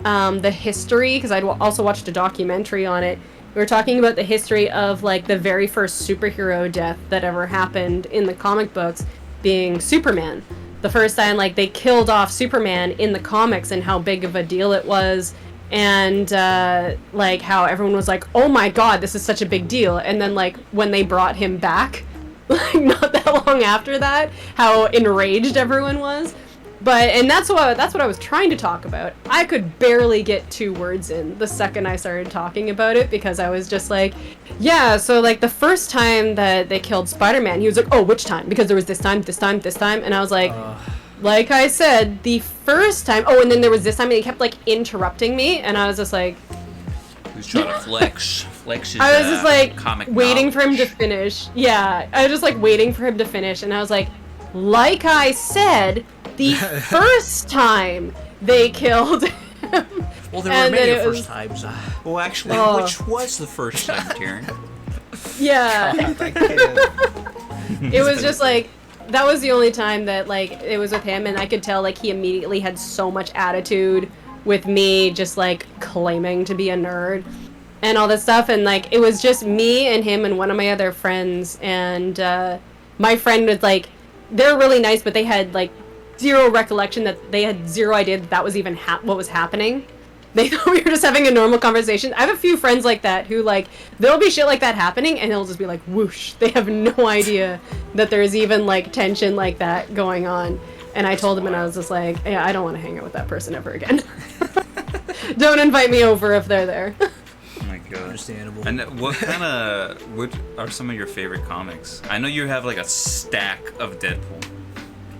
the history, because I'd also watched a documentary on it. We were talking about the history of, like, the very first superhero death that ever happened in the comic books being Superman. The first time, like, they killed off Superman in the comics and how big of a deal it was. And like how everyone was like, oh my god, this is such a big deal. And then like when they brought him back, like not that long after that, how enraged everyone was. And that's what I was trying to talk about. I could barely get 2 words in the second I started talking about it, because I was just like, yeah, so like the first time that they killed Spider-Man, he was like, oh, which time? Because there was this time, and I was like I said, the first time, and then there was this time, and he kept, like, interrupting me, and I was just like... Who's trying to flex his I was just, like, comic waiting for him to knowledge. finish. Yeah, I was just, like, waiting for him to finish, and I was like I said, the first time they killed him... Well, there And were many then it was- first times. Well, actually, Oh. which was the first time, Terran? Yeah. It was just, like... That was the only time that, like, it was with him, and I could tell, like, he immediately had so much attitude with me just like claiming to be a nerd and all this stuff, and like it was just me and him and one of my other friends, and my friend was like, they're really nice, but they had like zero recollection, that they had zero idea that was even what was happening. They thought we were just having a normal conversation. I have a few friends like that who, like, there'll be shit like that happening and it'll just be like whoosh. They have no idea that there's even like tension like that going on. And I told him, and I was just like, yeah, I don't want to hang out with that person ever again. Don't invite me over if they're there. Oh my god. Understandable. And what are some of your favorite comics? I know you have like a stack of Deadpool.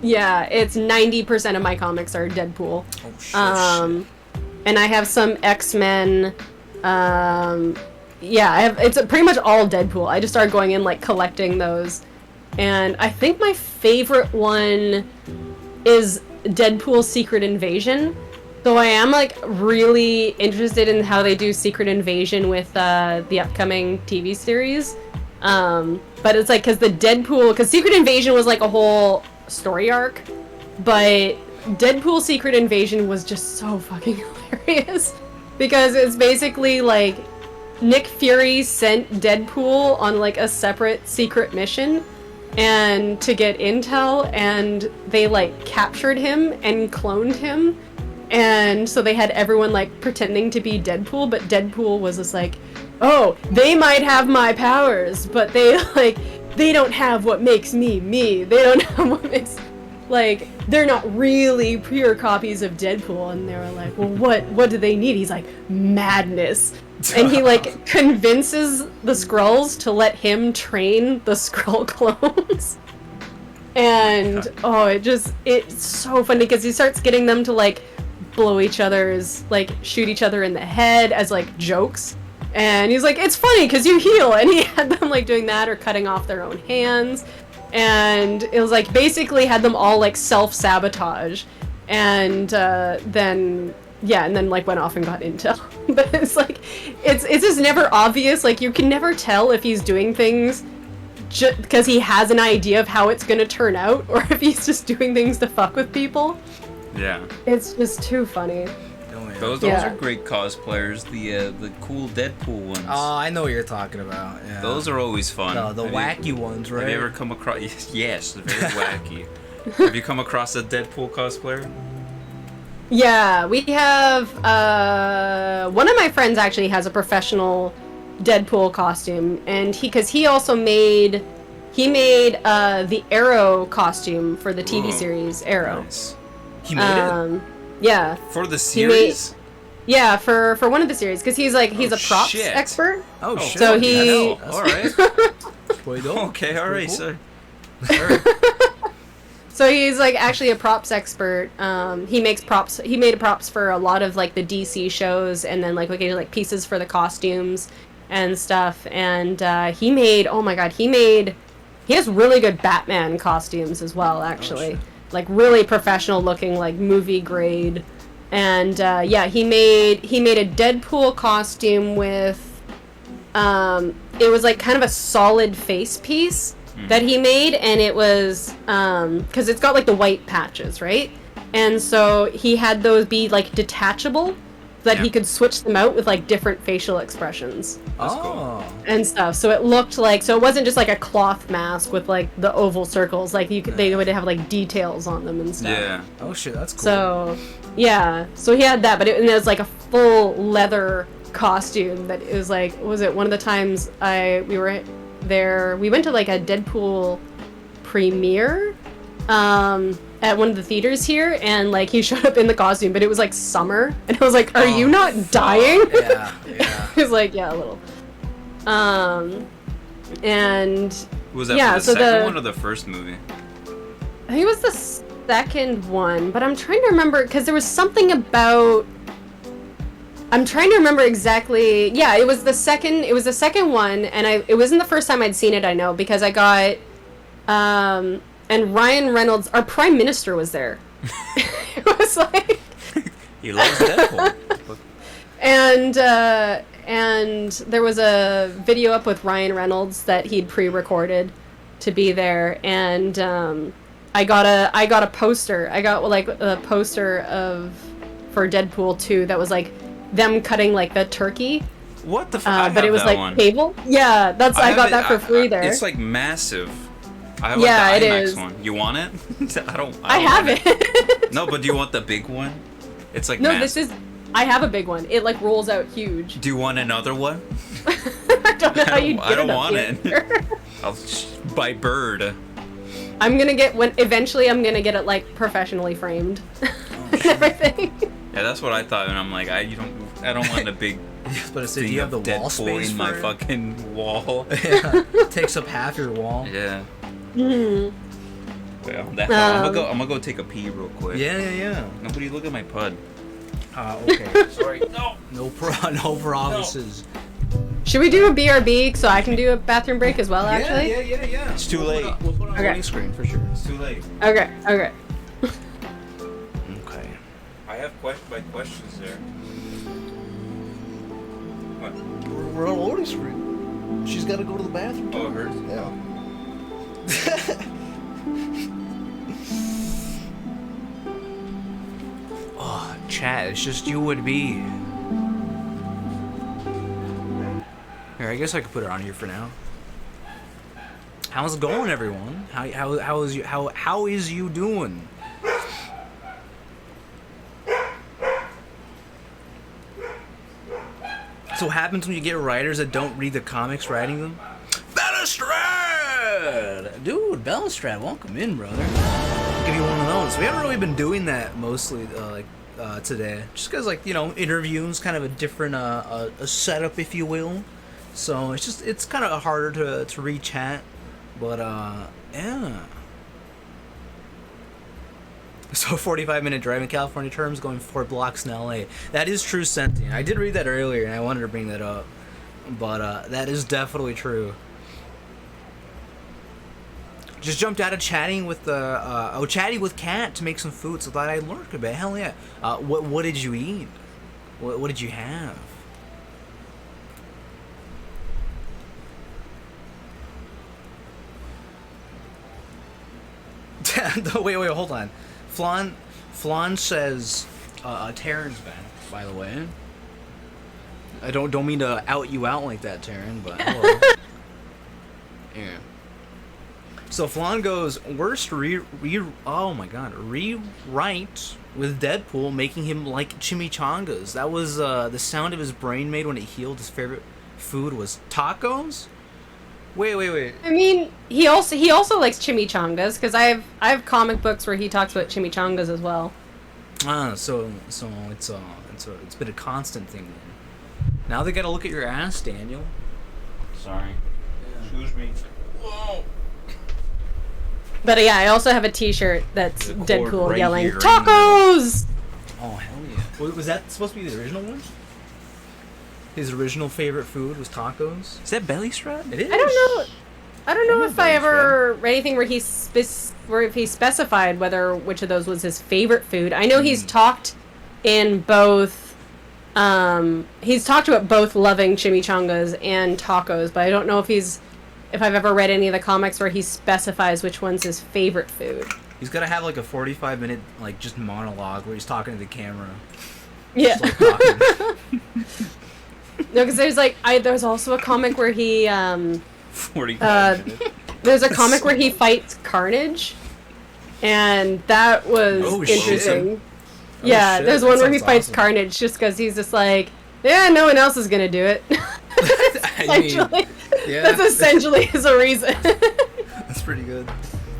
Yeah, it's 90% of my comics are Deadpool. Oh shit. And I have some X-Men. Yeah, it's pretty much all Deadpool. I just started going in like collecting those, and I think my favorite one is Deadpool Secret Invasion. So I am like really interested in how they do Secret Invasion with the upcoming TV series. But it's like because Secret Invasion was like a whole story arc, but Deadpool Secret Invasion was just so fucking hilarious, because it's basically like Nick Fury sent Deadpool on like a separate secret mission and to get intel, and they like captured him and cloned him, and so they had everyone like pretending to be Deadpool, but Deadpool was just like, oh, they might have my powers, but they don't have what makes me me. They don't have what makes, like, they're not really pure copies of Deadpool. And they were like, well, what do they need? He's like, madness. And he like convinces the Skrulls to let him train the Skrull clones. And it's so funny because he starts getting them to like shoot each other in the head as like jokes. And he's like, it's funny because you heal. And he had them like doing that or cutting off their own hands. And it was like basically had them all like self-sabotage. And then like went off and got intel. But it's like, it's just never obvious. Like you can never tell if he's doing things just because he has an idea of how it's going to turn out, or if he's just doing things to fuck with people. Yeah. It's just too funny. Those are great cosplayers. The cool Deadpool ones. Oh, I know what you're talking about. Yeah. Those are always fun. The wacky ones, right? Have you ever come across? Yes, very wacky. Have you come across a Deadpool cosplayer? Yeah, we have. One of my friends actually has a professional Deadpool costume, and he also made the Arrow costume for the TV series Arrow. Nice. He made it. Yeah. For the series? Yeah, for one of the series, because he's a props expert. Oh shit. So he. All right. Okay, all right, cool. sir. So he's like actually a props expert. He makes props. He made props for a lot of like the DC shows, and then like pieces for the costumes and stuff. And he has really good Batman costumes as well, actually. Oh, like really professional looking, like movie grade. And he made a Deadpool costume with it was like kind of a solid face piece that he made, and it was because it's got like the white patches, right? And so he had those be like detachable so that he could switch them out with like different facial expressions. That's cool. And stuff. So it looked like, so it wasn't just like a cloth mask with like the oval circles, like they would have like details on them and stuff. Yeah. Oh shit, that's cool. So yeah, so he had that, but it was like a full leather costume that it was like, was it one of the times we were there, we went to like a Deadpool premiere at one of the theaters here, and like he showed up in the costume, but it was like summer, and I was like, are you not dying? Yeah. He was like, yeah, a little. And Was that for the second one or the first movie? I think it was the second one, but I'm trying to remember because there was something about. I'm trying to remember exactly. Yeah, it was the second. It was the second one, and it wasn't the first time I'd seen it. I know because I got, and Ryan Reynolds, our Prime Minister, was there. It was like. He loves Deadpool. And there was a video up with Ryan Reynolds that he'd pre-recorded to be there, and I got a poster. I got like a poster for Deadpool 2 that was like them cutting like the turkey. What the fuck? But it was like cable. Yeah, I got that for free there. It's like massive. I have yeah, like the it IMAX is. one. You want it? I don't I have want it. No, but do you want the big one? It's like no, massive. I have a big one. It like rolls out huge. Do you want another one? I don't know how you get I don't it up want here. it. I'll buy bird. I'm gonna get eventually I'm gonna get it like professionally framed and everything. Yeah, that's what I thought, and I'm like, I don't want a big But do thing you have of the wall Deadpool space in my for it? fucking wall. Yeah, takes up half your wall. Yeah. Mhm. Well, I'm gonna go take a pee real quick. Yeah. Nobody look at my pud. Okay. Sorry. No. No promises. Should we do a BRB so I can do a bathroom break as well? Actually. Yeah. It's too late. We'll put it on the Okay. loading screen for sure. It's too late. Okay. Okay. I have my questions there. What? We're on a loading screen. She's got to go to the bathroom. Oh, it hurts? Yeah. Oh, chat, it's just you and me. Here, I guess I could put it on here for now. How's it going, everyone? How is you doing? So what happens when you get writers that don't read the comics writing them? Balustrade! Dude, Balustrade, welcome in, brother. I'll give you one of those. We haven't really been doing that mostly, today. Just because, like, you know, interviews, kind of a different, a setup, if you will. So, it's kind of harder to re-chat. But, yeah. So 45-minute drive in California terms, going 4 blocks in LA. That is true sentient. I did read that earlier, and I wanted to bring that up. But that is definitely true. Just jumped out of chatting with chatting with Kat to make some food, so thought I'd learn a bit. Hell yeah. What did you eat? What did you have? Wait, hold on. Flan says Terran's back, by the way. I don't mean to out you out like that, Terran, but hello. Yeah. So Flan goes, worst oh my god, rewrite with Deadpool making him like chimichangas. That was the sound of his brain made when it healed. His favorite food was tacos. Wait. I mean, he also likes chimichangas because I have comic books where he talks about chimichangas as well. So it's been a constant thing then. Now they gotta look at your ass, Daniel. Sorry. Excuse me. Whoa. But yeah, I also have a T-shirt that's The cord Deadpool right yelling here, tacos. Oh hell yeah! Was that supposed to be the original one? His original favorite food was tacos. Is that belly strap? It is. I don't know if I belly ever read anything where if he specified which of those was his favorite food. I know he's talked in both. He's talked about both loving chimichangas and tacos, but I don't know if I've ever read any of the comics where he specifies which one's his favorite food. He's gotta have like a 45-minute like just monologue where he's talking to the camera. Yeah. Just, like, talking. No, because there's also a comic where he 45 minutes. there's a comic where he fights Carnage, and that was interesting. Yeah, shit, there's that one where he sounds fights awesome. Carnage just because he's just like, yeah, no one else is gonna do it. Essentially, yeah. that's essentially his reason. That's pretty good.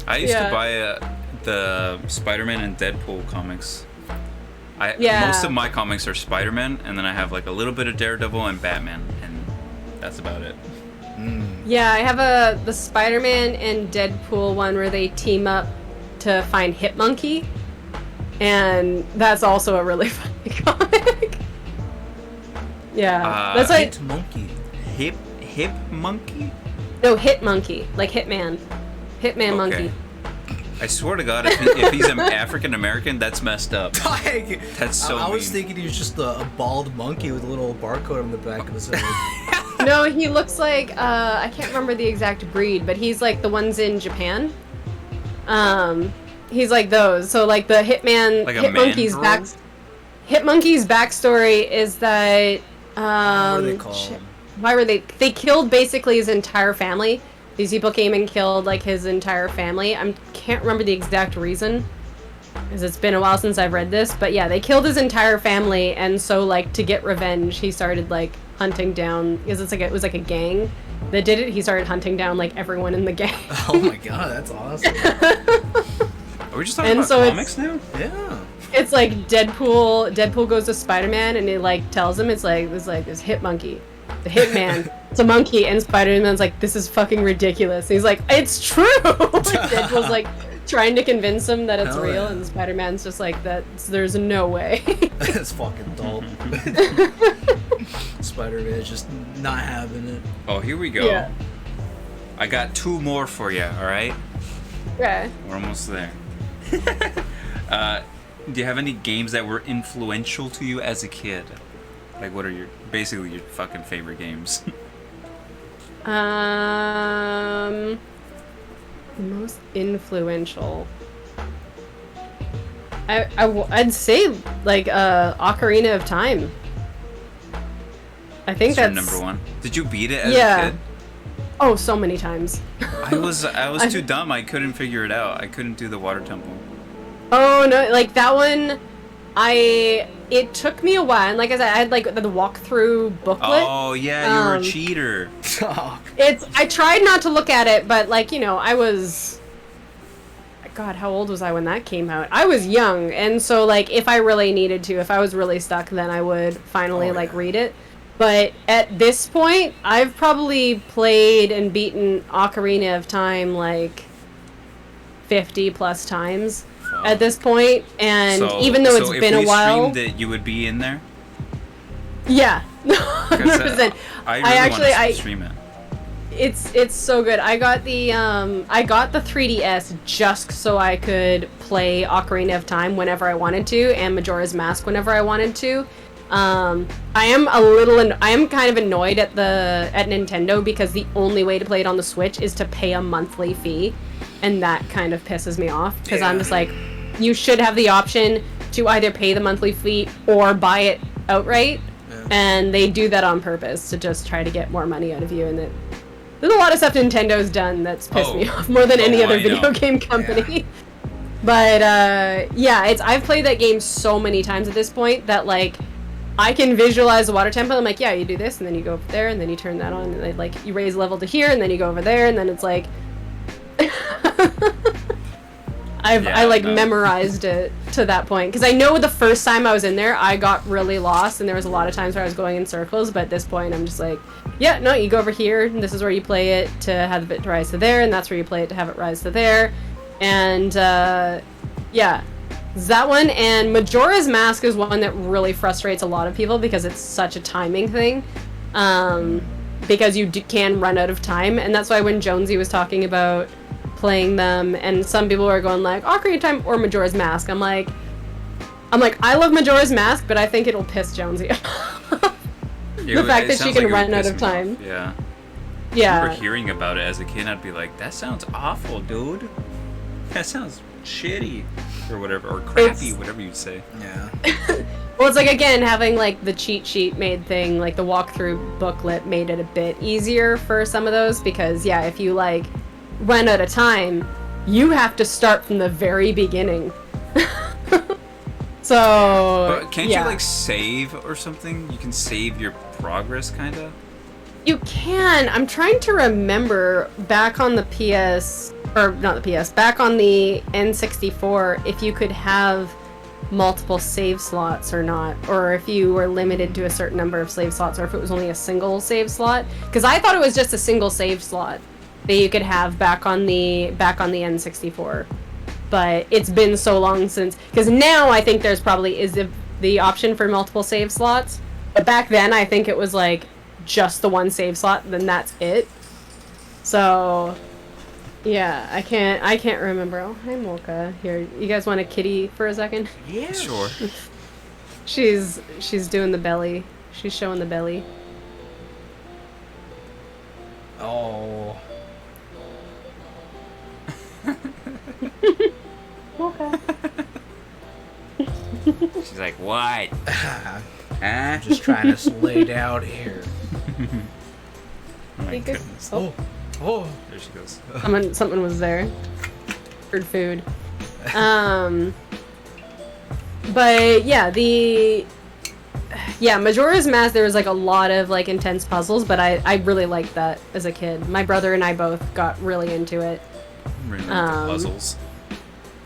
I used to Yeah. buy the Spider-Man and Deadpool comics. Yeah. Most of my comics are Spider-Man, and then I have like a little bit of Daredevil and Batman, and that's about it. Yeah, I have the Spider-Man and Deadpool one where they team up to find Hip Monkey, and that's also a really funny comic. Yeah, that's like Hit monkey. Hip monkey? no Hit Monkey, like Hitman, Hitman Okay. Monkey. I swear to God, if he's an African American, that's messed up. That's so I was mean. thinking he was just a bald monkey with a little barcode on the back of his head. No, he looks like I can't remember the exact breed, but he's like the ones in Japan. He's like those. So like the Hitman, Like a Hit Monkey's mandrill? back. Hitmonkey's backstory is that What are they shit. called? Why were they killed basically his entire family. These people came and killed like his entire family. I can't remember the exact reason, because it's been a while since I've read this, but yeah, they killed his entire family, and so like to get revenge, he started like hunting down, because it was like a gang that did it. He started hunting down like everyone in the gang. Oh my god, that's awesome. Are we just talking And about so comics now? Yeah. It's like Deadpool goes to Spider-Man and he like tells him it's like this hit monkey, the hitman. It's a monkey, and Spider-Man's like, this is fucking ridiculous. And he's like, it's true. Deadpool's like trying to convince him that it's Hell real, yeah. and Spider-Man's just like, there's no way. That's fucking dope. Spider-Man is just not having it. Oh, here we go. Yeah. I got 2 more for you, alright? Okay. We're almost there. Do you have any games that were influential to you as a kid? Like, what are basically your fucking favorite games? Most influential. I'd say like Ocarina of Time. I think That's your that's number 1. Did you beat it as Yeah. a kid? Oh, so many times. I was too dumb. I couldn't figure it out. I couldn't do the water temple. Oh no, like that one, it took me a while. And like I said, I had like the walkthrough booklet. Oh yeah, you were a cheater. I tried not to look at it, but like, you know, I was, God, how old was I when that came out? I was young, and so like if I really needed to, if I was really stuck, then I would finally read it. But at this point, I've probably played and beaten Ocarina of Time like 50 plus times at this point, and even though it's been a while, if we streamed it, you would be in there. Yeah, 100%. I really want to stream it. It's so good. I got the 3DS just so I could play Ocarina of Time whenever I wanted to, and Majora's Mask whenever I wanted to. I am kind of annoyed at Nintendo, because the only way to play it on the Switch is to pay a monthly fee, and that kind of pisses me off, because I'm just like, you should have the option to either pay the monthly fee or buy it outright, and they do that on purpose to just try to get more money out of you, and there's a lot of stuff Nintendo's done that's pissed me off more than any other video game company. But I've played that game so many times at this point that like I can visualize the water temple. I'm like, yeah, you do this, and then you go over there, and then you turn that on, and then, like, you raise level to here, and then you go over there, and then it's like, I memorized it to that point, because I know the first time I was in there, I got really lost, and there was a lot of times where I was going in circles. But at this point, I'm just like, yeah, no, you go over here, and this is where you play it to have it rise to there, and that's where you play it to have it rise to there, and that one. And Majora's Mask is one that really frustrates a lot of people, because it's such a timing thing, because you can run out of time. And that's why when Jonesy was talking about playing them, and some people were going like Ocarina of Time or Majora's Mask, I'm like I love Majora's Mask, but I think it'll piss Jonesy off. The fact that she can run out of time. Yeah. Yeah. I remember hearing about it as a kid, I'd be like, that sounds awful, dude. That sounds shitty. Or whatever, or crappy, whatever you'd say. Yeah. Well, it's like, again, having like the cheat sheet made thing, like the walkthrough booklet made it a bit easier for some of those, because if you like run out of time, you have to start from the very beginning. So but can't you like save or something? You can save your progress, kinda. You can. I'm trying to remember back on the PS, or not the PS, back on the N64, if you could have multiple save slots or not, or if you were limited to a certain number of save slots, or if it was only a single save slot. Because I thought it was just a single save slot that you could have back on the N64. But it's been so long since, because now I think there's probably the option for multiple save slots. But back then I think it was like just the one save slot, then that's it. So yeah, I can't remember. Oh, hi Mocha. Here, you guys want a kitty for a second? Yeah. Sure. She's doing the belly. She's showing the belly. Oh. Mocha. She's like, What? Huh? Just trying to lay down here. Oh my You could- goodness. Oh. There she goes. Something was there. Heard food. But yeah, Majora's Mask, there was like a lot of like intense puzzles, but I really liked that as a kid. My brother and I both got really into it. Really like the puzzles.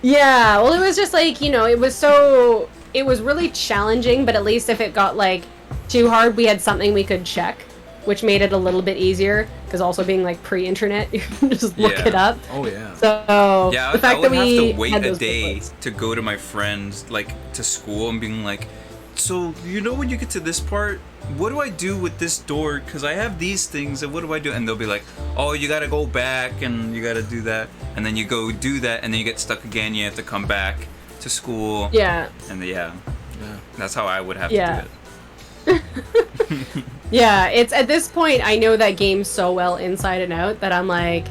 Yeah, well, it was just like, it was really challenging, but at least if it got like too hard, we had something we could check, which made it a little bit easier, because also being like pre-internet, you can just look it up. Oh yeah. So Yeah, the fact I would that have we to wait had a those day booklets. to go to my friends, like, to school and being like, so, when you get to this part, what do I do with this door? Because I have these things, and what do I do? And they'll be like, oh, you gotta go back, and you gotta do that. And then you go do that, and then you get stuck again, you have to come back to school. Yeah. And that's how I would have to do it. Yeah, it's at this point I know that game so well inside and out that I'm like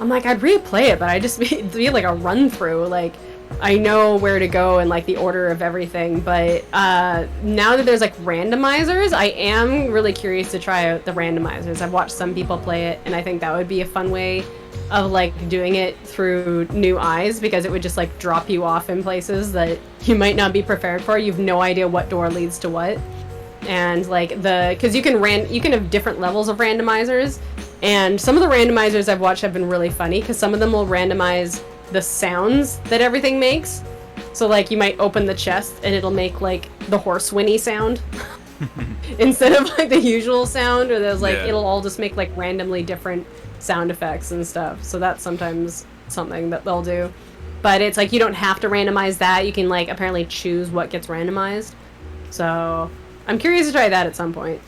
I'd replay it, but I just be like a run through. Like I know where to go and like the order of everything. But now that there's like randomizers, I am really curious to try out the randomizers. I've watched some people play it, and I think that would be a fun way of like doing it through new eyes, because it would just like drop you off in places that you might not be prepared for. You've no idea what door leads to what. And like because you can have different levels of randomizers, and some of the randomizers I've watched have been really funny, because some of them will randomize the sounds that everything makes. So like you might open the chest and it'll make like the horse whinny sound instead of like the usual sound, or there's like it'll all just make like randomly different sound effects and stuff. So that's sometimes something that they'll do, but it's like you don't have to randomize that. You can like apparently choose what gets randomized. So I'm curious to try that at some point.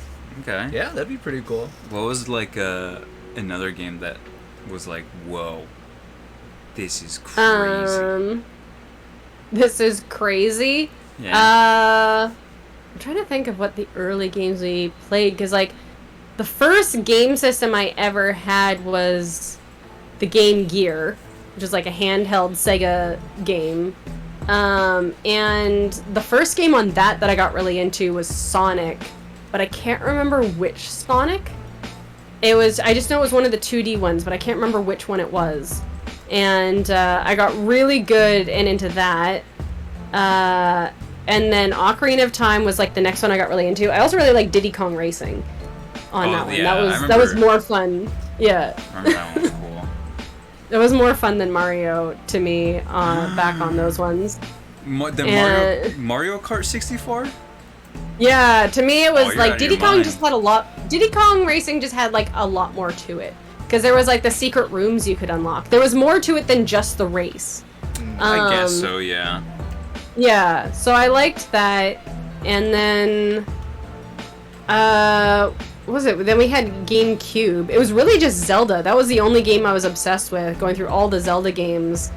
Okay. Yeah, that'd be pretty cool. What was like another game that was like, whoa, this is crazy? This is crazy. Yeah. I'm trying to think of what the early games we played, because like the first game system I ever had was the Game Gear, which is like a handheld Sega game. And the first game on that I got really into was Sonic, but I can't remember which Sonic. I just know it was one of the 2D ones, but I can't remember which one it was. And I got really good and into that. And then Ocarina of Time was like the next one I got really into. I also really like Diddy Kong Racing on that one. Yeah, That was more fun. Yeah. I remember that one was cool. It was more fun than Mario to me back on those ones. Mario Kart 64? Yeah, to me it was you're out like of Diddy your Kong mind. just had a lot. Diddy Kong Racing just had like a lot more to it, because there was like the secret rooms you could unlock. There was more to it than just the race. I guess so, yeah. Yeah, so I liked that, and then what was it? Then we had GameCube. It was really just Zelda. That was the only game I was obsessed with, going through all the Zelda games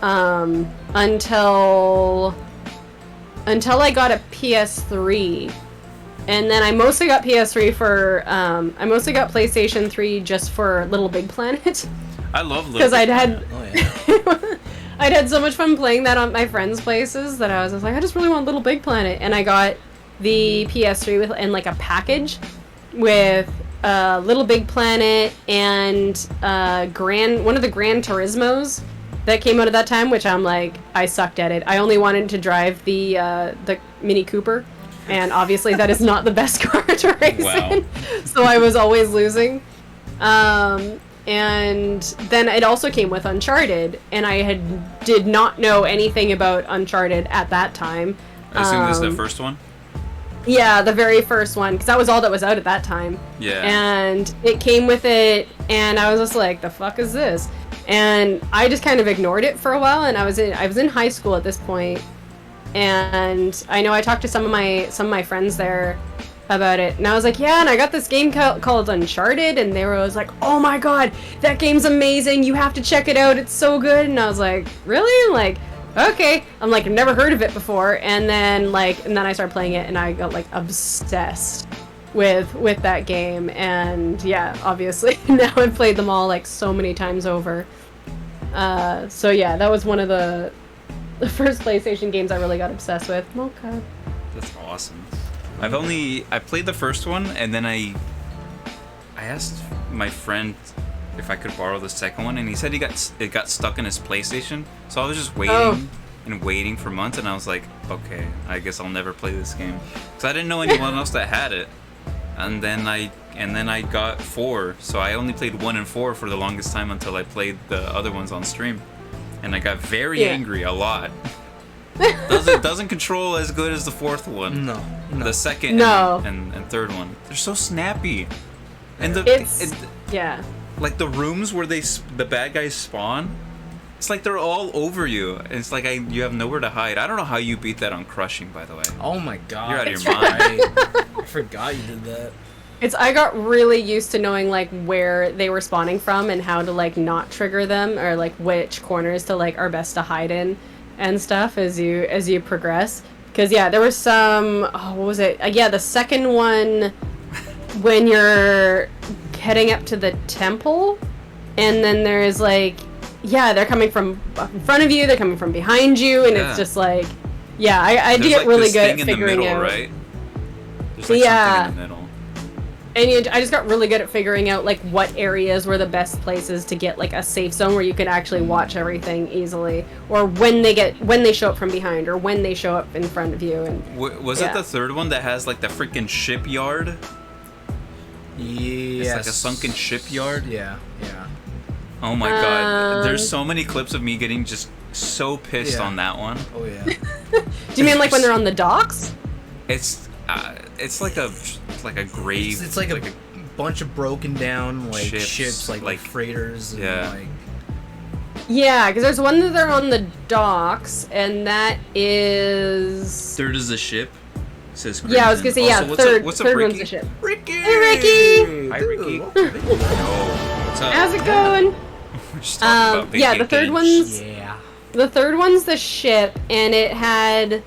until I got a PS3. And then I mostly got PS3 for I mostly got PlayStation 3 just for Little Big Planet. I love Little Because Big I'd had so much fun playing that on my friends' places that I was just like, I just really want Little Big Planet. And I got the PS3 with in like a package with Little Big Planet and one of the Gran Turismos that came out at that time, which I'm like, I sucked at it. I only wanted to drive the Mini Cooper, and obviously that is not the best car to race in. So I was always losing. And then it also came with Uncharted, and I did not know anything about Uncharted at that time. I assume this is the first one? Yeah, the very first one, because that was all that was out at that time. Yeah. And it came with it, and I was just like, the fuck is this? And I just kind of ignored it for a while, and I was in high school at this point, and I know I talked to some of my friends there about it, and I was like, yeah, and I got this game called Uncharted, and they were always like, oh my god, that game's amazing, you have to check it out, it's so good. And I was like, really? Like, okay. I'm like, I've never heard of it before. And then I started playing it, and I got like obsessed with that game. And yeah, obviously now I've played them all like so many times over. So yeah, that was one of the first PlayStation games I really got obsessed with. Mocha. That's awesome. I played the first one, and then I asked my friend if I could borrow the second one, and he said it got stuck in his PlayStation. So I was just waiting and waiting for months, and I was like, okay, I guess I'll never play this game, because I didn't know anyone else that had it. And then I got 4, so I only played 1 and 4 for the longest time until I played the other ones on stream, and I got very angry a lot. Doesn't control as good as the fourth one. No. The second and third one. They're so snappy. And like the rooms where the bad guys spawn, it's like they're all over you. It's like you have nowhere to hide. I don't know how you beat that on Crushing, by the way. Oh my god. You're out of your mind. I forgot you did that. I got really used to knowing like where they were spawning from and how to like not trigger them, or like which corners to like are best to hide in and stuff as you progress. Because there was some what was it? The second one when you're heading up to the temple, and then there's like they're coming from in front of you, they're coming from behind you, and it's just like I do get really good at figuring out. Right? There's like something in the middle. And I just got really good at figuring out like what areas were the best places to get like a safe zone where you could actually watch everything easily, or when they show up from behind, or when they show up in front of you. And was it the third one that has like the freaking shipyard? Yes. It's like a sunken shipyard. Yeah. Oh my god! There's so many clips of me getting just so pissed on that one. Oh yeah. Do you mean like when they're on the docks? It's like a grave. It's like a bunch of broken down like ships like freighters. And, yeah. Because there's one that they're on the docks, and that is. Third is the ship. It says Crimson. Yeah, I was gonna say Also, what's third Ricky? one's the ship. Ricky. Hey Ricky. Hi Ricky. What's up? How's it going? We're just talking about the third one's the third one's the ship, and it had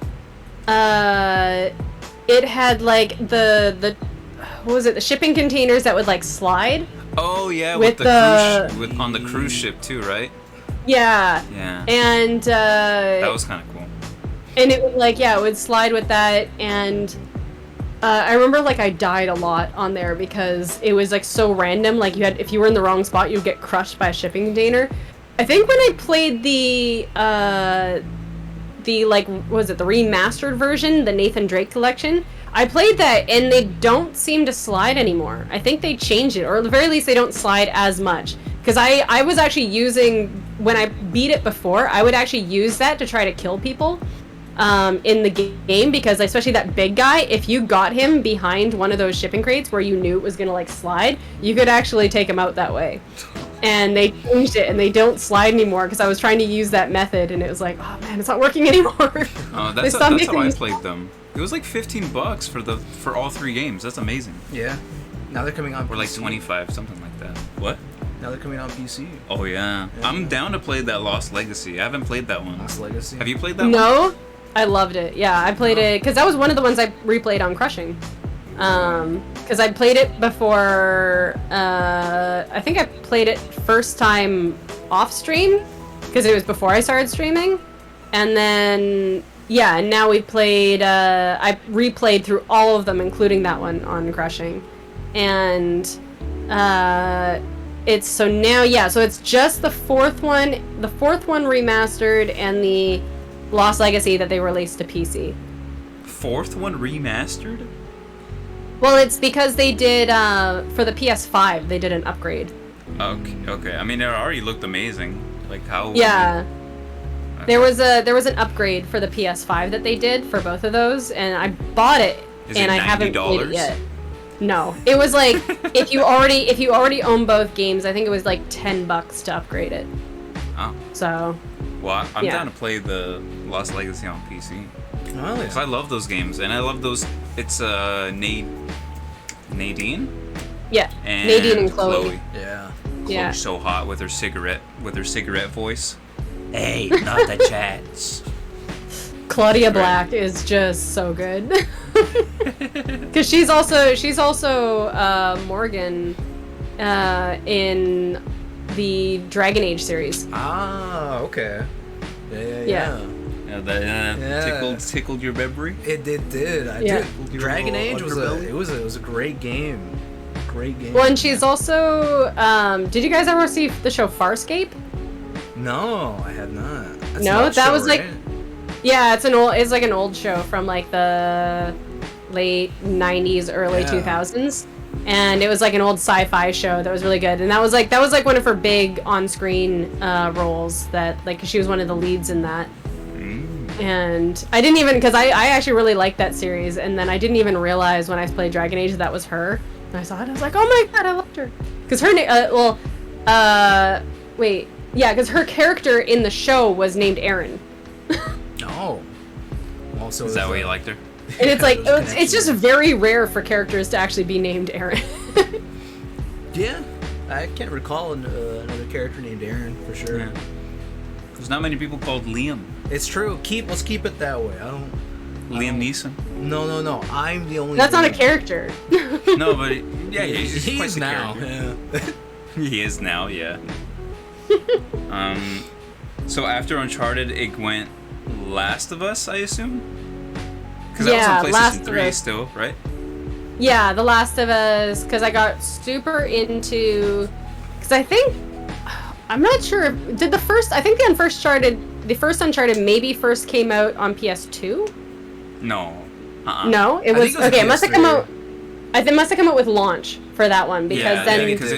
like the what was it, the shipping containers that would like slide. Oh yeah, with the on the cruise ship too, right? Yeah. And that was kind of cool. And it would like it would slide with that, and I remember like I died a lot on there because it was like so random. Like if you were in the wrong spot, you'd get crushed by a shipping container. I think when I played the like what was it, the remastered version, the Nathan Drake collection, I played that and they don't seem to slide anymore. I think they changed it, or at the very least they don't slide as much. Because I was actually using, when I beat it before, I would actually use that to try to kill people in the game, because especially that big guy, if you got him behind one of those shipping crates where you knew it was going to like slide, you could actually take him out that way. And they changed it, and they don't slide anymore, because I was trying to use that method, and it was like, oh man, it's not working anymore. Oh, that's how I played them. It was like $15 for all 3 games. That's amazing. Yeah. Now they're coming on or PC. like 25, something like that. What? Now they're coming on PC. Oh yeah. I'm down to play that Lost Legacy. I haven't played that one. Lost Legacy. Have you played that one? No, I loved it. Yeah, I played it because that was one of the ones I replayed on Crushing. Because I played it before. I think I played it first time off stream because it was before I started streaming, and then and now we played. I replayed through all of them, including that one on Crushing, and it's so now so it's just the fourth one remastered, and the Lost Legacy that they released to PC. Fourth one remastered? Well, it's because they did for the PS5. They did an upgrade. Okay. I mean, it already looked amazing. Like how? Yeah. Okay. There was an upgrade for the PS5 that they did for both of those, and I bought it, and I haven't played it yet. No, it was like if you already own both games, I think it was like $10 to upgrade it. Oh. So. Well, I'm down to play the Lost Legacy on PC. Oh, because I love those games, and I love those. It's Nadine. Yeah. And Nadine and Chloe. Yeah. Chloe's so hot with her cigarette voice. Hey, not the chance. Claudia Black is just so good. Because she's also Morgan in the Dragon Age series. Ah, okay. Yeah. That tickled your memory. It did. I Yeah. did. Dragon Age was a great game. Great game. Well, and she's also. Did you guys ever see the show Farscape? No, I have not. That's No, an that show, was like. right? Yeah, it's like an old show from like the late 90s, early 2000s. And it was like an old sci-fi show that was really good. And that was like one of her big on-screen roles that like she was one of the leads in that. And I didn't even, because I actually really liked that series, and then I didn't even realize when I played Dragon Age that was her. And I saw it, I was like, oh my god, I loved her. Because her name, because her character in the show was named Erin. Oh. Well, so Is that why you liked her? And it's like, it's just very rare for characters to actually be named Erin. Yeah. I can't recall another character named Aaron for sure. Yeah. There's not many people called Liam. It's true. Let's keep it that way. Liam Neeson. No. I'm the only. That's not a Liam. character. No, but he's He quite is the now. character. Yeah. He is now, yeah. So after Uncharted, it went Last of Us, I assume? Because that was on Last PlayStation of 3 Us. still, right? Yeah, The Last of Us, because I got super into, because I think, I'm not sure, did the first first Uncharted maybe first came out on PS2? No. No, it I was, think it was okay, it must have come PS3. out, it must have come out with launch for that one, because then, because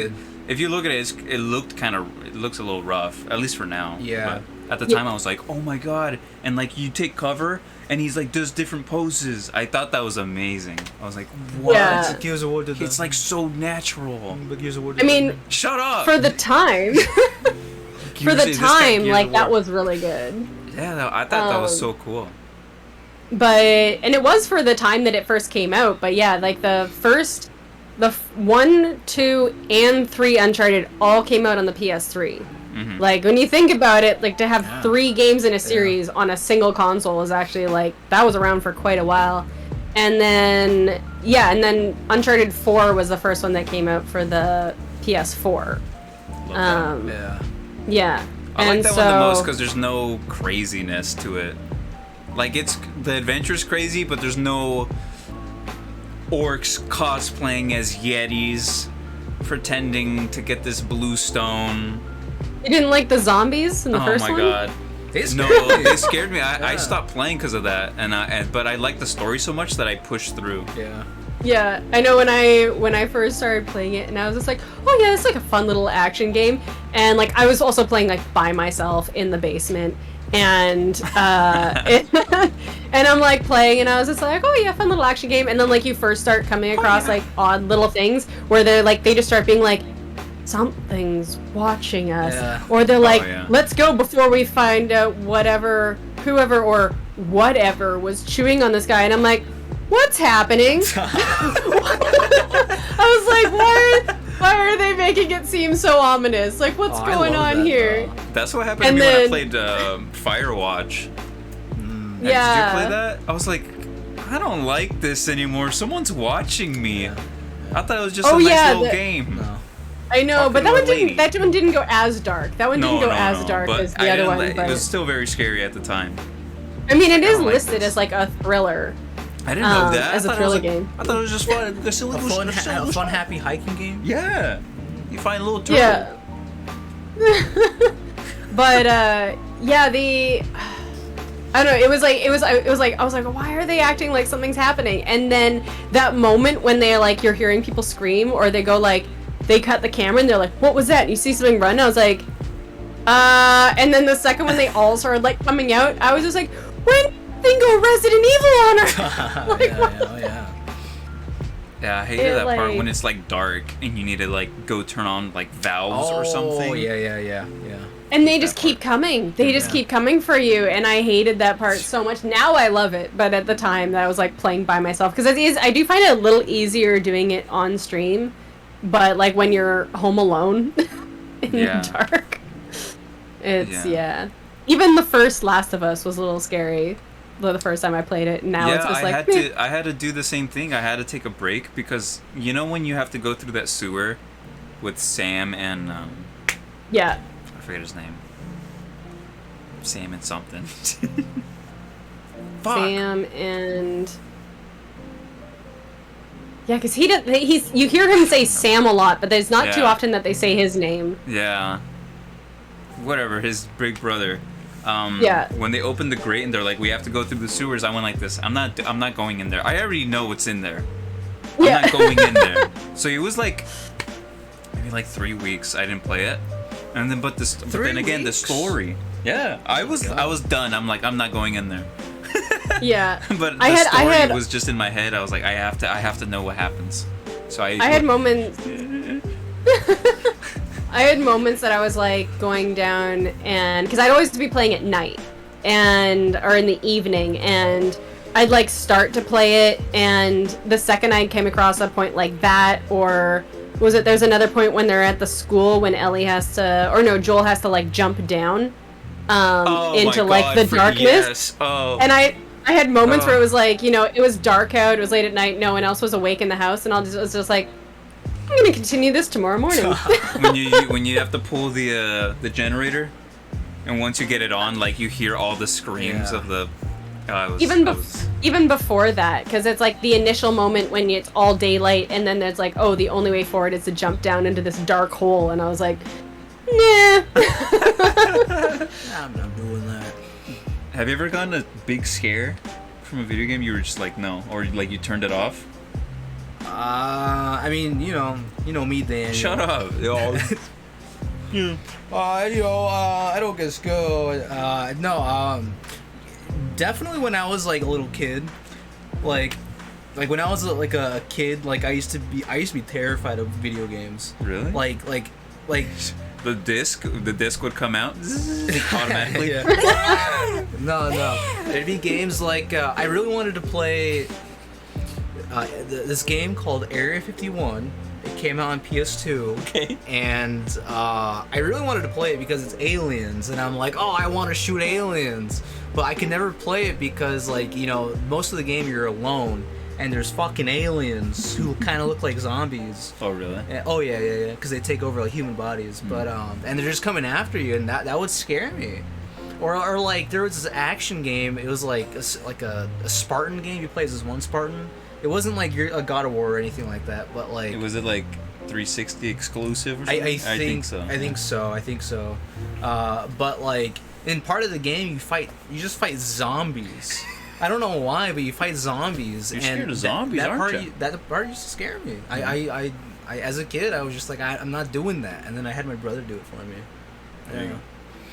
if you look at it, it looks a little rough, at least for now. Yeah. But at the time, I was like, oh my god, and like you take cover, and he's like does different poses. I thought that was amazing. I was like, what? Yeah. It's like so natural. I mean, Shut up. for the time, like that was really good. Yeah, I thought that was so cool. And it was for the time that it first came out, but yeah, like the 1, 2, and 3 Uncharted all came out on the PS3. Mm-hmm. Like, when you think about it, like, to have 3 games in a series on a single console is actually, like, that was around for quite a while. And then Uncharted 4 was the first one that came out for the PS4. Yeah. I like that one the most because there's no craziness to it. Like, the adventure's crazy, but there's no orcs cosplaying as Yetis, pretending to get this blue stone. You didn't like the zombies in the first one? Oh my god. They scared me. I stopped playing because of that, but I liked the story so much that I pushed through. Yeah. Yeah, I know when I first started playing it, and I was just like, oh yeah, it's like a fun little action game. And like I was also playing like by myself in the basement, and and I'm like playing, and I was just like, oh yeah, fun little action game. And then like you first start coming across like odd little things where they just start being like, something's watching us, or they're like, let's go before we find out whoever or whatever was chewing on this guy. And I'm like, what's happening? I was like, why are they making it seem so ominous? Like, what's going on here? That's what happened to me when I played Firewatch. Did you play that? I was like, I don't like this anymore. Someone's watching me. I thought it was just a nice little game. No. I know, but that one didn't go as dark. That one didn't go as dark but as the other one. It But was still very scary at the time. I mean, it is listed as like a thriller. I didn't know that. As a thriller game. I thought it was just fun. A fun, happy hiking game. Yeah. You find a little turtle. Yeah. But I don't know, it was like I was like, why are they acting like something's happening? And then that moment when they're like, you're hearing people scream, or they go like, they cut the camera and they're like, what was that? And you see something run, I was like, and then the second when they all started like coming out, I was just like, when they go Resident Evil on her? Like, Yeah, I hated that part when it's like dark and you need to like go turn on like valves or something. Oh yeah. And they just keep coming. They just keep coming for you, and I hated that part so much. Now I love it, but at the time that I was like playing by myself, because I do find it a little easier doing it on stream, but like when you're home alone in the dark, it's Even the first Last of Us was a little scary. The first time I played it, now it's just like I had to do the same thing. I had to take a break because you know when you have to go through that sewer with Sam and I forget his name. Sam and something. Fuck. Sam and yeah, because he's you hear him say Sam a lot, but there's not too Yeah. often that they say his name. Yeah. Whatever, his big brother. Yeah. When they opened the grate and they're like, we have to go through the sewers, I went like this. I'm not going in there. I already know what's in there. I'm Yeah. not going in there. So it was like maybe like 3 weeks I didn't play it. And then but then again the weeks? story. Yeah. I was done. I'm like, I'm not going in there. Yeah. But I the story had was just in my head. I was like, I have to know what happens. So I had moments. I had moments that I was like going down and because I'd always be playing at night or in the evening, and I'd like start to play it, and the second I came across a point like that, or there's another point when they're at the school when Joel has to like jump down into like the darkness. Yes. Oh. And I had moments where it was like, it was dark out, it was late at night, no one else was awake in the house, and I was just like, I'm gonna continue this tomorrow morning. when you have to pull the generator, and once you get it on, like you hear all the screams of the. Even before that, because it's like the initial moment when it's all daylight, and then there's like, the only way forward is to jump down into this dark hole, and I was like, nah. I'm not doing that. Have you ever gotten a big scare from a video game? You were just like, no, or like you turned it off? I mean, you know me, Dan. Shut up. I don't get scared. Definitely when I was like a little kid, like when I was like a kid, like I used to be terrified of video games. Really? Like the disc would come out automatically. No. There'd be games like I really wanted to play this game called Area 51. It came out on PS2. Okay. And I really wanted to play it because it's aliens, and I'm like, I want to shoot aliens, but I can never play it because, like, most of the game you're alone, and there's fucking aliens who kind of look like zombies. Oh really? Yeah. Because they take over like human bodies, but and they're just coming after you, and that would scare me. Or like there was this action game. It was like a Spartan game. You play as this one Spartan. It wasn't like you're a God of War or anything like that, but like. Was it like 360 exclusive or something? I think so. I think so. But like in part of the game, you just fight zombies. I don't know why, but you fight zombies. You're scared of zombies, aren't you? That part used to scare me. I as a kid, I was just like, I'm not doing that, and then I had my brother do it for me. Yeah.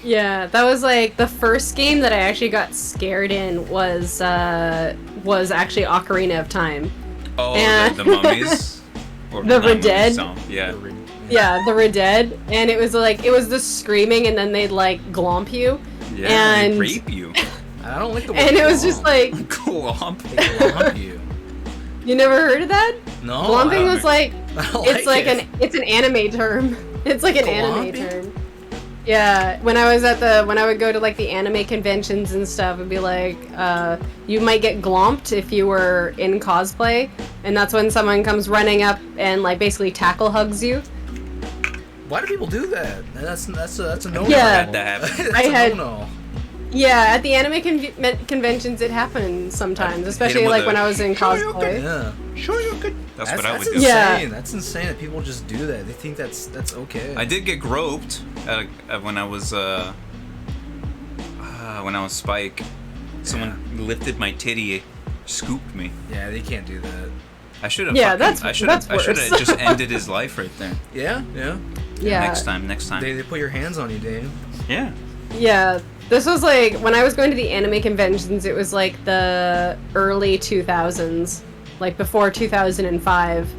Yeah, that was like the first game that I actually got scared in was actually Ocarina of Time. Oh, and the mummies? Or The not Redead? mummies, yeah. Yeah, the Redead, and it was the screaming, and then they'd like glomp you. Yeah, and they rape you. I don't like the word and it was just like Glomp. they glomp you. You never heard of that? No. Glomping was like it. it's an anime term. It's like an anime Glomping? term. Yeah, when I would go to like the anime conventions and stuff, it'd be like, you might get glomped if you were in cosplay, and that's when someone comes running up and like basically tackle hugs you. Why do people do that? That's a no-no. Yeah. That happened. That's I a had- no-no. Yeah, at the anime conventions it happened sometimes, especially with like a when I was in cosplay. Yeah. That's what I would do. insane. Yeah. That's insane that people just do that. They think that's okay. I did get groped when I was Spike. Someone lifted my titty, scooped me. Yeah, they can't do that. I should have. Yeah, I should have worse. just ended his life right there. Yeah. Yeah. Next time. They put your hands on you, Dave. Yeah. Yeah, this was like when I was going to the anime conventions. It was like the early 2000s, like before 2005,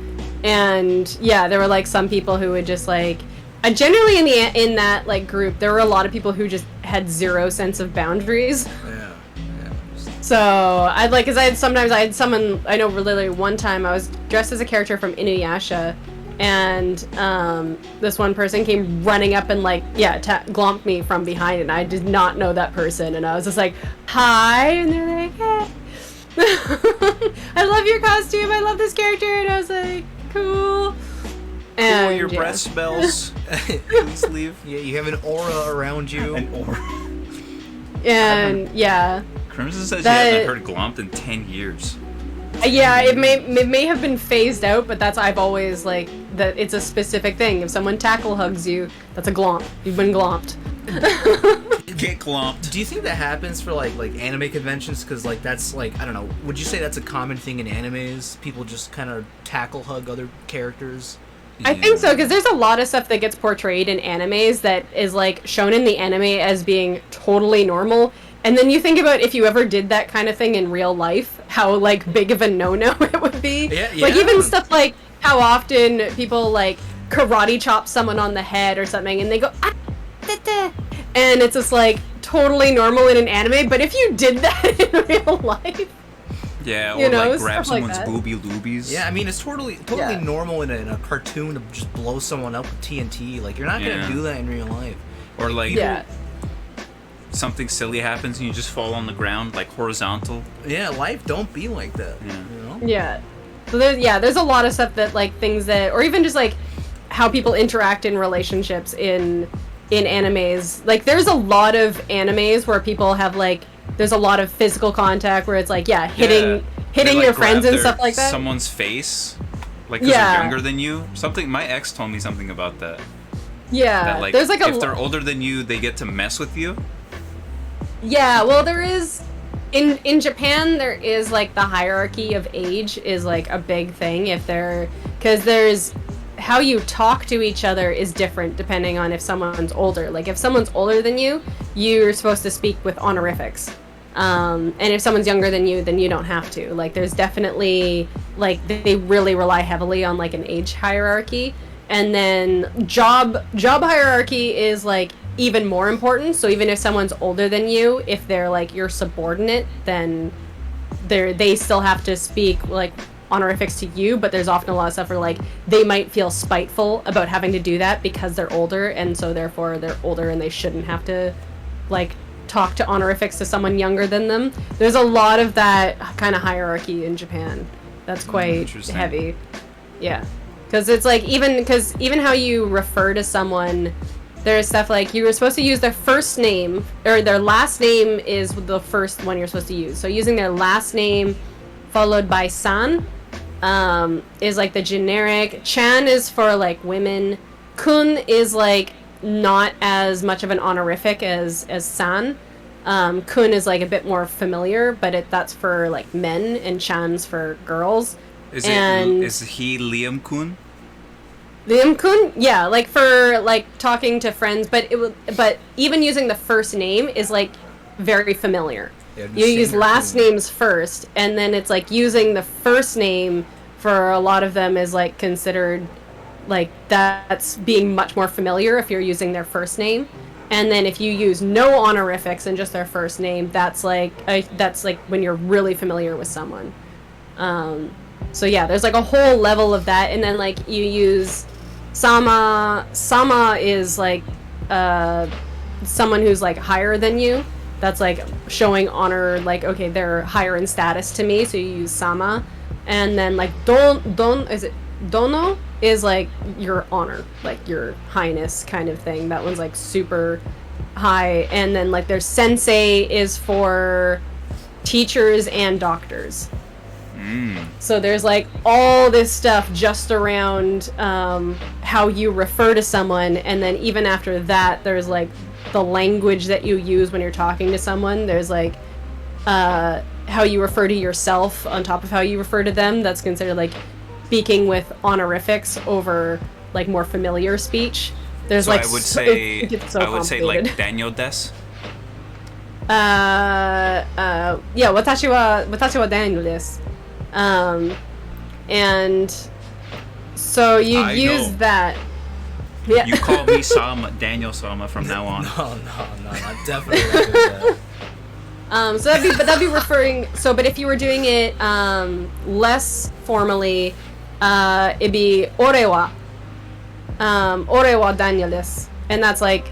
and yeah, there were like some people who would just like. Generally, in that like group, there were a lot of people who just had zero sense of boundaries. Yeah. So I'd like, cause I had someone I know. Literally, one time I was dressed as a character from Inuyasha. And this one person came running up and like glomped me from behind, and I did not know that person, and I was just like, hi, and they're like, hey. I love your costume, I love this character, and I was like, cool. And your breath smells. Please leave. Yeah, you have an aura around you. An aura. And yeah, Crimson says That- he hasn't heard glomp in 10 years. Yeah, it may have been phased out, but that's I've always like that. It's a specific thing. If someone tackle hugs you, that's a glomp. You've been glomped. Get glomped. Do you think that happens for like anime conventions? Because like that's like, I don't know. Would you say that's a common thing in animes? People just kind of tackle hug other characters. I think so, because there's a lot of stuff that gets portrayed in animes that is like shown in the anime as being totally normal. And then you think about if you ever did that kind of thing in real life, how like big of a no-no it would be. Yeah. Like even stuff like how often people like karate chop someone on the head or something and they go, ah, da, da. And it's just like totally normal in an anime, but if you did that in real life, Yeah, or you know, like grab stuff like someone's that. booby loobies. Yeah, I mean it's totally Yeah. normal in a cartoon to just blow someone up with TNT. Like you're not gonna Yeah. do that in real life. Or like yeah. something silly happens and you just fall on the ground like horizontal. Yeah, life don't be like that. Yeah. You know? Yeah. So there's a lot of stuff that like things that, or even just like how people interact in relationships in animes. Like there's a lot of animes where people have like, there's a lot of physical contact where it's like, hitting They, like, your friends grab and their- stuff like that. Someone's face, like 'cause Yeah. they're younger than you. Something. My ex told me something about that. Yeah. That like, there's like if they're older than you, they get to mess with you. Yeah, well, there is in Japan there is like the hierarchy of age is like a big thing because there's how you talk to each other is different depending on if someone's older. Like if someone's older than you, you're supposed to speak with honorifics. And if someone's younger than you, then you don't have to. Like there's definitely like they really rely heavily on like an age hierarchy. And then job hierarchy is like even more important. So even if someone's older than you, if they're like your subordinate, then they still have to speak like honorifics to you, but there's often a lot of stuff where like they might feel spiteful about having to do that because they're older, and so therefore they're older and they shouldn't have to like talk to honorifics to someone younger than them. There's a lot of that kind of hierarchy in Japan. That's quite Interesting. heavy. Yeah. Because it's like even how you refer to someone, there's stuff like you were supposed to use their first name, or their last name is the first one you're supposed to use. So using their last name followed by san is like the generic. Chan is for like women. Kun is like not as much of an honorific as san. Kun is like a bit more familiar, but that's for like men, and Chan's for girls. Is he Liam Kun? Liam Kun, yeah, like for like talking to friends, but even using the first name is like very familiar. Yeah, You use Sanger last Kun. names first, and then it's like using the first name for a lot of them is like considered like that's being much more familiar if you're using their first name. And then if you use no honorifics and just their first name, that's like when you're really familiar with someone. So yeah, there's like a whole level of that, and then like you use sama. Sama is like someone who's like higher than you. That's like showing honor, like okay, they're higher in status to me, so you use sama. And then like dono is like your honor, like your highness kind of thing. That one's like super high. And then like there's sensei is for teachers and doctors. So there's like all this stuff just around how you refer to someone, and then even after that there's like the language that you use when you're talking to someone. There's like how you refer to yourself on top of how you refer to them. That's considered like speaking with honorifics over like more familiar speech. There's So like I would say it gets so I would say like complicated. Daniel Des. Yeah, 私はDaniel です。And so you I use know. that. Yeah. You call me Sama, Daniel Sama from now on. No, I definitely won't do that. So that'd be referring. So, but if you were doing it less formally, it'd be ore wa Daniel です. And that's like,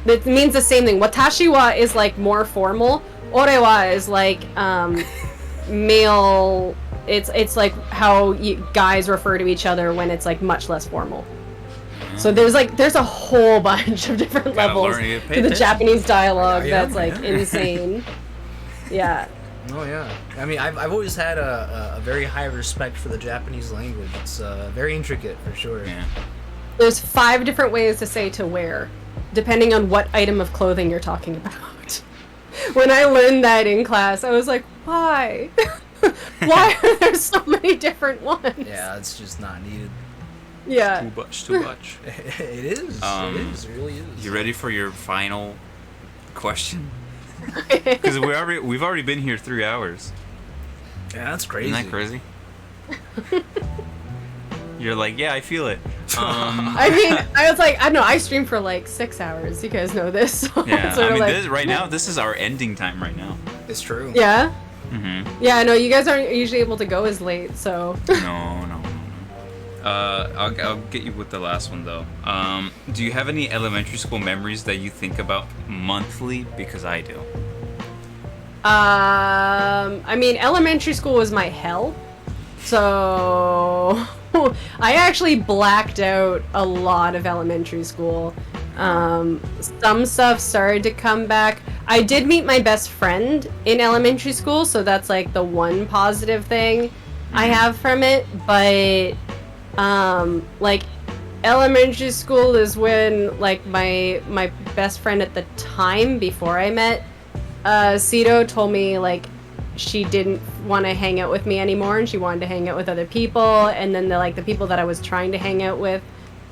it means the same thing. Watashi wa is like more formal. Ore wa is like male. It's like how guys refer to each other when it's like much less formal. So there's a whole bunch of different Gotta levels learn, you pay to the attention. Japanese dialogue Yeah, that's like insane. Yeah. Oh yeah. I mean, I've always had a very high respect for the Japanese language. It's very intricate for sure. Yeah. There's 5 different ways to say to wear, depending on what item of clothing you're talking about. When I learned that in class, I was like, why? Why are there so many different ones? Yeah, it's just not needed. Yeah. Too much. It is. It really is. You ready for your final question? Because we've already been here 3 hours. Yeah, that's crazy. Isn't that crazy? You're like, yeah, I feel it. I mean, I was like, I don't know, I streamed for like 6 hours. You guys know this. So Yeah, it's sort I of mean, like, this, right now, this is our ending time right now. It's true. Yeah? Mm-hmm. Yeah, no, you guys aren't usually able to go as late, so. No. I'll get you with the last one though. Do you have any elementary school memories that you think about monthly? Because I do. I mean, elementary school was my hell. So I actually blacked out a lot of elementary school. Some stuff started to come back. I did meet my best friend in elementary school, so that's like the one positive thing I have from it. But like elementary school is when like my best friend at the time before I met Cito told me like she didn't want to hang out with me anymore and she wanted to hang out with other people, and then the people that I was trying to hang out with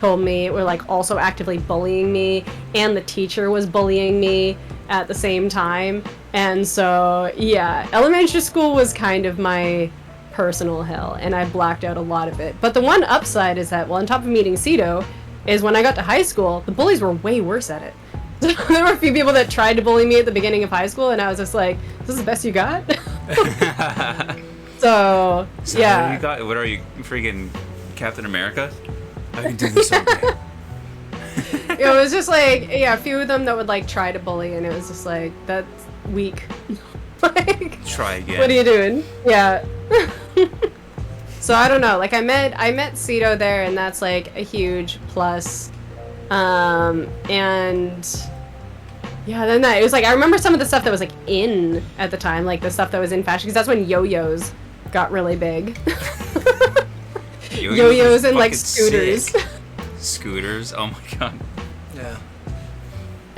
told me were like also actively bullying me, and the teacher was bullying me at the same time. And so yeah, elementary school was kind of my personal hell, and I blacked out a lot of it. But the one upside is that, well, on top of meeting Cito, is when I got to high school, the bullies were way worse at it. There were a few people that tried to bully me at the beginning of high school, and I was just like, "This is the best you got." So yeah. What you got? What are you, freaking Captain America? I can do this all day. It was just like, yeah, a few of them that would like try to bully, and it was just like, that's weak. Like, Try again. what are you doing? Yeah. So I don't know. Like I met Cito there, and that's like a huge plus. And yeah, then it was like, I remember some of the stuff that was like in at the time, like the stuff that was in fashion, because that's when yo-yos got really big. Yo-yos and like scooters. Sick. Scooters? Oh my god. Yeah.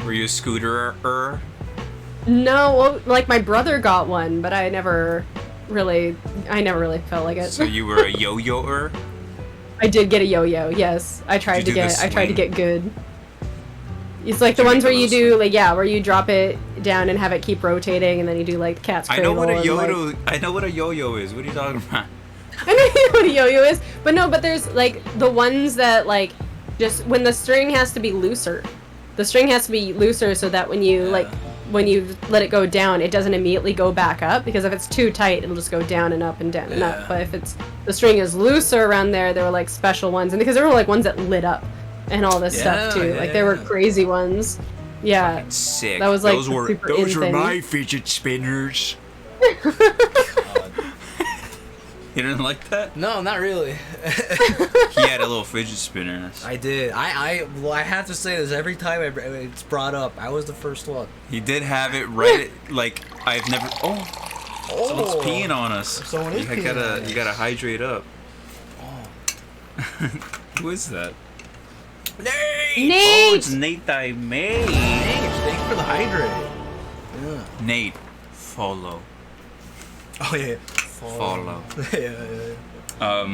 Were you a scooterer? No, well, like my brother got one, but I never really felt like it. So you were a yo-yoer? I did get a yo-yo. Yes, I tried to get good. It's like the ones where you do like, yeah, where you drop it down and have it keep rotating, and then you do like cat's I cradle. know what a yo-yo. yo-yo. I know what a yo-yo is. What are you talking about? I know what a yo-yo is, but there's like the ones that like just when the string has to be looser. The string has to be looser so that when you when you let it go down, it doesn't immediately go back up, because if it's too tight, it'll just go down and up and down and up. But if the string is looser around there were like special ones, and because there were like ones that lit up and all this stuff too. Like there were crazy ones. Yeah. Fucking sick. That was like those were my fidget spinners. You didn't like that? No, not really. He had a little fidget spinner. I did. I have to say this every time it's brought up. I was the first one. He did have it right. Like I've never. Oh, someone's peeing on us. Someone is peeing on us. You gotta hydrate up. Oh. Who is that? Nate! Oh, it's Nate I made. Thank you for the hydrate. Yeah. Nate, follow. Oh yeah. Follow. Yeah.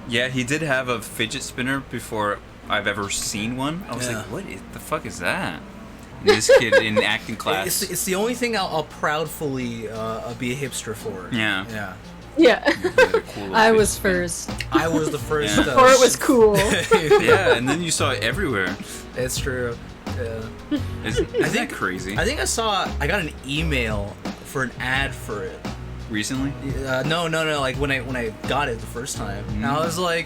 Yeah, he did have a fidget spinner before I've ever seen one. I was Yeah. like, what the fuck is that? And this kid in acting class. It's the only thing I'll proudfully be a hipster for. Yeah. Yeah. Yeah. Cool I fidget was spinner. first. I was the first. Yeah. Or it was cool. Yeah, and then you saw it everywhere. It's true. Yeah. Isn't that crazy? I think I got an email for an ad for it. Recently? No. Like when I got it the first time, and I was like,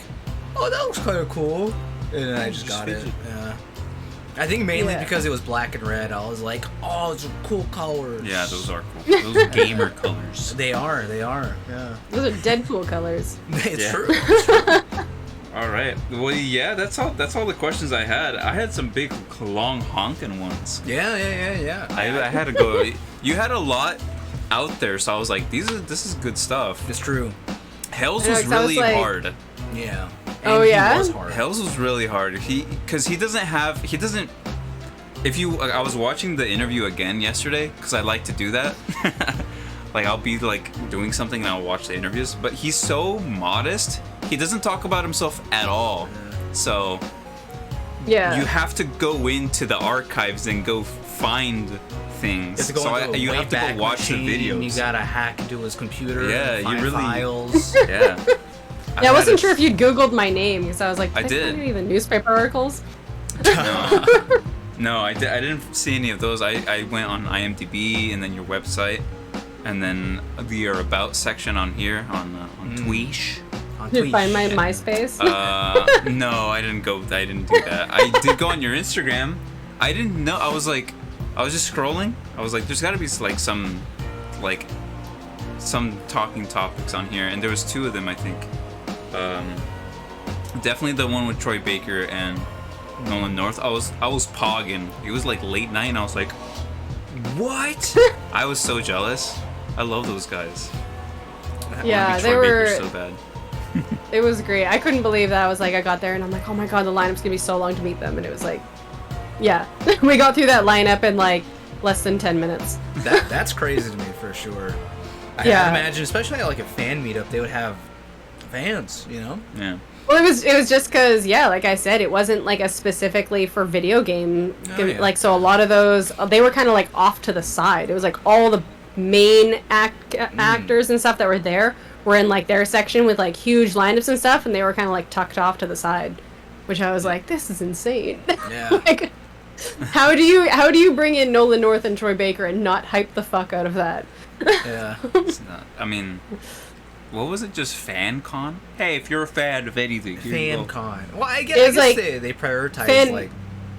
"Oh, that looks kind of cool," and then I just got it. Yeah. I think mainly because it was black and red. I was like, "Oh, those are cool colors." Yeah, those are cool. Those are gamer colors. They are. Yeah. Those are Deadpool colors. It's Yeah. true. It's true. All right. Well, yeah, that's all the questions I had. I had some big, long honking ones. Yeah. I had to go. You had a lot out there, so I was like, this is good stuff. It's true. Hell's I know, was 'cause I was really like- hard. Yeah. Oh, And yeah? He was hard. Hell's was really hard. Because he doesn't. If you, I was watching the interview again yesterday because I like to do that. Like I'll be like doing something and I'll watch the interviews, but he's so modest. He doesn't talk about himself at all. So Yeah. you have to go into the archives and go find things. You have to go into a you have to go Wayback watch the Machine, videos. You gotta hack into his computer. Yeah, you find really- files. Yeah. Yeah, I wasn't sure if you'd Googled my name because I was like, I did. Any of the newspaper articles? No, no, I didn't see any of those. I went on IMDb and then your website, and then your about section on here on Tweesh. Did you find my MySpace? No, I didn't do that. I did go on your Instagram. I didn't know. I was just scrolling. I was like, there's got to be like some talking topics on here, and there was 2 of them, I think. Definitely the one with Troy Baker and Nolan North. I was pogging. It was like late night, and I was like, what? I was so jealous. I love those guys. I Yeah, wanna be they Troy were- Baker so bad. It was great. I couldn't believe that. I was like, I got there and I'm like, oh my god, the lineup's gonna be so long to meet them. And it was like, yeah. We got through that lineup in like less than 10 minutes. That's crazy to me for sure. I Yeah. imagine, especially at like a fan meetup, they would have fans, you know? Yeah. Well, it was just because, yeah, like I said, it wasn't like a specifically for video game. Oh, yeah. Like, so a lot of those, they were kind of like off to the side. It was like all the main actors and stuff that were there were in like their section with like huge lineups and stuff, and they were kind of like tucked off to the side, which I was like, this is insane. Yeah. Like, how do you bring in Nolan North and Troy Baker and not hype the fuck out of that? Yeah. It's not, I mean, what was it? Just fan con? Hey, if you're a fan of anything, here you Fan go. con. Well, I guess, It's like they prioritize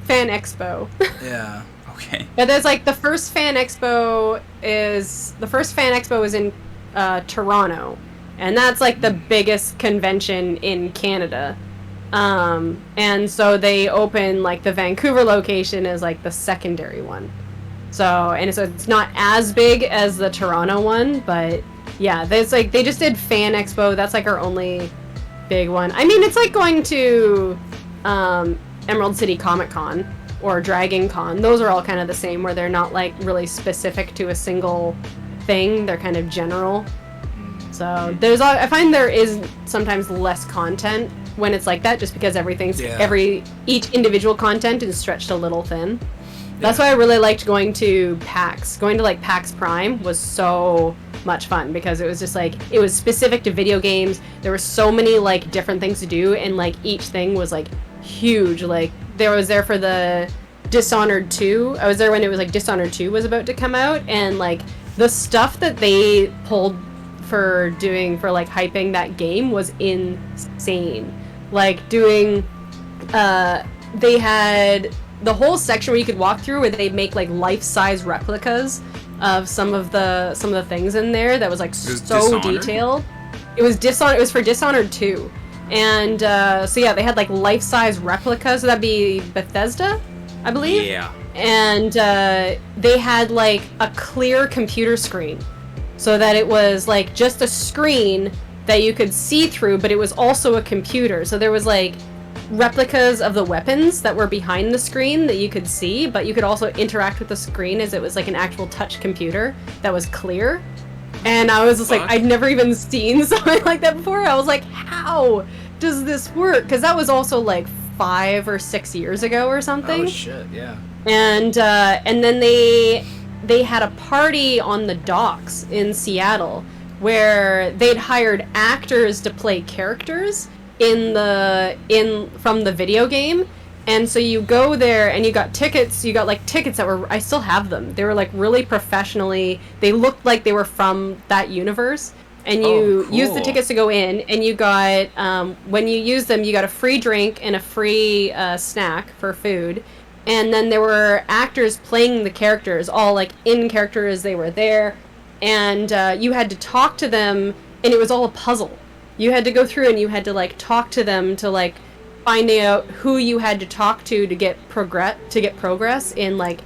Fan Expo. yeah. Okay. Yeah, there's like the first fan expo was in Toronto, and that's like the biggest convention in Canada. And so they open like the Vancouver location as like the secondary one. So it's not as big as the Toronto one, but yeah, there's like they just did Fan Expo. That's like our only big one. I mean, it's like going to Emerald City Comic Con or Dragon Con. Those are all kind of the same, where they're not like really specific to a single thing. They're kind of general. So I find there is sometimes less content when it's like that, just because each individual content is stretched a little thin. That's why I really liked going to PAX. Going to like PAX Prime was so much fun because it was just like, it was specific to video games. There were so many like different things to do, and like each thing was like huge. Like I was there for the Dishonored 2. I was there when it was like Dishonored 2 was about to come out, and like the stuff that they pulled for like hyping that game was insane. Like doing they had the whole section where you could walk through where they make like life-size replicas of some of the things in there that was like so Dishonored? detailed. It was for Dishonored 2. And so yeah, they had like life-size replicas. So that'd be Bethesda, I believe. Yeah. And they had like a clear computer screen, so that it was like just a screen that you could see through, but it was also a computer. So there was like replicas of the weapons that were behind the screen that you could see, but you could also interact with the screen as it was like an actual touch computer that was clear. And I was just like, I'd never even seen something like that before. I was like, how does this work? Because that was also like 5 or 6 years ago or something. Oh shit, yeah. And then they had a party on the docks in Seattle where they'd hired actors to play characters from the video game. And so you go there and you got tickets that were, I still have them. They were like really professionally, they looked like they were from that universe. And you used the tickets to go in, and you got, when you used them, you got a free drink and a free snack for food. And then there were actors playing the characters, all like in character as they were there. And you had to talk to them, and it was all a puzzle. You had to go through and you had to like talk to them to like find out who you had to talk to get progress in like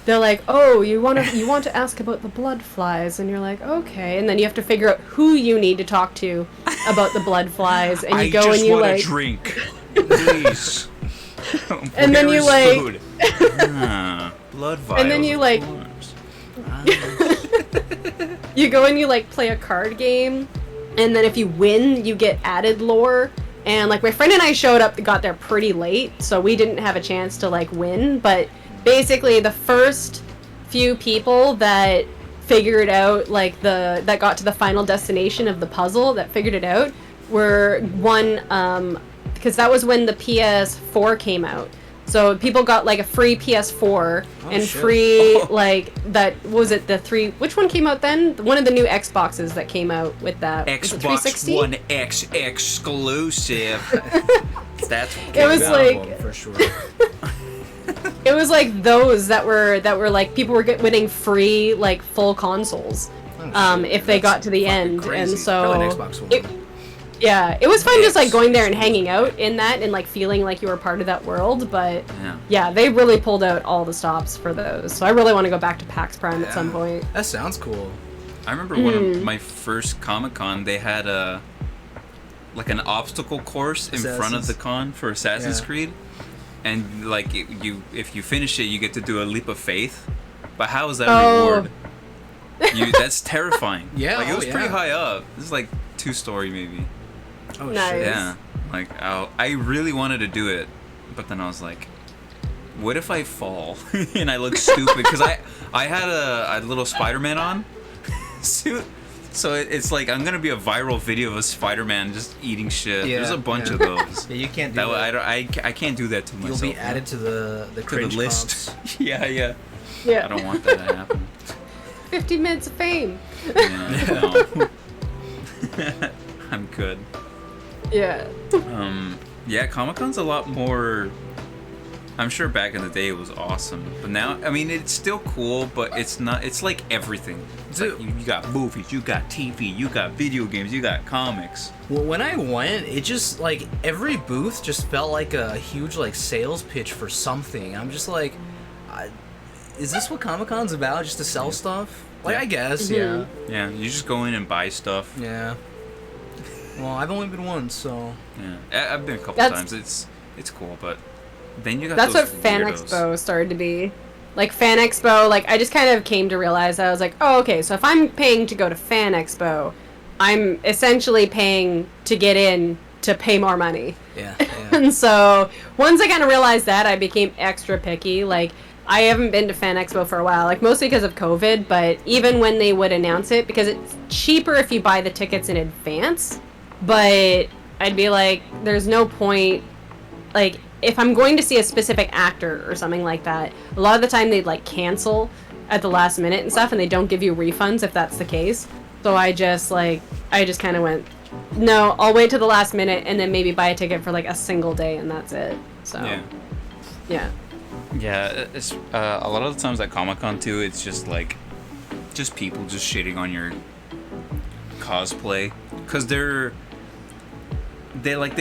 they're like, oh, you want to ask about the blood flies, and you're like, okay, and then you have to figure out who you need to talk to about the blood flies, and you go and you like drink, please. And then you like blood vials. and then you like you go and you like play a card game, and then if you win you get added lore. And like my friend and I got there pretty late, so we didn't have a chance to like win, but basically the first few people that figured out like that got to the final destination of the puzzle, that figured it out, were one because that was when the PS4 came out. So people got like a free PS4 and shit. free like that was it the three which one came out then? One of the new Xboxes that came out with that. Xbox One X exclusive. That's It was That like one, for sure. it was like those that were like people were winning free like full consoles if they got to the end. Crazy. And so Probably an Xbox One. yeah, it was fun just like going there and hanging out in that and like feeling like you were part of that world, but yeah, they really pulled out all the stops for those. So I really want to go back to PAX Prime at some point. That sounds cool. I remember one of my first Comic-Con, they had an obstacle course in front of the con for Assassin's Creed, and like if you finish it, you get to do a leap of faith. But how is that reward? That's terrifying. Yeah, like it was pretty high up. This is like 2-story maybe. Oh Nice. shit. Yeah, like I really wanted to do it, but then I was like, what if I fall and I look stupid? Because I had a little Spider-Man on suit, so it's like I'm gonna be a viral video of a Spider-Man just eating shit. Yeah, There's a bunch of those. Yeah, you can't do that. I can't do that to myself. You'll be added to the cringe list. comps. yeah. Yeah. I don't want that to happen. 50 minutes of fame. Yeah, no. I'm good. Yeah. Yeah, Comic-Con's a lot more. I'm sure back in the day it was awesome, but now, I mean, it's still cool, but it's not. It's like everything. It's like you got movies, you got TV, you got video games, you got comics. Well, when I went, it just like every booth just felt like a huge like sales pitch for something. I'm just like, is this what Comic-Con's about? Just to sell stuff? Like, I guess, yeah. Yeah, you just go in and buy stuff. Yeah. Well, I've only been once, so. Yeah, I've been a couple times. It's cool, but then you got That's those what Fan weirdos. Expo started to be. Like Fan Expo, like I just kind of came to realize that I was like, oh, okay, so if I'm paying to go to Fan Expo, I'm essentially paying to get in to pay more money. Yeah. And so once I kind of realized that, I became extra picky. Like I haven't been to Fan Expo for a while, like mostly because of COVID, but even when they would announce it, because it's cheaper if you buy the tickets in advance, but I'd be like, there's no point, like, if I'm going to see a specific actor or something like that, a lot of the time they'd like cancel at the last minute and stuff, and they don't give you refunds if that's the case. So I just kind of went, no, I'll wait till the last minute and then maybe buy a ticket for like a single day and that's it. So yeah. Yeah, it's a lot of the times at Comic-Con too, it's just like just people just shitting on your cosplay, because they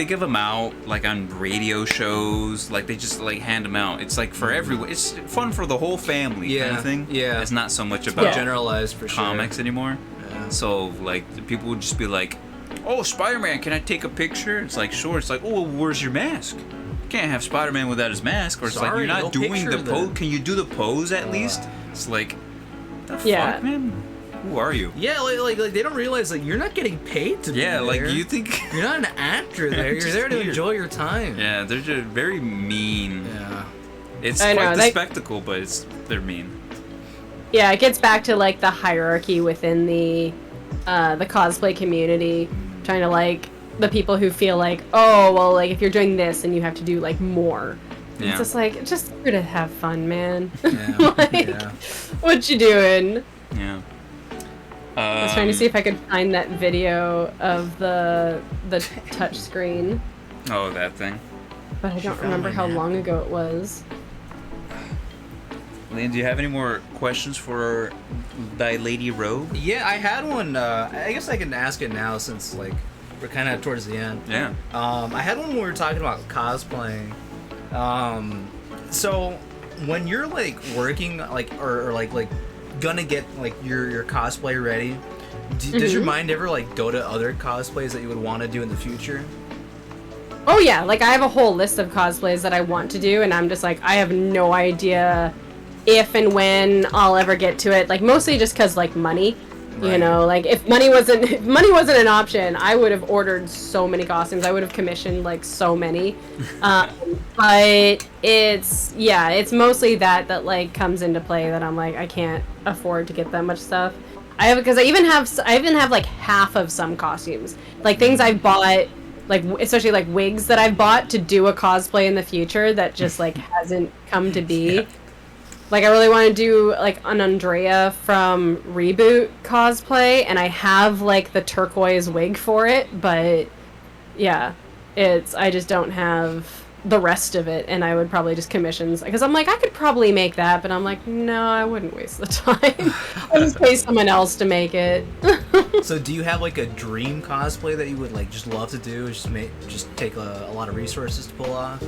give them out like on radio shows, like they just like hand them out. It's like for everyone. It's fun for the whole family kind of thing. Yeah. It's not so much about generalized for comics anymore. Yeah. So like the people would just be like, "Oh, Spider-Man, can I take a picture?" It's like, "Sure." It's like, "Oh, well, where's your mask? You can't have Spider-Man without his mask." Or it's like, Sorry, "You're not no doing picture the pose. then." Can you do the pose at least?" It's like, the Yeah. fuck, man? Who are you? Yeah, like they don't realize like you're not getting paid to be there. Like you think you're not an actor there. You're Just there to weird. enjoy your time. Yeah, they're just very mean. Yeah. It's I quite know, the they- spectacle, but they're mean. Yeah, it gets back to like the hierarchy within the cosplay community, trying to like the people who feel like, oh well, like if you're doing this and you have to do like more. Yeah. It's just like it's just here to have fun, man. Yeah. Like, Yeah. what you doing? Yeah. I was trying to see if I could find that video of the touch screen, Oh, that thing. but I don't found remember my how map. long ago it was. Lynn, do you have any more questions for thy lady rogue? Yeah, I had one. I guess I can ask it now since like we're kind of towards the end. Yeah. I had one when we were talking about cosplaying. So when you're like working like or like gonna get like your cosplay ready, does your mind ever like go to other cosplays that you would want to do in the future? Oh yeah, like I have a whole list of cosplays that I want to do, and I'm just like, I have no idea if and when I'll ever get to it. Like mostly just because like money, you know. Like if money wasn't an option, I would have ordered so many costumes. I would have commissioned like so many. But it's mostly that like comes into play that I'm like I can't afford to get that much stuff. I even have like half of some costumes, like things I've bought. Like, especially, like, wigs that I've bought to do a cosplay in the future that just, like, hasn't come to be. Yeah. Like, I really want to do, like, an Andrea from Reboot cosplay, and I have, like, the turquoise wig for it, but, yeah, I just don't have the rest of it, and I would probably just commission, because I'm like, I could probably make that, but I'm like, no, I wouldn't waste the time. I'll just pay someone else to make it. So do you have like a dream cosplay that you would like just love to do, just take a lot of resources to pull off?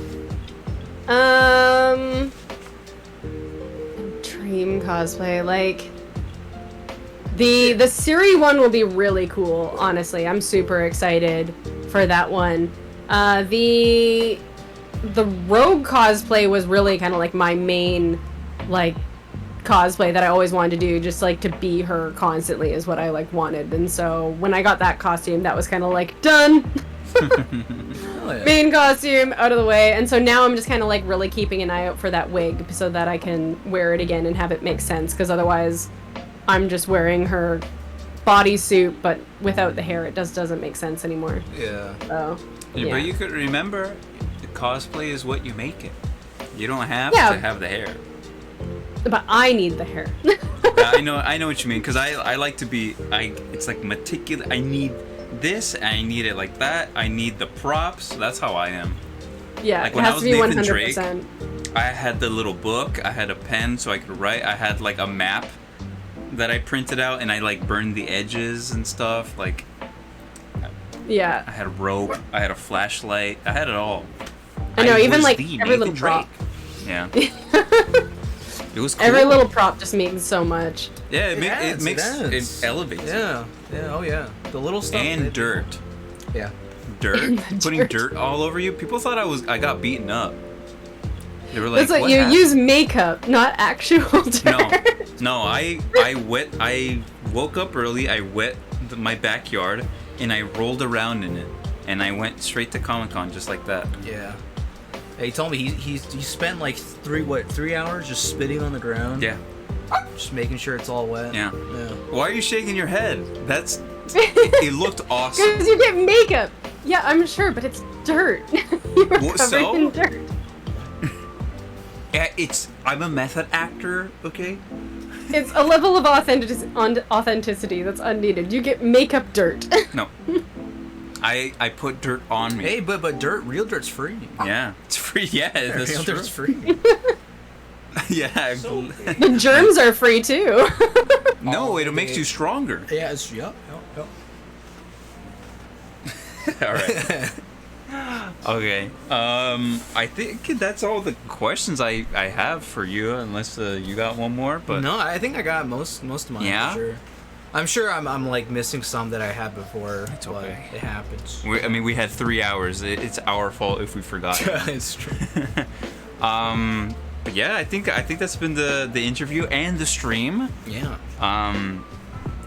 Dream cosplay, like the Siri one will be really cool, honestly. I'm super excited for that one. The Rogue cosplay was really kind of like my main like cosplay that I always wanted to do, just like to be her constantly is what I like wanted. And so when I got that costume, that was kind of like done. Main costume out of the way. And so now I'm just kind of like really keeping an eye out for that wig so that I can wear it again and have it make sense, because otherwise I'm just wearing her bodysuit but without the hair. It doesn't make sense anymore. Yeah. So yeah. But you could remember, the cosplay is what you make it. You don't have to have the hair. But I need the hair. I know what you mean, because I like to be, it's like meticulous. I need this, I need it like that, I need the props. That's how I am. Yeah, like it when has I was to be Nathan 100%. Drake, I had the little book, I had a pen so I could write, I had like a map that I printed out, and I like burned the edges and stuff. Like, yeah, I had a rope, I had a flashlight, I had it all. I know, even like every every little prop. Yeah. It was cool. Every little prop just means so much. Yeah, it elevates. Yeah. Oh yeah. The little stuff. And dirt. Yeah. Dirt. Putting dirt all over you. People thought I got beaten up. They were like, that's what you happened? use makeup, not actual dirt. No. I woke up early. I wet my backyard and I rolled around in it, and I went straight to Comic-Con just like that. Yeah. He told me he spent like 3 hours just spitting on the ground. Yeah. Just making sure it's all wet. Yeah. Why are you shaking your head? It looked awesome. Because you get makeup. Yeah, I'm sure, but it's dirt. You were covered in dirt. Yeah, I'm a method actor, okay? It's a level of authenticity that's unneeded. You get makeup dirt. No. I put dirt on me. Hey, but real dirt's free. Yeah, it's free. Yeah, that's real true. dirt's free. Yeah. The germs are free too. No, it makes you stronger. Yeah, yep. All right. Okay. I think that's all the questions I have for you, unless you got one more. But no, I think I got most of mine. Yeah. For sure. I'm sure I'm like missing some that I had before. It's okay. It happens. We had 3 hours. It's our fault if we forgot. It's true. But yeah, I think that's been the interview and the stream. Yeah.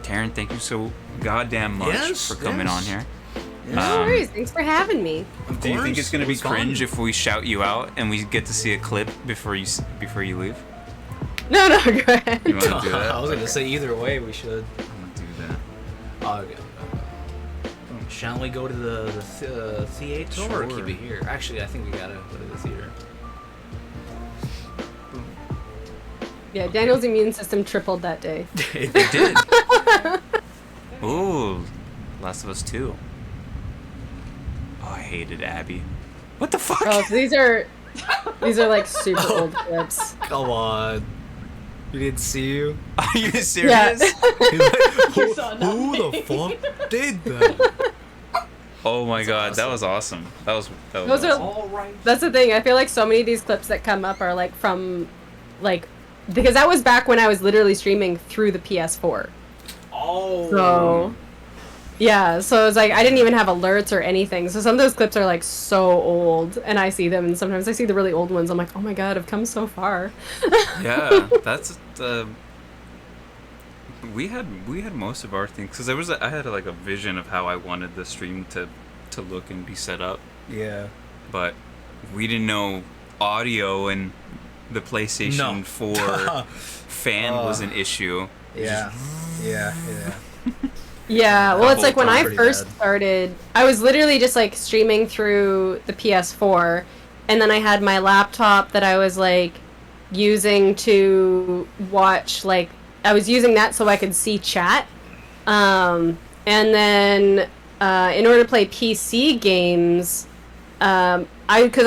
Terran, thank you so goddamn much for coming on here. No worries. Thanks for having me. Do you think it's gonna be cringe fun. if we shout you out and we get to see a clip before you leave? No, go ahead. You want to do that? I was gonna say either way we should. I'm gonna do that. Okay. Shall we go to the theater or keep it here? Actually, I think we gotta go to the theater. Yeah, Daniel's immune system tripled that day. It did. Ooh, Last of Us 2. Oh, I hated Abby. What the fuck? Oh, so these are like super old clips. Come on. We didn't see you. Are you serious? Yeah. Who the fuck did that? Oh my god, awesome. that was awesome. That was Those awesome. are. That's the thing. I feel like so many of these clips that come up are like from like, because that was back when I was literally streaming through the PS4. Oh. So, yeah, so it's like I didn't even have alerts or anything. So some of those clips are like so old, and I see them, and sometimes I see the really old ones. I'm like, oh my god, I've come so far. Yeah, that's we had most of our things because I had like a vision of how I wanted the stream to look and be set up, Yeah. but we didn't know audio and the PlayStation 4 fan was an issue. Yeah. Yeah. Yeah, well, it's like when I Pretty first bad. started, I was literally just like streaming through the PS4, and then I had my laptop that I was like using to watch, like, I was using that so I could see chat. And then in order to play PC games, because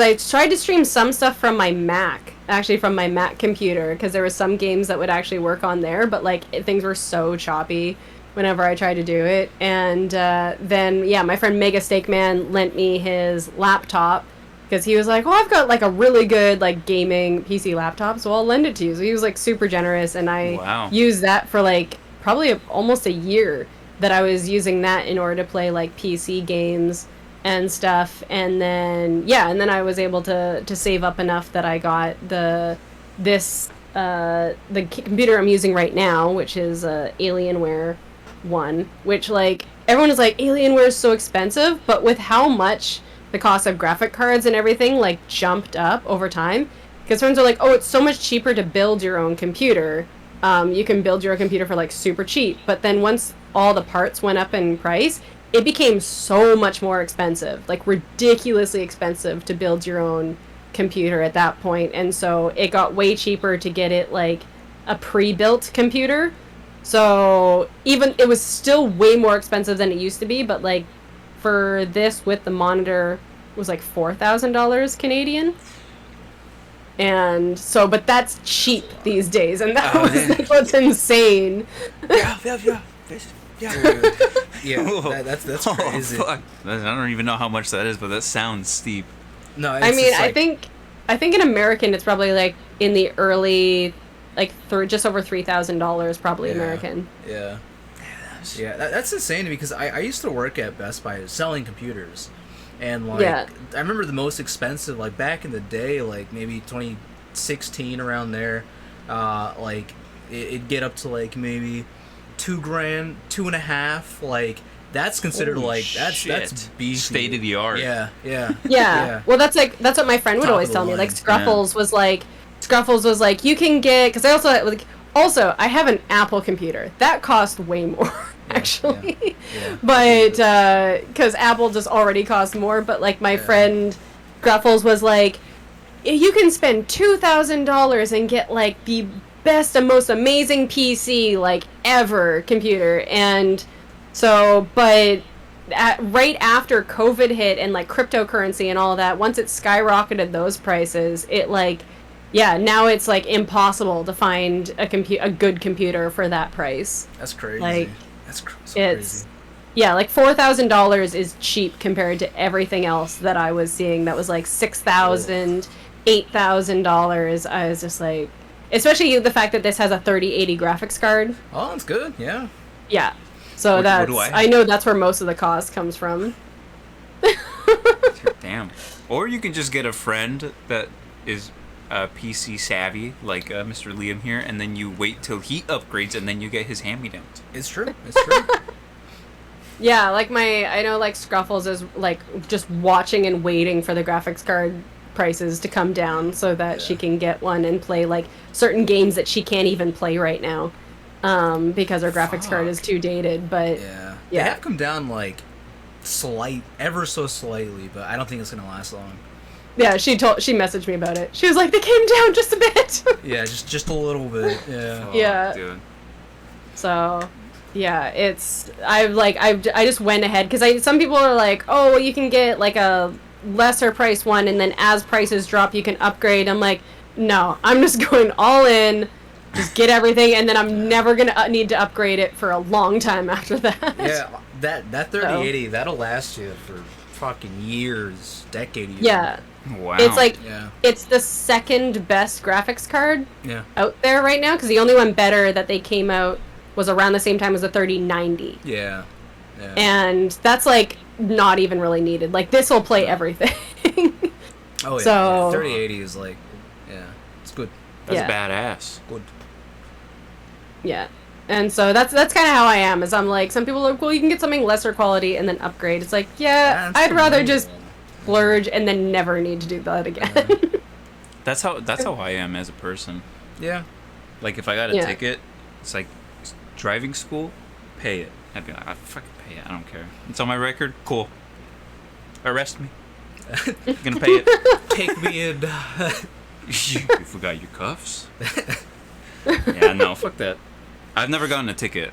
I tried to stream some stuff from my Mac, actually from my Mac computer, because there were some games that would actually work on there, but like things were so choppy whenever I tried to do it. And then, yeah, my friend Mega Steak Man lent me his laptop because he was like, oh, I've got like a really good like gaming PC laptop, so I'll lend it to you. So he was like super generous, and I used that for like probably almost a year that I was using that in order to play like PC games and stuff. And then, yeah, and then I was able to save up enough that I got the computer I'm using right now, which is Alienware one, which like everyone is like, Alienware is so expensive, but with how much the cost of graphic cards and everything like jumped up over time, because friends are like, oh, it's so much cheaper to build your own computer. You can build your own computer for like super cheap, but then once all the parts went up in price, it became so much more expensive, like ridiculously expensive to build your own computer at that point. And so it got way cheaper to get it like a pre-built computer. So even it was still way more expensive than it used to be, but like for this with the monitor was like $4,000 Canadian. And so, but that's cheap these days, and that was like, what's insane. Yeah. That's crazy. Fuck. I don't even know how much that is, but that sounds steep. No, I mean, I think in American it's probably like in the early, like just over $3,000 probably American. Yeah. That's insane to me because I used to work at Best Buy selling computers, and like I remember the most expensive, like back in the day, like maybe 2016 around there, like it'd get up to like maybe $2,000, $2,500, like. That's considered Holy like shit. that's beefy. State of the art. Yeah. Well, that's what my friend would Top always of the tell me. line. Like Scruffles was like you can get, because I have an Apple computer that cost way more actually, but because Apple just already cost more. But like my friend Gruffles was like, you can spend $2,000 and get like the best and most amazing PC like ever computer. And so, but right after COVID hit and like cryptocurrency and all of that, once it skyrocketed those prices, it like, now it's like impossible to find a good computer for that price. That's crazy. Like, that's it's crazy. Yeah, like $4,000 is cheap compared to everything else that I was seeing that was like $6,000, $8,000. I was just like, especially the fact that this has a 3080 graphics card. Oh, that's good. Yeah. Yeah. So I know that's where most of the cost comes from. Damn. Or you can just get a friend that is PC savvy, like Mr. Liam here, and then you wait till he upgrades, and then you get his hand-me-downs. It's true. It's true. Yeah, like I know like Scruffles is like just watching and waiting for the graphics card prices to come down so that she can get one and play like certain games that she can't even play right now. Because her graphics card is too dated, but They have come down like ever so slightly, but I don't think it's gonna last long. Yeah, she messaged me about it. She was like, they came down just a bit. Yeah, just a little bit. Yeah. Fuck, Yeah. Dude. So, yeah, I just went ahead because some people are like, oh, well, you can get like a lesser price one, and then as prices drop, you can upgrade. I'm like, no, I'm just going all in. Just get everything, and then I'm never gonna need to upgrade it for a long time after that. Yeah, that 3080 that'll last you for fucking years, decade years. Yeah, Wow. It's like Yeah. it's the second best graphics card Yeah. out there right now, because the only one better that they came out was around the same time as the 3090. Yeah. Yeah. And that's like not even really needed. Like this will play everything. Oh yeah. So- 3080 is like, yeah, it's good. That's Yeah. badass. Good. Yeah. And so that's kind of how I am. Is I'm like, some people are like, well, you can get something lesser quality and then upgrade. It's like, yeah, That's I'd rather the just rule. splurge and then never need to do that again. That's how I am as a person. Yeah. Like if I got a Yeah. ticket, it's like driving school, pay it. I'd be like, I fucking pay it. I don't care. It's on my record. Cool. Arrest me. I'm gonna pay it. Take me in. You forgot your cuffs? Yeah, no, fuck that. I've never gotten a ticket.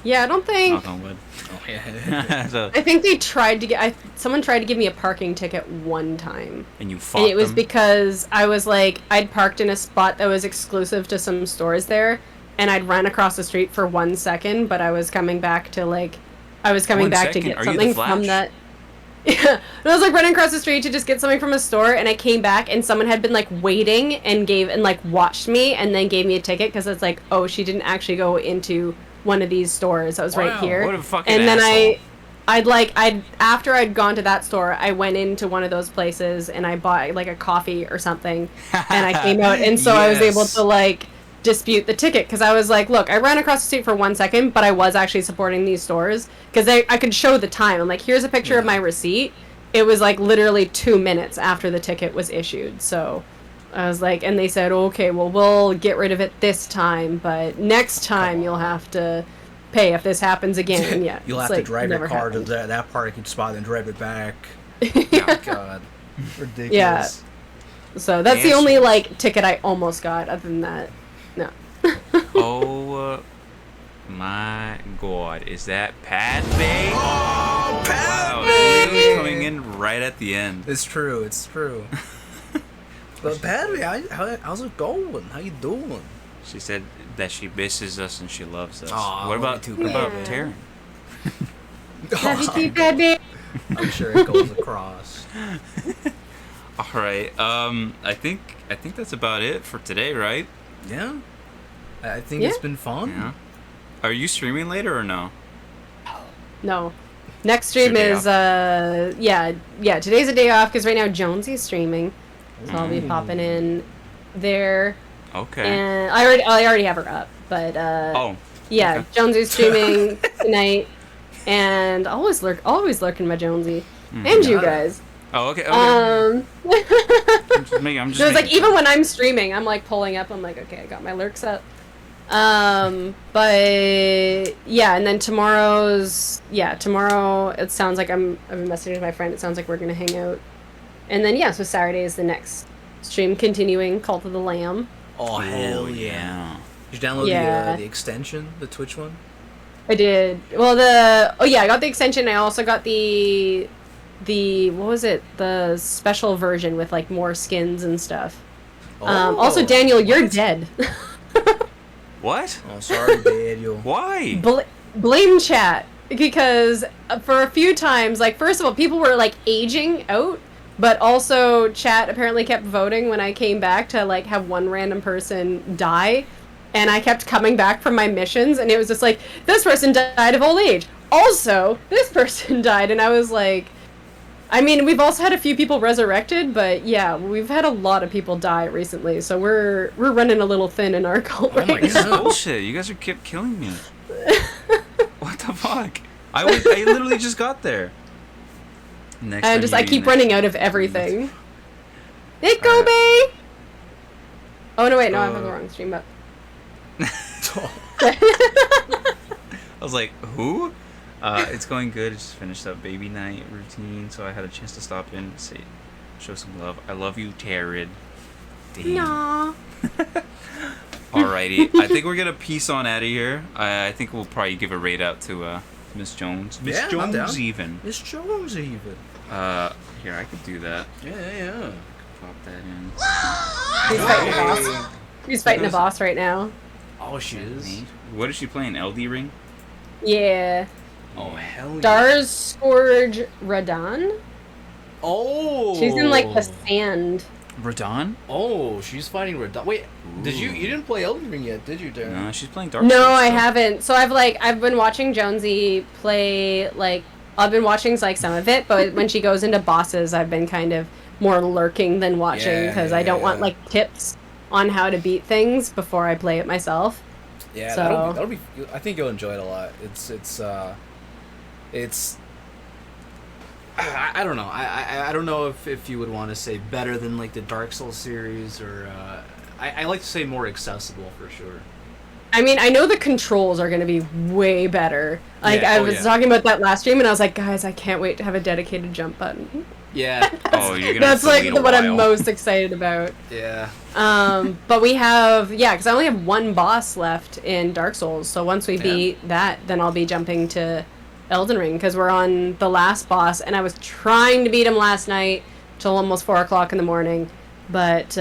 Yeah, I don't think. Knock on wood. Oh yeah. So, I think they tried to get. Someone tried to give me a parking ticket one time, and you fought and it was them? because I was like, I'd parked in a spot that was exclusive to some stores there, and I'd run across the street for 1 second, but I was coming back to like, I was coming 1 back second? to get Are you the something from Flash? that. Yeah, and I was like running across the street to just get something from a store, and I came back, and someone had been like waiting and like watched me, and then gave me a ticket because it's like, oh, she didn't actually go into one of these stores that was right Wow, here. what a fucking and then asshole. after I'd gone to that store, I went into one of those places and I bought like a coffee or something, and I came out, and so I was able Yes. to like dispute the ticket because I was like, look, I ran across the street for 1 second, but I was actually supporting these stores because I could show the time. I'm like, here's a picture of my receipt. It was like literally 2 minutes after the ticket was issued. So I was like, and they said, okay, well, we'll get rid of it this time, but next time you'll have to pay if this happens again. And yeah, You'll it's, have to like, drive your never car to happened. that parking spot and drive it back. Oh, God. Ridiculous. Yeah. So that's the Assholes. only like ticket I almost got. Other than that, no. Oh my god, is that Padme? Oh, Wow, Padme! literally coming in right at the end. It's true. It's true. But Padme, how's it going? How you doing? She said that she misses us and she loves us. Aw, what love about you too, what about Padme. Terran? Have you seen Padme? I'm sure it goes across. All right. I think that's about it for today, right? Yeah. I think Yeah. it's been fun. Yeah. Are you streaming later or no? No. Next stream It's your is yeah. Today's a day off because right now Jonesy's streaming, so I'll be popping in there. Okay. And I already have her up, but Oh. yeah, okay. Jonesy's streaming tonight, and always lurking my Jonesy and you guys. Oh, okay. Okay. I'm I'm just making So it's like sure. even when I'm streaming, I'm like pulling up. I'm like, okay, I got my lurks up. But yeah, and then tomorrow it sounds like I've been messaging my friend. It sounds like we're gonna hang out, and then yeah, so Saturday is the next stream, continuing Cult of the Lamb. Oh, hell yeah. yeah. Did you download Yeah. the extension, the Twitch one? I did. Well, I got the extension. I also got the what was it? The special version with like more skins and stuff. Also, Daniel, you're dead. What? Oh, sorry, Daniel. Why? Blame chat because for a few times, like first of all, people were like aging out, but also chat apparently kept voting when I came back to like have one random person die, and I kept coming back from my missions, and it was just like this person died of old age. Also, this person died, and I was like, I mean, we've also had a few people resurrected, but yeah, we've had a lot of people die recently, so we're running a little thin in our cult Oh my right This now. is God. bullshit. You guys are kept killing me. What the fuck? I literally just got there. Next And time you I meet keep next- running out of everything. Nick Gobe! Oh no, wait, no, I have the wrong stream up. I was like, who? It's going good. I just finished up baby night routine, so I had a chance to stop in and say, show some love. I love you, Terran. Damn. Nah. Alrighty, I think we're gonna peace on out of here. I think we'll probably give a raid out to Miss Jones. Miss Yeah, I'm Jones down. even. Miss Jones even. Here I could do that. Yeah. Pop that in. He's fighting a boss. He's fighting a boss right now. Oh, she is. What is she playing? LD Ring? Yeah. Oh, hell yeah. Dar's Scourge Radan? Oh. She's in like the sand. Radon? Oh, she's fighting Radon. Wait, you didn't play Elden Ring yet, did you, Terran? No, she's playing Dark Souls. No, I so- haven't. So I've been watching Jonesy play, like, I've been watching like some of it, but when she goes into bosses, I've been kind of more lurking than watching because I don't want like tips on how to beat things before I play it myself. Yeah, So- that'll be. I think you'll enjoy it a lot. It's. I don't know. I don't know if you would want to say better than like the Dark Souls series or I like to say more accessible for sure. I mean, I know the controls are going to be way better. Like, Yeah, I oh, was yeah. talking about that last stream, and I was like, guys, I can't wait to have a dedicated jump button. Yeah, Oh, you're gonna That's have to like wait a what I'm while. most excited about. yeah. But we have, because I only have one boss left in Dark Souls. So once we beat that, then I'll be jumping to Elden Ring because we're on the last boss, and I was trying to beat him last night till almost 4 o'clock in the morning. But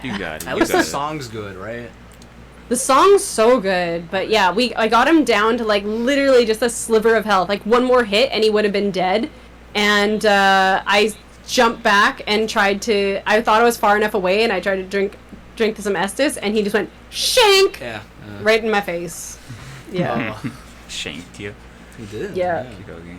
You got it. At you least got the it. song's good, right? the song's so good. But yeah, I got him down to like literally just a sliver of health. Like one more hit, and he would have been dead. And I jumped back and tried to. I thought I was far enough away, and I tried to drink some Estus, and he just went shank Yeah. right in my face. Yeah. Shanked you. He did. Yeah. Okey-dokey.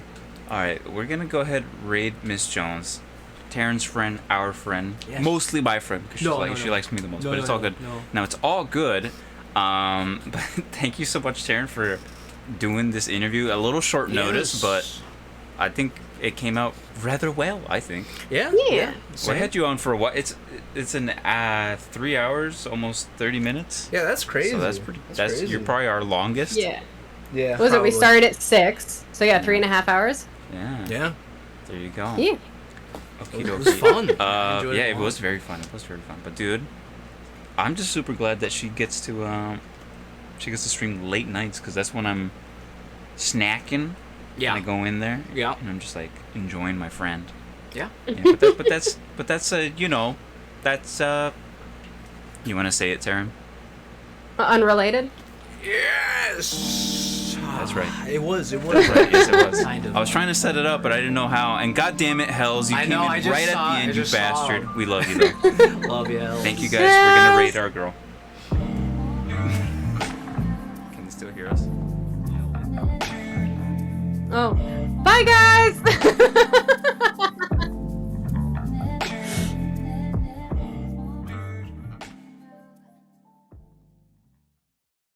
Alright, we're gonna go ahead raid Miss Jones. Terran's friend, our friend. Yeah. Mostly my friend, because No, no, she no. likes me the most, No, but no, it's all no, good. no. Now, it's all good. But thank you so much, Terran, for doing this interview. A little short notice, but I think it came out rather well, I think. Yeah. Yeah. We had you on for what? It's an 3 hours, almost 30 minutes. Yeah, that's crazy. So that's pretty. That's crazy. you're probably our longest. Yeah. Yeah. What was it? We probably. started at 6, so yeah, 3.5 hours. Yeah. Yeah. There you go. Yeah. Okie It was dokie. fun. I enjoyed Yeah, it it a was lot. very fun. It was very fun. But dude, I'm just super glad that she gets to stream late nights because that's when I'm snacking. Yeah. And I go in there. Yeah. And I'm just like enjoying my friend. Yeah. Yeah, but that's you know, that's you want to say it, Terran? Unrelated. Yes. That's right. It was. Yes, it was. Kind of. I was trying to set it up, but I didn't know how. And god damn it, Hells, you I came know, in I just right saw- at the I end, you just saw. bastard. We love you though. Love you. Els. Thank you guys. We're gonna raid our girl. Can you still hear us? Oh. Bye, guys!